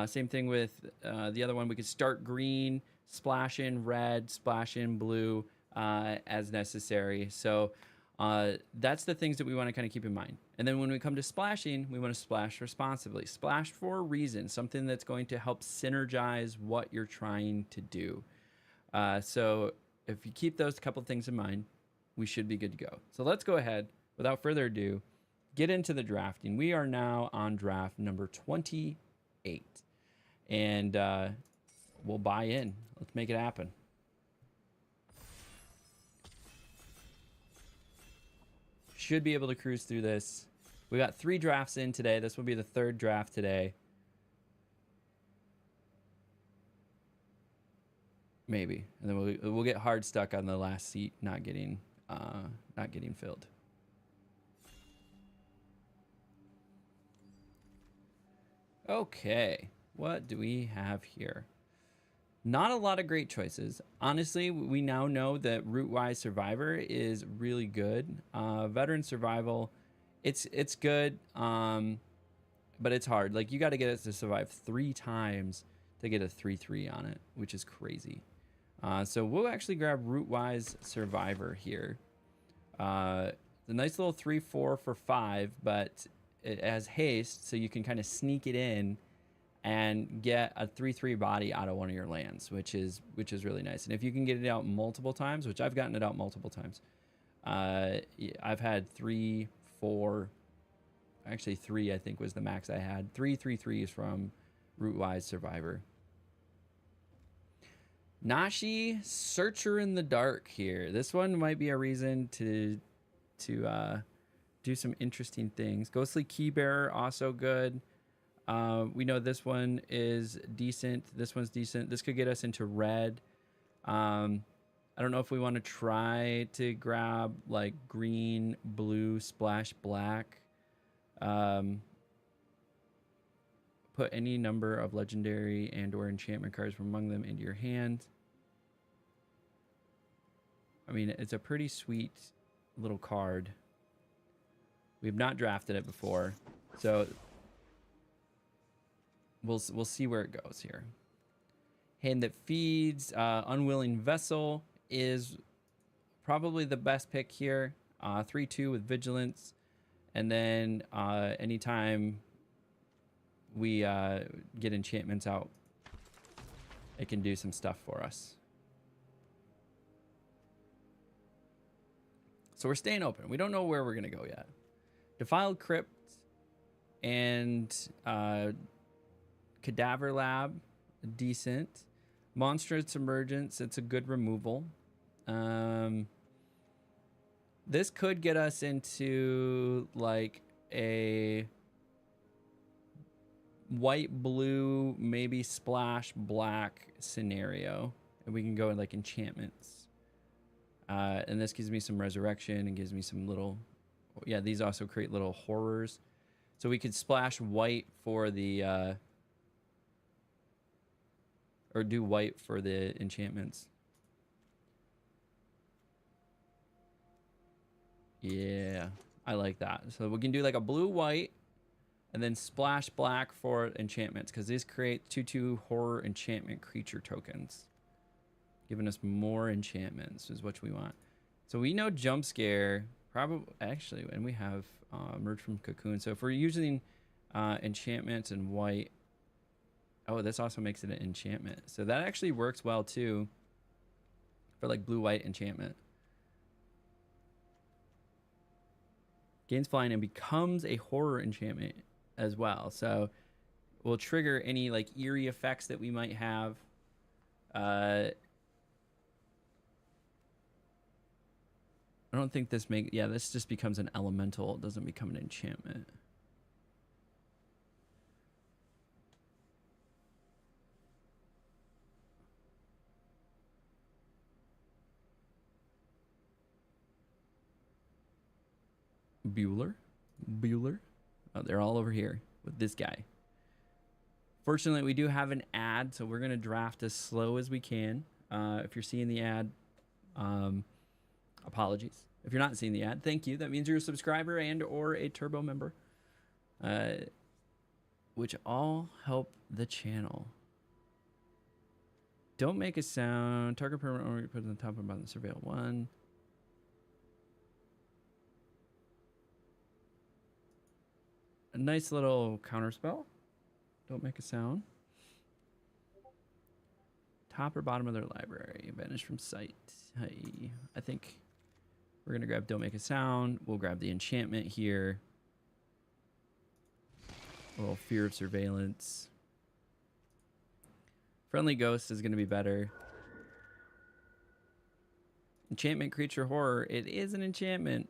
Speaker 1: Same thing with the other one. We could start green, splash in red, splash in blue as necessary. So That's the things that we want to kind of keep in mind. And then when we come to splashing, we want to splash responsibly. Splash for a reason, something that's going to help synergize what you're trying to do. So if you keep those couple things in mind, we should be good to go. So let's go ahead, without further ado, get into the drafting. We are now on draft number 28. And we'll buy in. Let's make it happen. Should be able to cruise through this. We got 3 drafts in today. This will be the 3rd draft today. Maybe. And then we'll get hard stuck on the last seat not getting filled. Okay. What do we have here? Not a lot of great choices. Honestly, we now know that Root-wise Survivor is really good. Veteran Survival, it's good, but it's hard. Like, you got to get it to survive 3 times to get a 3-3 on it, which is crazy. So we'll actually grab Root-wise Survivor here. The nice little 3-4 for 5, but it has haste, so you can kind of sneak it in and get a 3-3 body out of one of your lands, which is really nice. And if you can get it out multiple times, which I've gotten it out multiple times, I've had 3, 4, actually 3 I think was the max I had. 3 3-3s from Root-wise Survivor. Nashi, Searcher in the Dark here. This one might be a reason to do some interesting things. Ghostly Keybearer, also good. We know this one is decent. This one's decent. This could get us into red. I don't know if we want to try to grab like green, blue, splash, black. Put any number of legendary and or enchantment cards from among them into your hand. I mean, it's a pretty sweet little card. We've not drafted it before, so we'll see where it goes here. Hand that feeds. Unwilling Vessel is probably the best pick here. 3-2 with Vigilance, and then anytime we get enchantments out, it can do some stuff for us. So we're staying open. We don't know where we're gonna go yet. Defiled Crypt and Cadaver Lab, decent. Monstrous Emergence, it's a good removal. This could get us into like a white, blue, maybe splash black scenario, and we can go in like enchantments. And this gives me some resurrection and gives me some little, yeah, these also create little horrors. So we could splash white for the or do white for the enchantments. Yeah, I like that. So we can do like a blue white and then splash black for enchantments, because these create 2/2 horror enchantment creature tokens, giving us more enchantments is what we want. So we know jump scare probably, actually, and we have Emerge from Cocoon. So if we're using enchantments and white, oh, this also makes it an enchantment. So that actually works well too for like blue-white enchantment. Gains flying and becomes a horror enchantment as well. So we'll trigger any like eerie effects that we might have. I don't think this yeah, this just becomes an elemental. It doesn't become an enchantment. Bueller. Oh, they're all over here with this guy. Fortunately, we do have an ad, so we're going to draft as slow as we can. If you're seeing the ad, apologies. If you're not seeing the ad, thank you. That means you're a subscriber and or a turbo member, which all help the channel. Don't make a sound. Target permanent owner put on the top of the surveil 1. a nice little counterspell. Don't make a sound. Top or bottom of their library. Vanish from sight. Hey, I think we're going to grab Don't Make a Sound. We'll grab the enchantment here. A little Fear of Surveillance. Friendly Ghost is going to be better. Enchantment Creature Horror. It is an enchantment.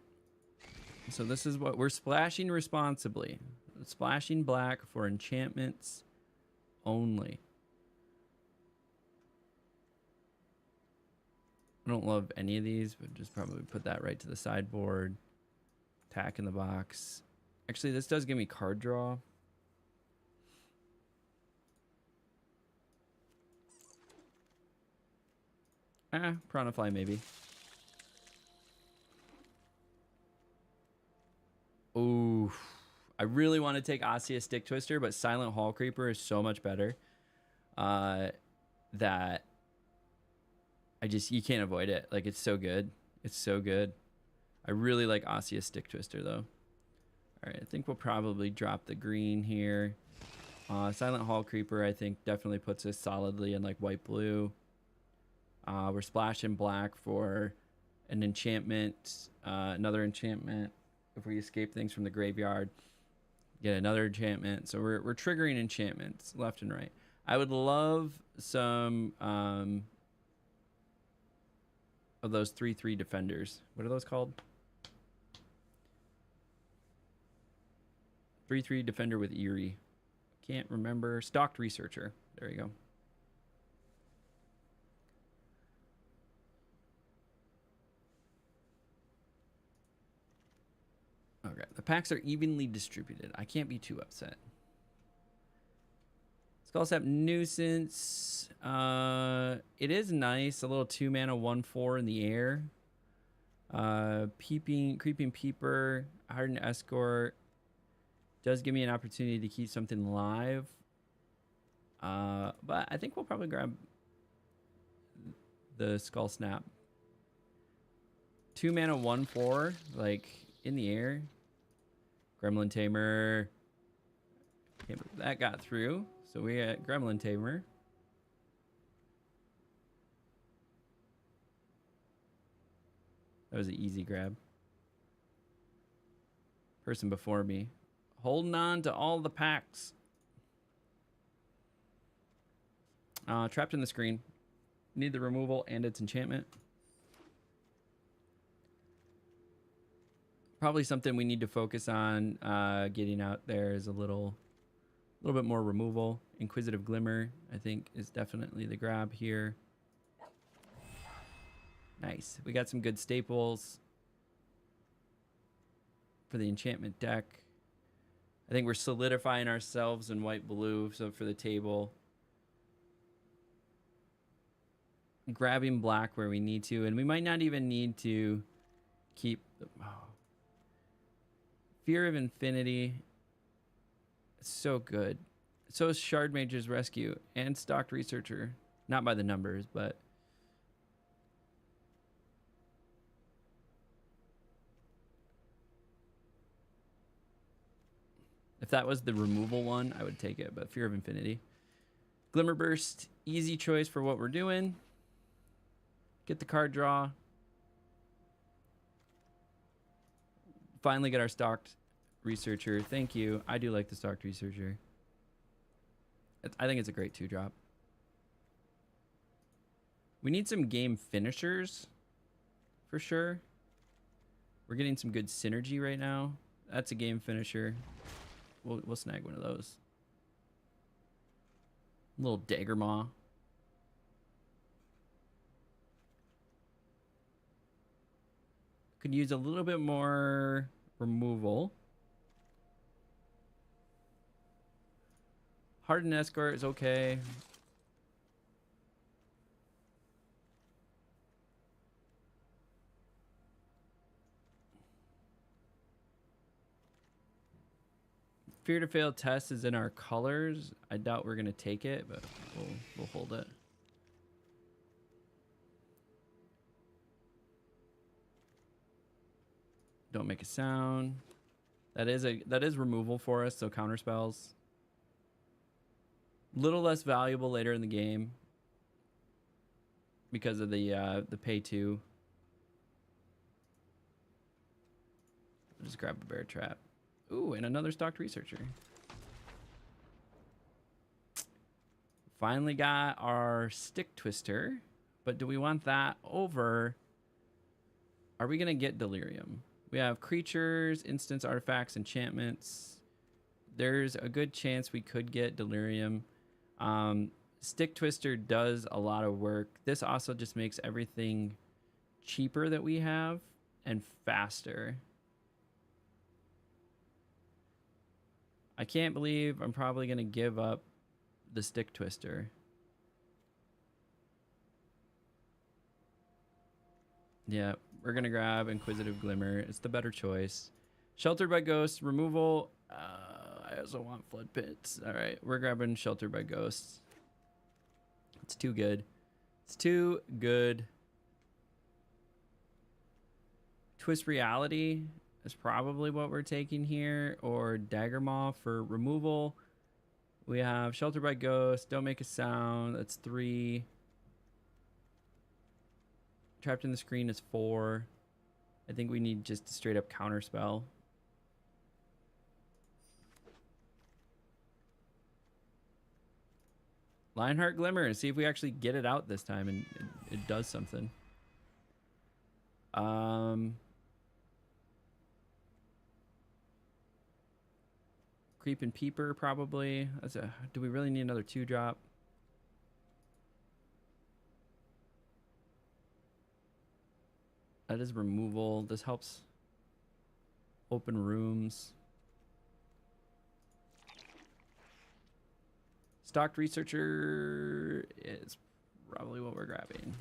Speaker 1: So this is what we're splashing responsibly. Splashing black for enchantments only. I don't love any of these, but just probably put that right to the sideboard. Attack in the box. Actually, this does give me card draw. Piranha maybe. Ooh. I really want to take Osseous Stick Twister, but Silent Hall Creeper is so much better. That you can't avoid it. Like, it's so good. It's so good. I really like Osseous Stick Twister, though. All right, I think we'll probably drop the green here. Silent Hall Creeper, I think, definitely puts us solidly in, like, white-blue. We're splashing black for an enchantment, another enchantment. If we escape things from the graveyard, get another enchantment. So we're triggering enchantments left and right. I would love some of those 3/3 defenders. What are those called? 3/3 defender with Eerie. Can't remember. Stalked Researcher. There you go. Okay, the packs are evenly distributed. I can't be too upset. Skullsap Nuisance. It is nice. A little 2-mana 1/4 in the air. Creeping Peeper. Hardened Escort. Does give me an opportunity to keep something live. But I think we'll probably grab the Skull Snap. 2-mana 1/4, like, in the air. Gremlin Tamer. That got through. So we got Gremlin Tamer. That was an easy grab. Person before me. Holding on to all the packs. Trapped in the Screen. Need the removal and its enchantment. Probably something we need to focus on getting out there is a little bit more removal. Inquisitive Glimmer, I think, is definitely the grab here. Nice. We got some good staples for the enchantment deck. I think we're solidifying ourselves in white-blue, so for the table. Grabbing black where we need to, and we might not even need to keep... Fear of Infinity. It's so good. So is Shard Mage's Rescue and Stalked Researcher. Not by the numbers, but... If that was the removal one, I would take it, but Fear of Infinity. Glimmer Burst, easy choice for what we're doing. Get the card draw. Finally get our Stalked Researcher. Thank you. I do like the Stalked Researcher. I think it's a great 2-drop. We need some game finishers for sure. We're getting some good synergy right now. That's a game finisher. We'll snag one of those. A little Dagger Maw. Could use a little bit more removal. Hardened Escort is okay. Fear to Fail Test is in our colors. I doubt we're going to take it, but we'll hold it. Don't Make a Sound. That is removal for us, so counter spells. Little less valuable later in the game because of the pay 2. I'll just grab a bear trap. Ooh, and another stocked researcher. Finally got our stick twister, but do we want that over? Are we gonna get delirium? We have creatures, instants, artifacts, enchantments. There's a good chance we could get delirium. Stick twister does a lot of work. This also just makes everything cheaper that we have and faster. I can't believe I'm probably gonna give up the stick twister. Yeah, we're gonna grab Inquisitive Glimmer. It's the better choice. Sheltered by Ghosts, removal. I also want Flood Pits. All right, we're grabbing Sheltered by Ghosts. It's too good. It's too good. Twist Reality is probably what we're taking here, or Dagger Maw for removal. We have Sheltered by Ghosts. Don't make a sound. That's 3. Trapped in the Screen is 4. I think we need just a straight up counter spell. Lionheart Glimmer, and see if we actually get it out this time and it does something. Creeping Peeper, probably. Do we really need another 2-drop? That is removal. This helps open rooms. Stocked Researcher is probably what we're grabbing.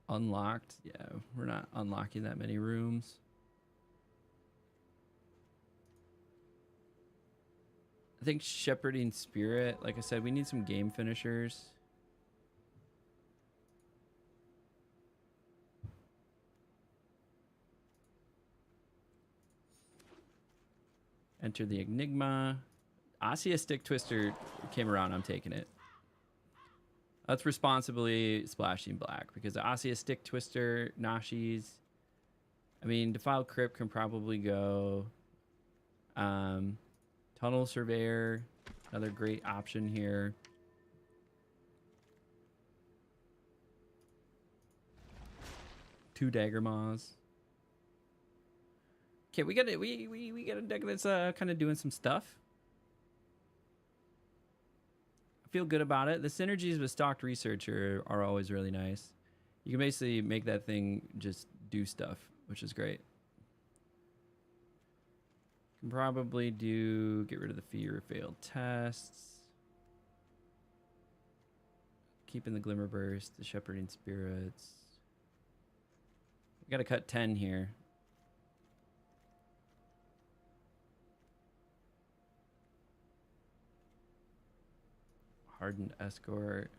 Speaker 1: Unlocked. Yeah, we're not unlocking that many rooms. I think Shepherding Spirit, like I said, we need some game finishers. Enter the Enigma. Ossia Stick Twister came around. I'm taking it. That's responsibly splashing black because the Ossia Stick Twister, Nashi's. I mean, Defiled Crypt can probably go. Tunnel Surveyor, another great option here. Two Dagger Maws. Okay, we got a deck that's kind of doing some stuff. I feel good about it. The synergies with Stocked Researcher are always really nice. You can basically make that thing just do stuff, which is great. Can probably get rid of the fear of failed tests. Keeping the Glimmer Burst, the Shepherding Spirits. We got to cut 10 here. Hardened Escort.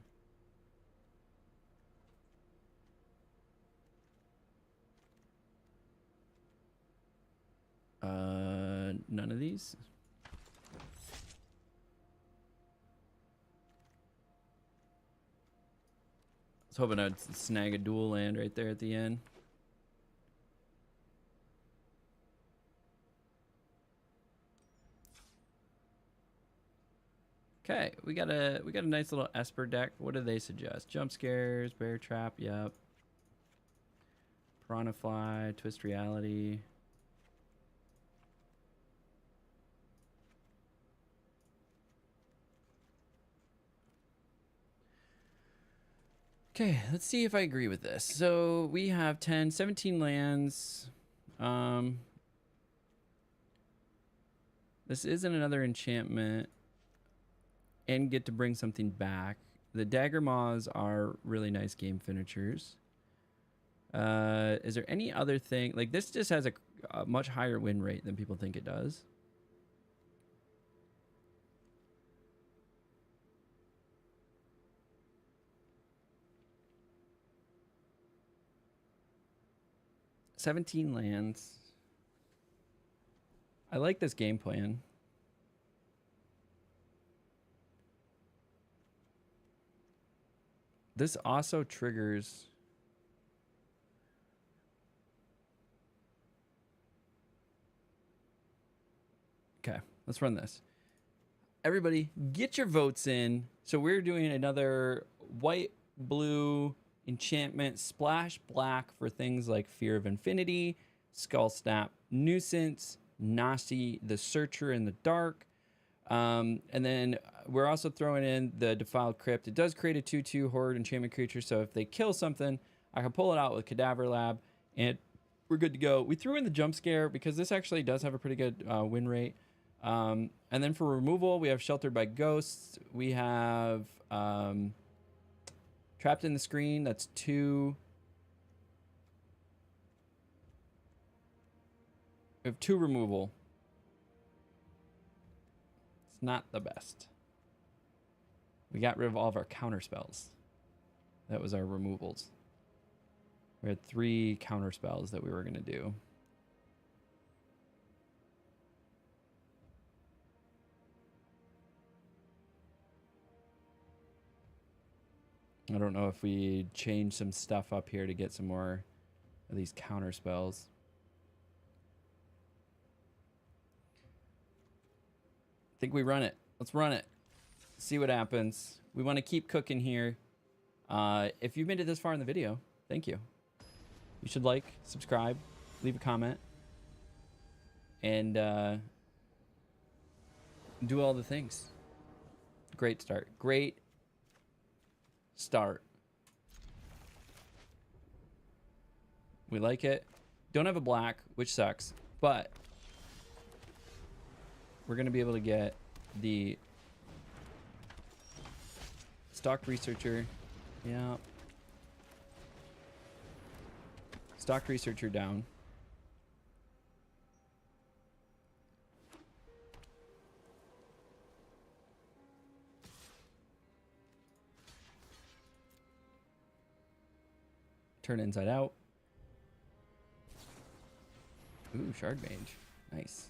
Speaker 1: None of these. I was hoping I'd snag a dual land right there at the end. Okay, we got a nice little Esper deck. What do they suggest? Jump Scares, Bear Trap, yep. Piranha Fly, Twist Reality. Okay, let's see if I agree with this. So we have 17 lands. This isn't another enchantment. And get to bring something back. The Dagger Maws are really nice game finishers. Is there any other thing? Like, this just has a much higher win rate than people think it does. 17 lands. I like this game plan. This also triggers... Okay, let's run this. Everybody, get your votes in. So we're doing another white, blue enchantment, splash black for things like Fear of Infinity, Skull Snap, Nuisance, Nasi, the Searcher in the Dark. And then we're also throwing in the Defiled Crypt. It does create a 2/2 horde enchantment creature, so if they kill something, I can pull it out with Cadaver Lab, and we're good to go. We threw in the Jump Scare because this actually does have a pretty good win rate. And then for removal, we have Sheltered by Ghosts. We have Trapped in the Screen. That's 2. We have 2 removal. It's not the best. We got rid of all of our counter spells. That was our removals. We had 3 counter spells that we were going to do. I don't know if we change some stuff up here to get some more of these counter spells. I think we run it. Let's run it. See what happens. We want to keep cooking here. If you've made it this far in the video, thank you. You should like, subscribe, leave a comment, and do all the things. Great start. Great start. We like it. Don't have a black, which sucks, but we're going to be able to get the Stocked Researcher. Yeah. Stocked Researcher down. Turn inside out. Ooh, Shard Mage. Nice.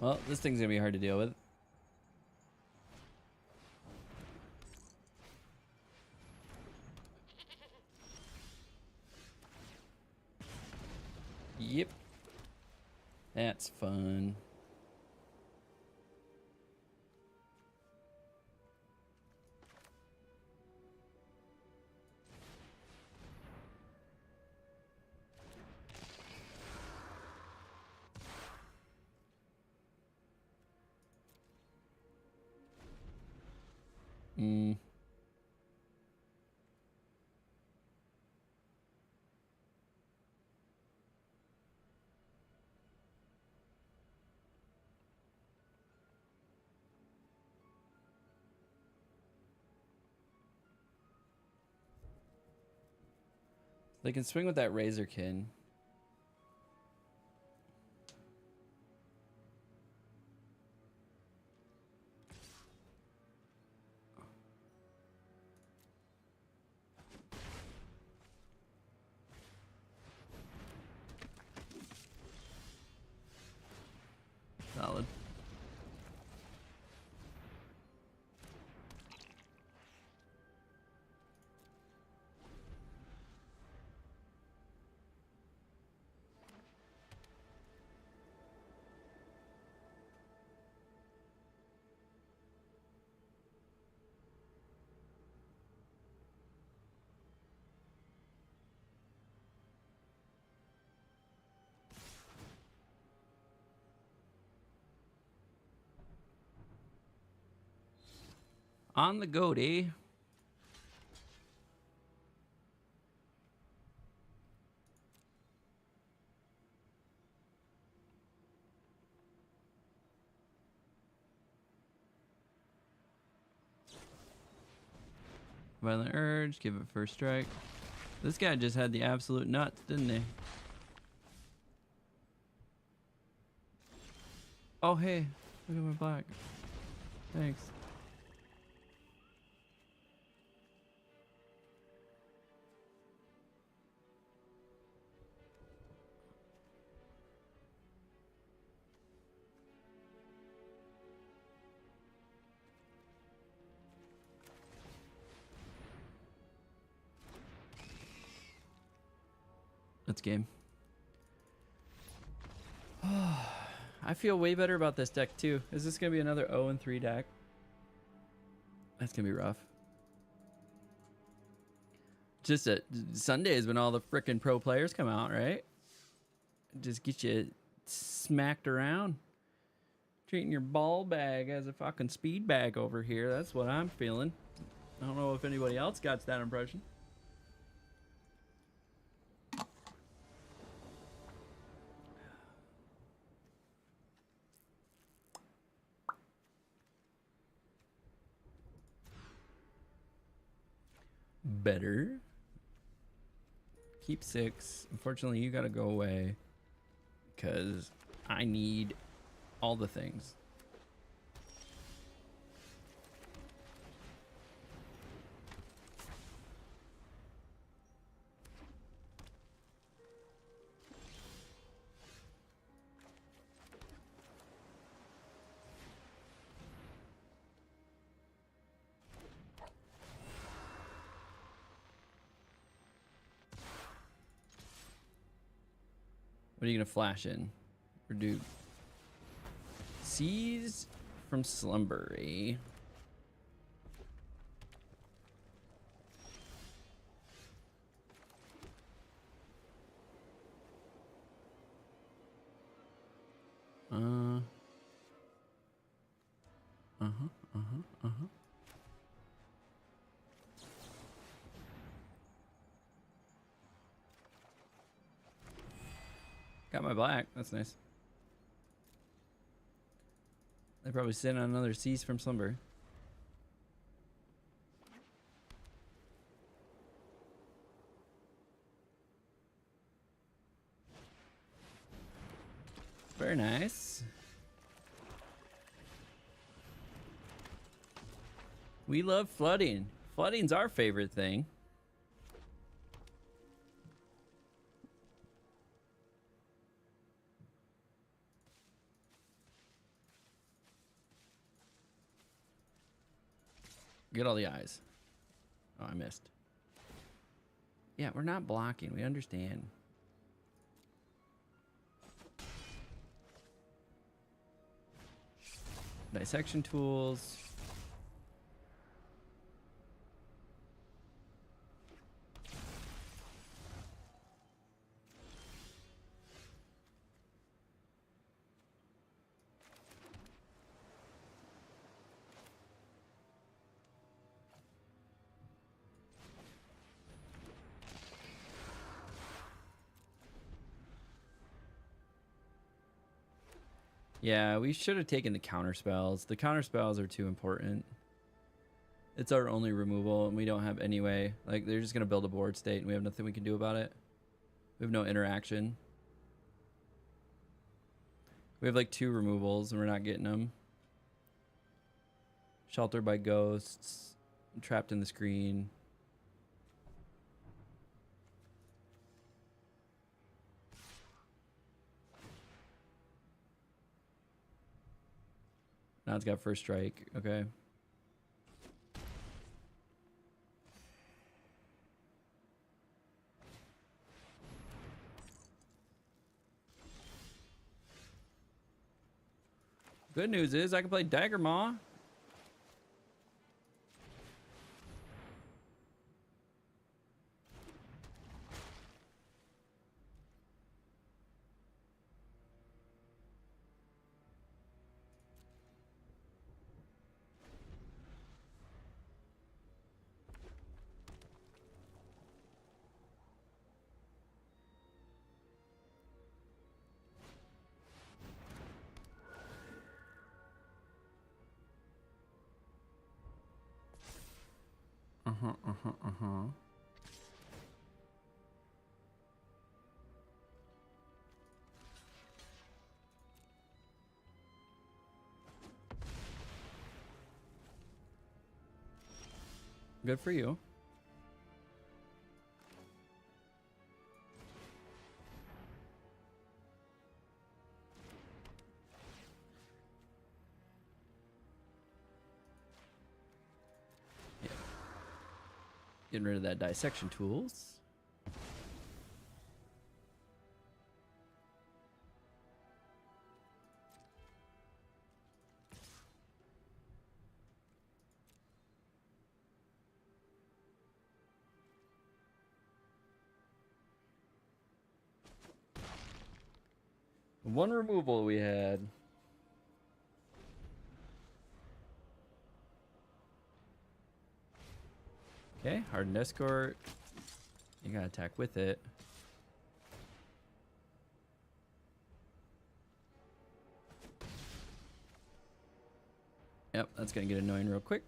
Speaker 1: Well, this thing's gonna be hard to deal with. Yep. That's fun. They can swing with that Razorkin. Solid. On the goatee. Violent Urge, give it first strike. This guy just had the absolute nuts, didn't he? Oh, hey, look at my black. Thanks. That's game. I feel way better about this deck too. Is this gonna be another 0-3 deck? That's gonna be rough. Just a Sunday is when all the frickin' pro players come out, right? Just get you smacked around. Treating your ball bag as a fucking speed bag over here. That's what I'm feeling. I don't know if anybody else got that impression. Better. Keep 6. Unfortunately, you gotta go away because I need all the things. What are you gonna flash in? Or do? Seize from slumber, eh? Got my black. That's nice. They probably sent on another Seize from slumber. Very nice. We love flooding. Flooding's our favorite thing. Get all the eyes. Oh, I missed. Yeah, we're not blocking. We understand. Dissection tools. Yeah, we should have taken the counter spells. The counter spells are too important. It's our only removal, and we don't have any way. Like, they're just going to build a board state, and we have nothing we can do about it. We have no interaction. We have, like, 2 removals, and we're not getting them. Sheltered by ghosts. Trapped in the screen. Now it's got first strike. Okay. Good news is I can play Dagger Maw. Good for you. Yeah. Getting rid of that dissection tools. One removal we had. Okay, hardened escort. You gotta attack with it. Yep, that's gonna get annoying real quick.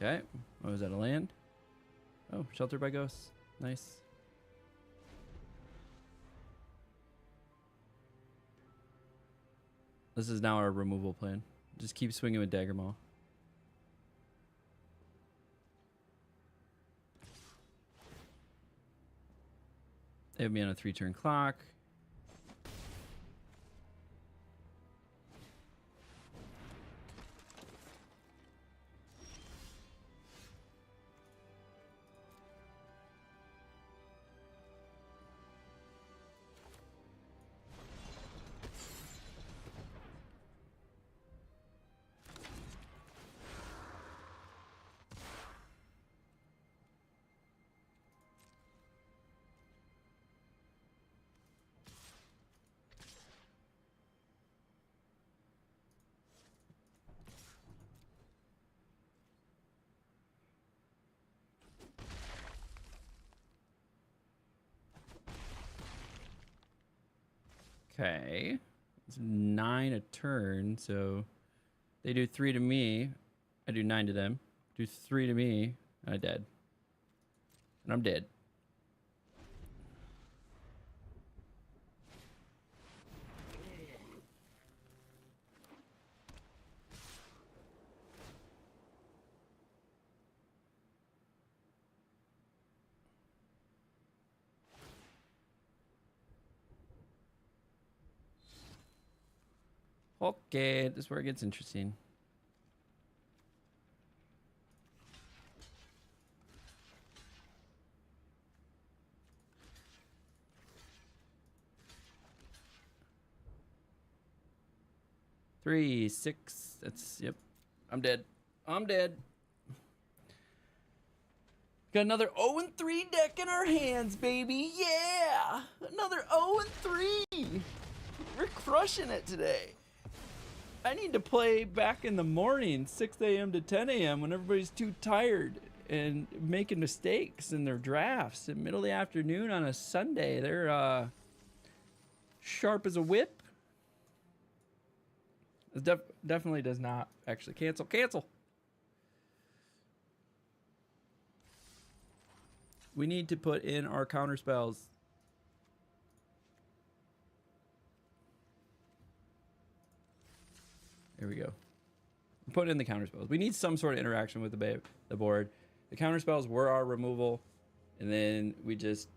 Speaker 1: Okay. Oh, is that a land? Oh, sheltered by ghosts. Nice. This is now our removal plan. Just keep swinging with Dagger Maul. They have me on a 3-turn clock. Okay. It's 9 a turn, so they do 3 to me. I do 9 to them. Do 3 to me. I'm dead. And I'm dead. Okay, this is where it gets interesting. Three, 6. That's, yep. I'm dead. I'm dead. Got another 0-3 deck in our hands, baby. Yeah! Another 0-3. We're crushing it today. I need to play back in the morning, 6 a.m. to 10 a.m. when everybody's too tired and making mistakes in their drafts. In the middle of the afternoon on a Sunday, they're sharp as a whip. It definitely does not actually cancel. Cancel. We need to put in our counter spells. There we go. Put in the counter spells. We need some sort of interaction with the board. The counter spells were our removal, and then we just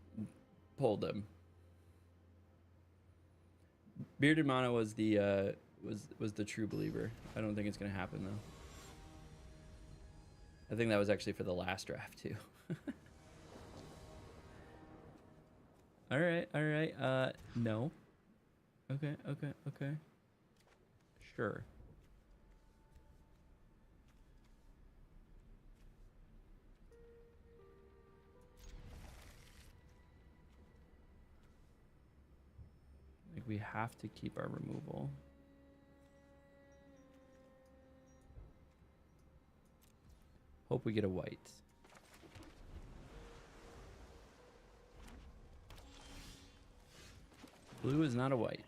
Speaker 1: pulled them. Bearded Mana was the was the true believer. I don't think it's gonna happen though. I think that was actually for the last draft too. All right, all right. No. Okay, okay, okay. Sure. Like we have to keep our removal. Hope we get a white. Blue is not a white.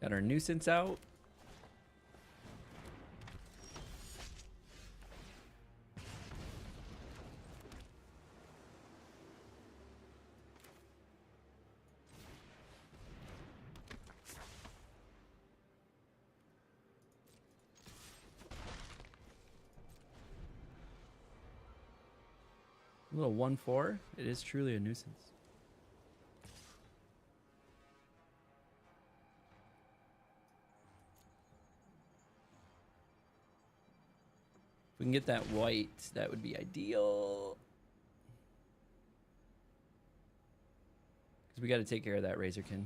Speaker 1: Got our nuisance out. A little 1-4. It is truly a nuisance. If we can get that white, that would be ideal. Because we got to take care of that Razorkin.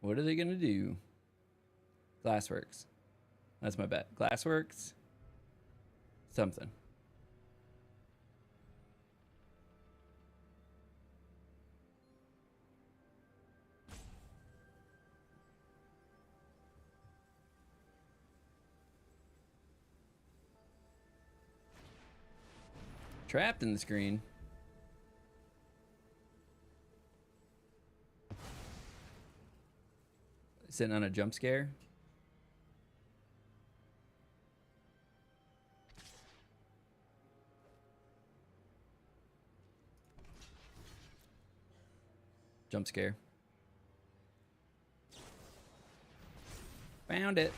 Speaker 1: What are they gonna do? Glassworks. That's my bet. Glassworks. Something. Trapped in the screen. Sitting on a jump scare. Jump scare. Found it.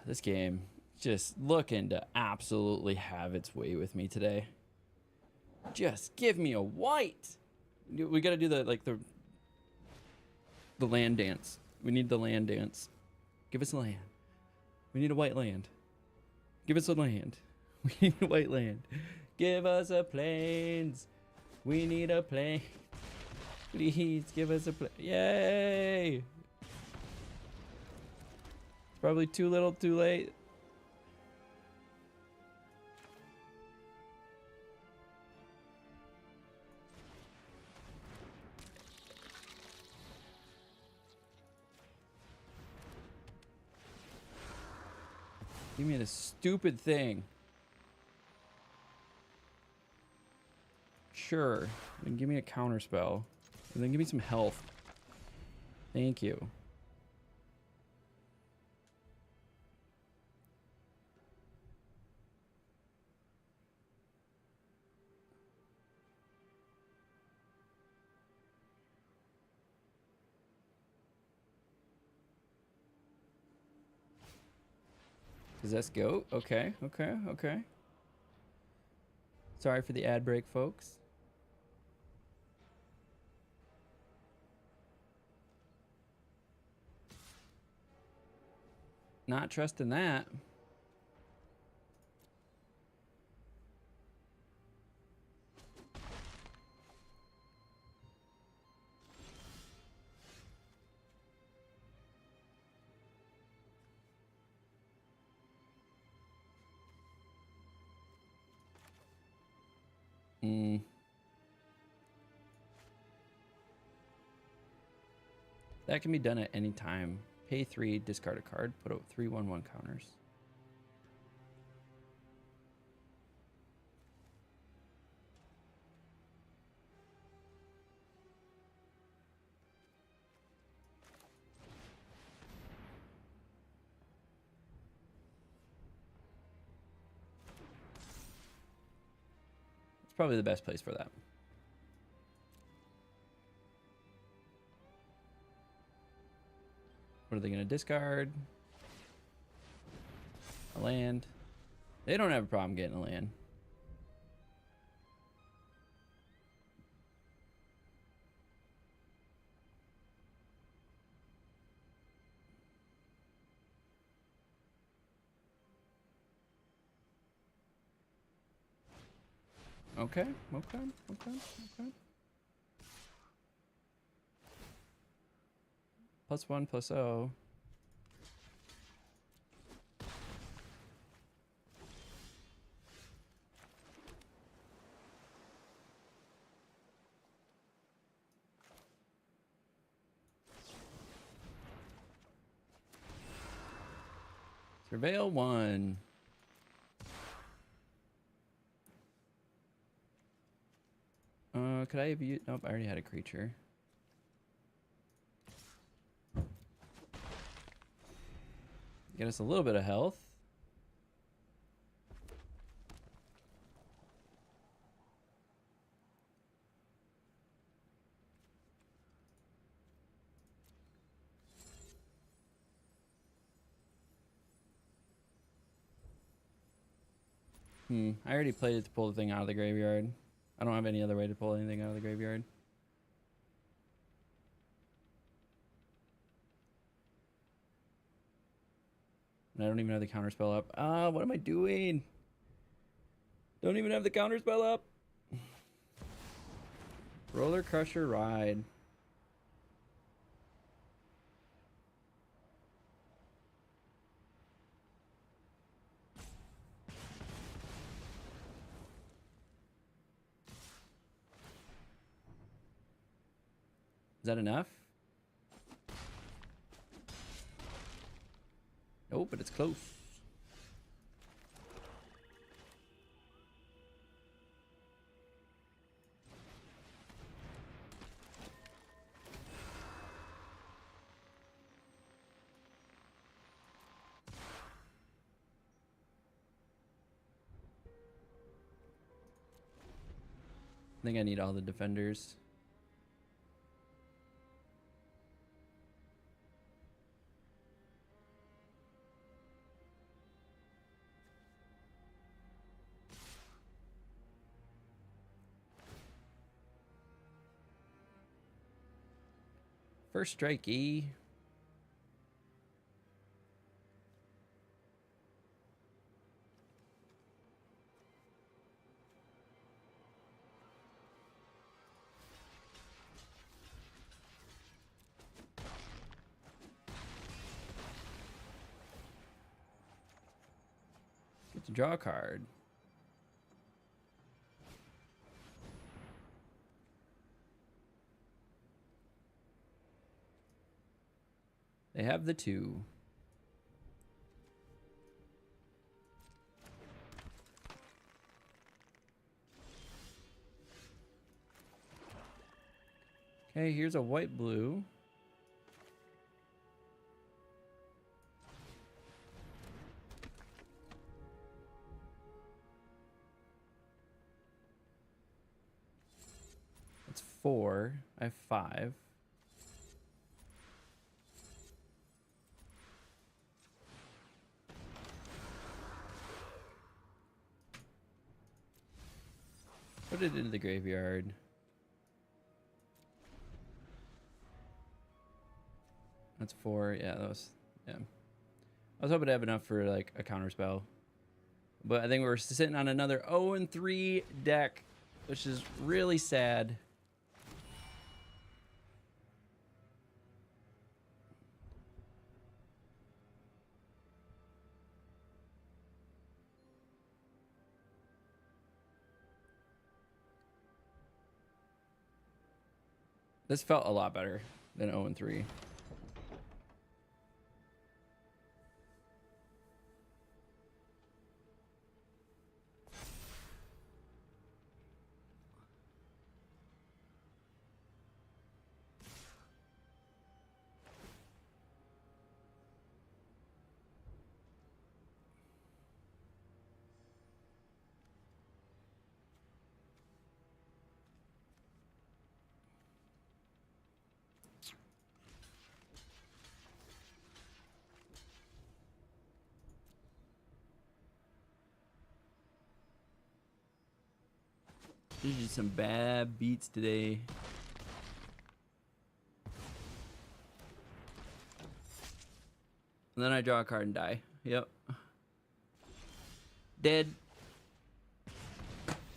Speaker 1: This game just looking to absolutely have its way with me today. Just give me a white. We got to do the land dance. We need the land dance. Give us land. We need a white land. Give us a land. We need a white land. Give us a plains. We need a plane. Please give us a plane. Yay! Probably too little, too late. Give me this stupid thing. Sure. Then give me a counter spell. And then give me some health. Thank you. Does this go? Okay, okay, okay. Sorry for the ad break, folks. Not trusting that. That can be done at any time. Pay 3, discard a card, put out 3/1/1 counters. It's probably the best place for that. What are they going to discard? A land. They don't have a problem getting a land. Okay. +1/+0. Surveil 1. Could I have used... Nope, I already had a creature. Get us a little bit of health. I already played it to pull the thing out of the graveyard. I don't have any other way to pull anything out of the graveyard. And I don't even have the counterspell up. Ah, what am I doing? Don't even have the counterspell up. Roller Crusher Ride. Is that enough? Nope, but it's close. I think I need all the defenders. First strike E. Get to draw a card. They have the 2. Okay, here's a white-blue. That's 4. I have 5. Put it into the graveyard. That's 4. Yeah, that was... Yeah. I was hoping to have enough for, like, a counterspell. But I think we're sitting on another 0-3 deck, which is really sad. This felt a lot better than 0-3. There's just some bad beats today. And then I draw a card and die. Yep. Dead.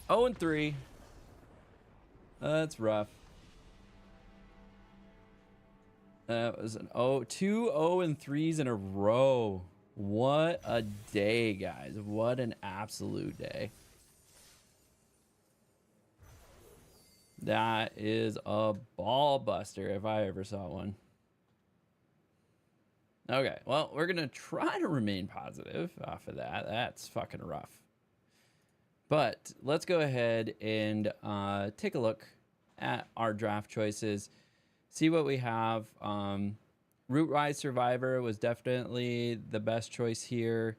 Speaker 1: 0-3. That's rough. That was an 2 0-3s in a row. What a day, guys. What an absolute day. That is a ball buster if I ever saw one. Okay, well, we're going to try to remain positive off of that. That's fucking rough. But let's go ahead and take a look at our draft choices. See what we have. Rootwise Survivor was definitely the best choice here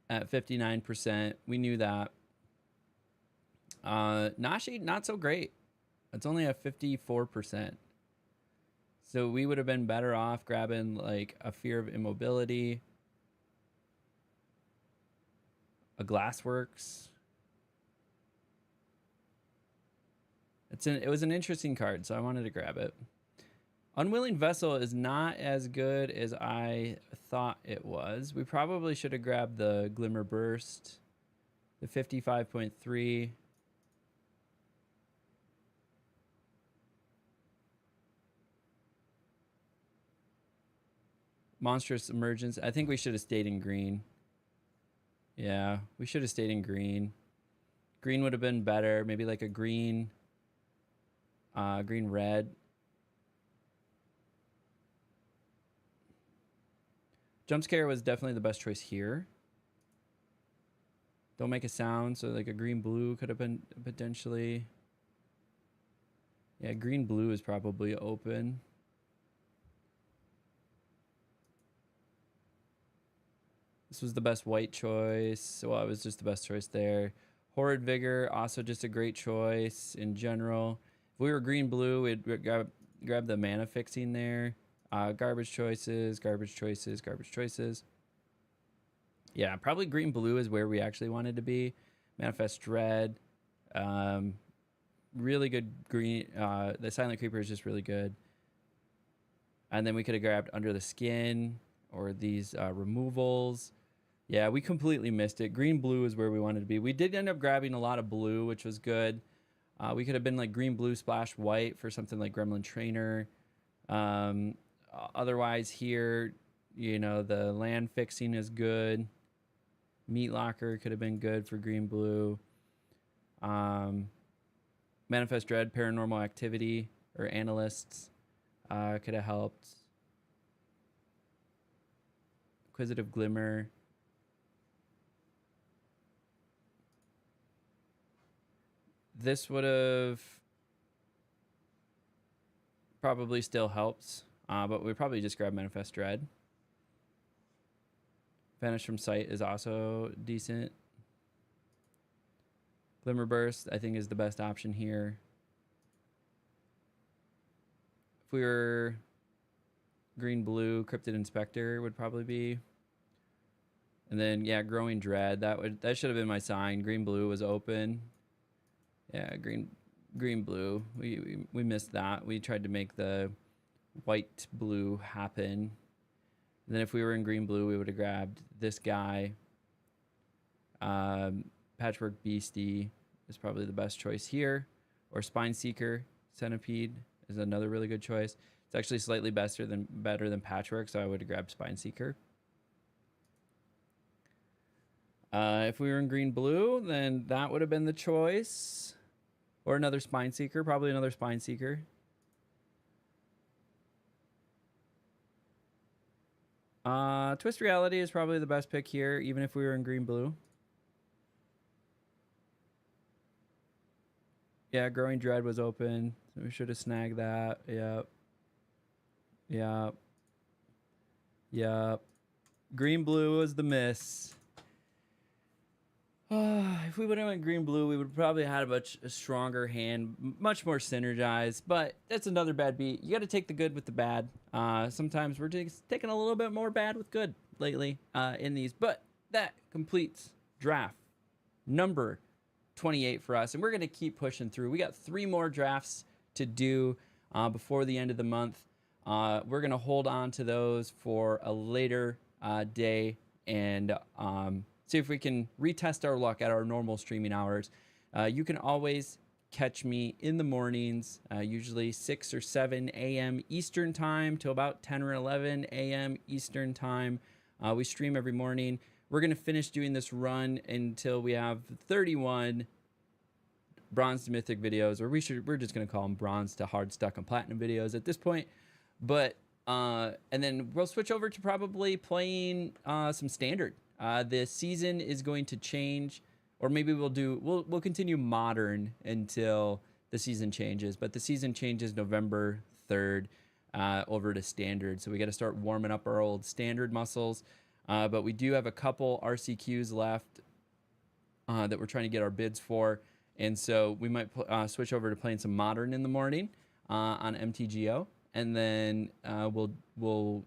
Speaker 1: at 59%. We knew that. Nashi, not so great. It's only at 54%. So we would have been better off grabbing like a Fear of Immobility, a Glassworks. It was an interesting card, so I wanted to grab it. Unwilling Vessel is not as good as I thought it was. We probably should have grabbed the Glimmer Burst, the 55.3. Monstrous Emergence. I think we should have stayed in green. Yeah, we should have stayed in green. Green would have been better. Maybe like a green, green red. Jump Scare was definitely the best choice here. Don't make a sound, so like a green blue could have been potentially. Yeah, green blue is probably open. This was the best white choice. So it was just the best choice there. Horrid Vigor, also just a great choice in general. If we were green blue, we'd grab the mana fixing there. Garbage choices, garbage choices, garbage choices. Yeah, probably green blue is where we actually wanted to be. Manifest Dread. Really good green. The Silent Creeper is just really good. And then we could have grabbed Under the Skin or these removals. Yeah, we completely missed it. Green blue is where we wanted to be. We did end up grabbing a lot of blue, which was good. We could have been like green blue splash white for something like Gremlin Trainer. Otherwise here, you know, the land fixing is good. Meat Locker could have been good for green blue. Manifest Dread, Paranormal Activity, or Analysts could have helped. Inquisitive Glimmer. This would have probably still helped. But we probably just grab Manifest Dread. Vanish from Sight is also decent. Glimmer Burst, I think, is the best option here. If we were green-blue, Cryptid Inspector would probably be. And then, yeah, Growing Dread. That should have been my sign. Green-blue was open. Yeah, green-blue. We missed that. We tried to make the white-blue happen. And then if we were in green-blue, we would have grabbed this guy. Patchwork Beastie is probably the best choice here. Or Spine Seeker Centipede is another really good choice. It's actually slightly better than Patchwork, so I would have grabbed Spine Seeker. If we were in green-blue, then that would have been the choice. Or another Spine Seeker, probably another Spine Seeker. Twist Reality is probably the best pick here, even if we were in green-blue. Yeah, Growing Dread was open. So we should have snagged that. Yep. Yep. Yep. Green-blue was the miss. If we would have went green-blue, we would probably have had a stronger hand, much more synergized. But that's another bad beat. You got to take the good with the bad. Sometimes we're just taking a little bit more bad with good lately in these. But that completes draft number 28 for us, and we're going to keep pushing through. We got 3 more drafts to do before the end of the month. We're going to hold on to those for a later day and see if we can retest our luck at our normal streaming hours. You can always catch me in the mornings, usually 6 or 7 a.m. Eastern time to about 10 or 11 a.m. Eastern time. We stream every morning. We're going to finish doing this run until we have 31 bronze to mythic videos, or we're just going to call them bronze to hard stuck and platinum videos at this point. But and then we'll switch over to probably playing some standard. The season is going to change, or maybe we'll continue modern until the season changes. But the season changes November 3rd over to standard, so we got to start warming up our old standard muscles. But we do have a couple RCQs left that we're trying to get our bids for, and so we might switch over to playing some modern in the morning on MTGO, and then we'll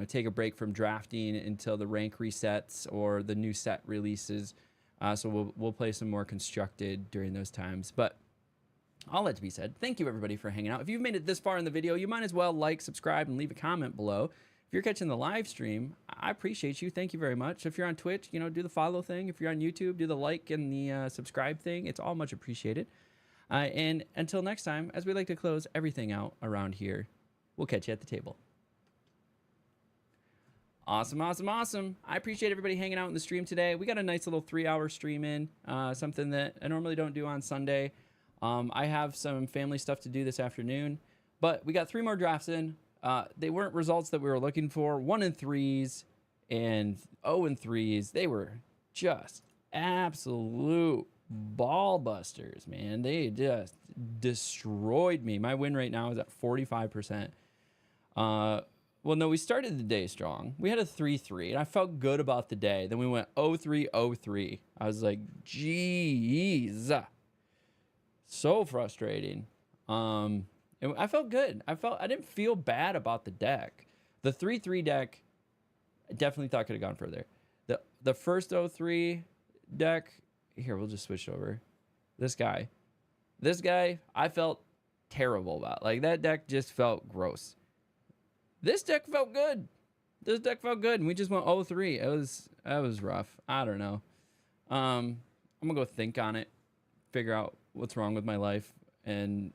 Speaker 1: take a break from drafting until the rank resets or the new set releases. So we'll play some more constructed during those times. But all that to be said, thank you everybody for hanging out. If you've made it this far in the video, you might as well like, subscribe, and leave a comment below. If you're catching the live stream, I appreciate you. Thank you very much. If you're on Twitch, do the follow thing. If you're on YouTube, do the like and the subscribe thing. It's all much appreciated. And until next time, as we like to close everything out around here, we'll catch you at the table. Awesome, awesome, awesome. I appreciate everybody hanging out in the stream today. We got a nice little 3-hour stream in, something that I normally don't do on Sunday. I have some family stuff to do this afternoon, but we got 3 more drafts in. They weren't results that we were looking for. 1-3s and 0-3s. They were just absolute ball busters, man. They just destroyed me. My win rate now is at 45%. Well, no, we started the day strong. We had a 3-3, and I felt good about the day. Then we went 0-3-0-3. I was like, geez. So frustrating. And I felt good. I didn't feel bad about the deck. The 3-3 deck, I definitely thought could have gone further. The first 0-3 deck, here, we'll just switch over. This guy, I felt terrible about. Like, that deck just felt gross. This deck felt good. And we just went 0-3. That was rough. I don't know. I'm gonna go think on it, figure out what's wrong with my life and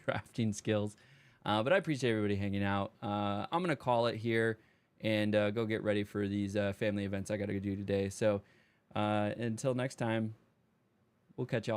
Speaker 1: drafting skills. But I appreciate everybody hanging out. I'm gonna call it here and go get ready for these family events I gotta do today. So until next time, we'll catch y'all.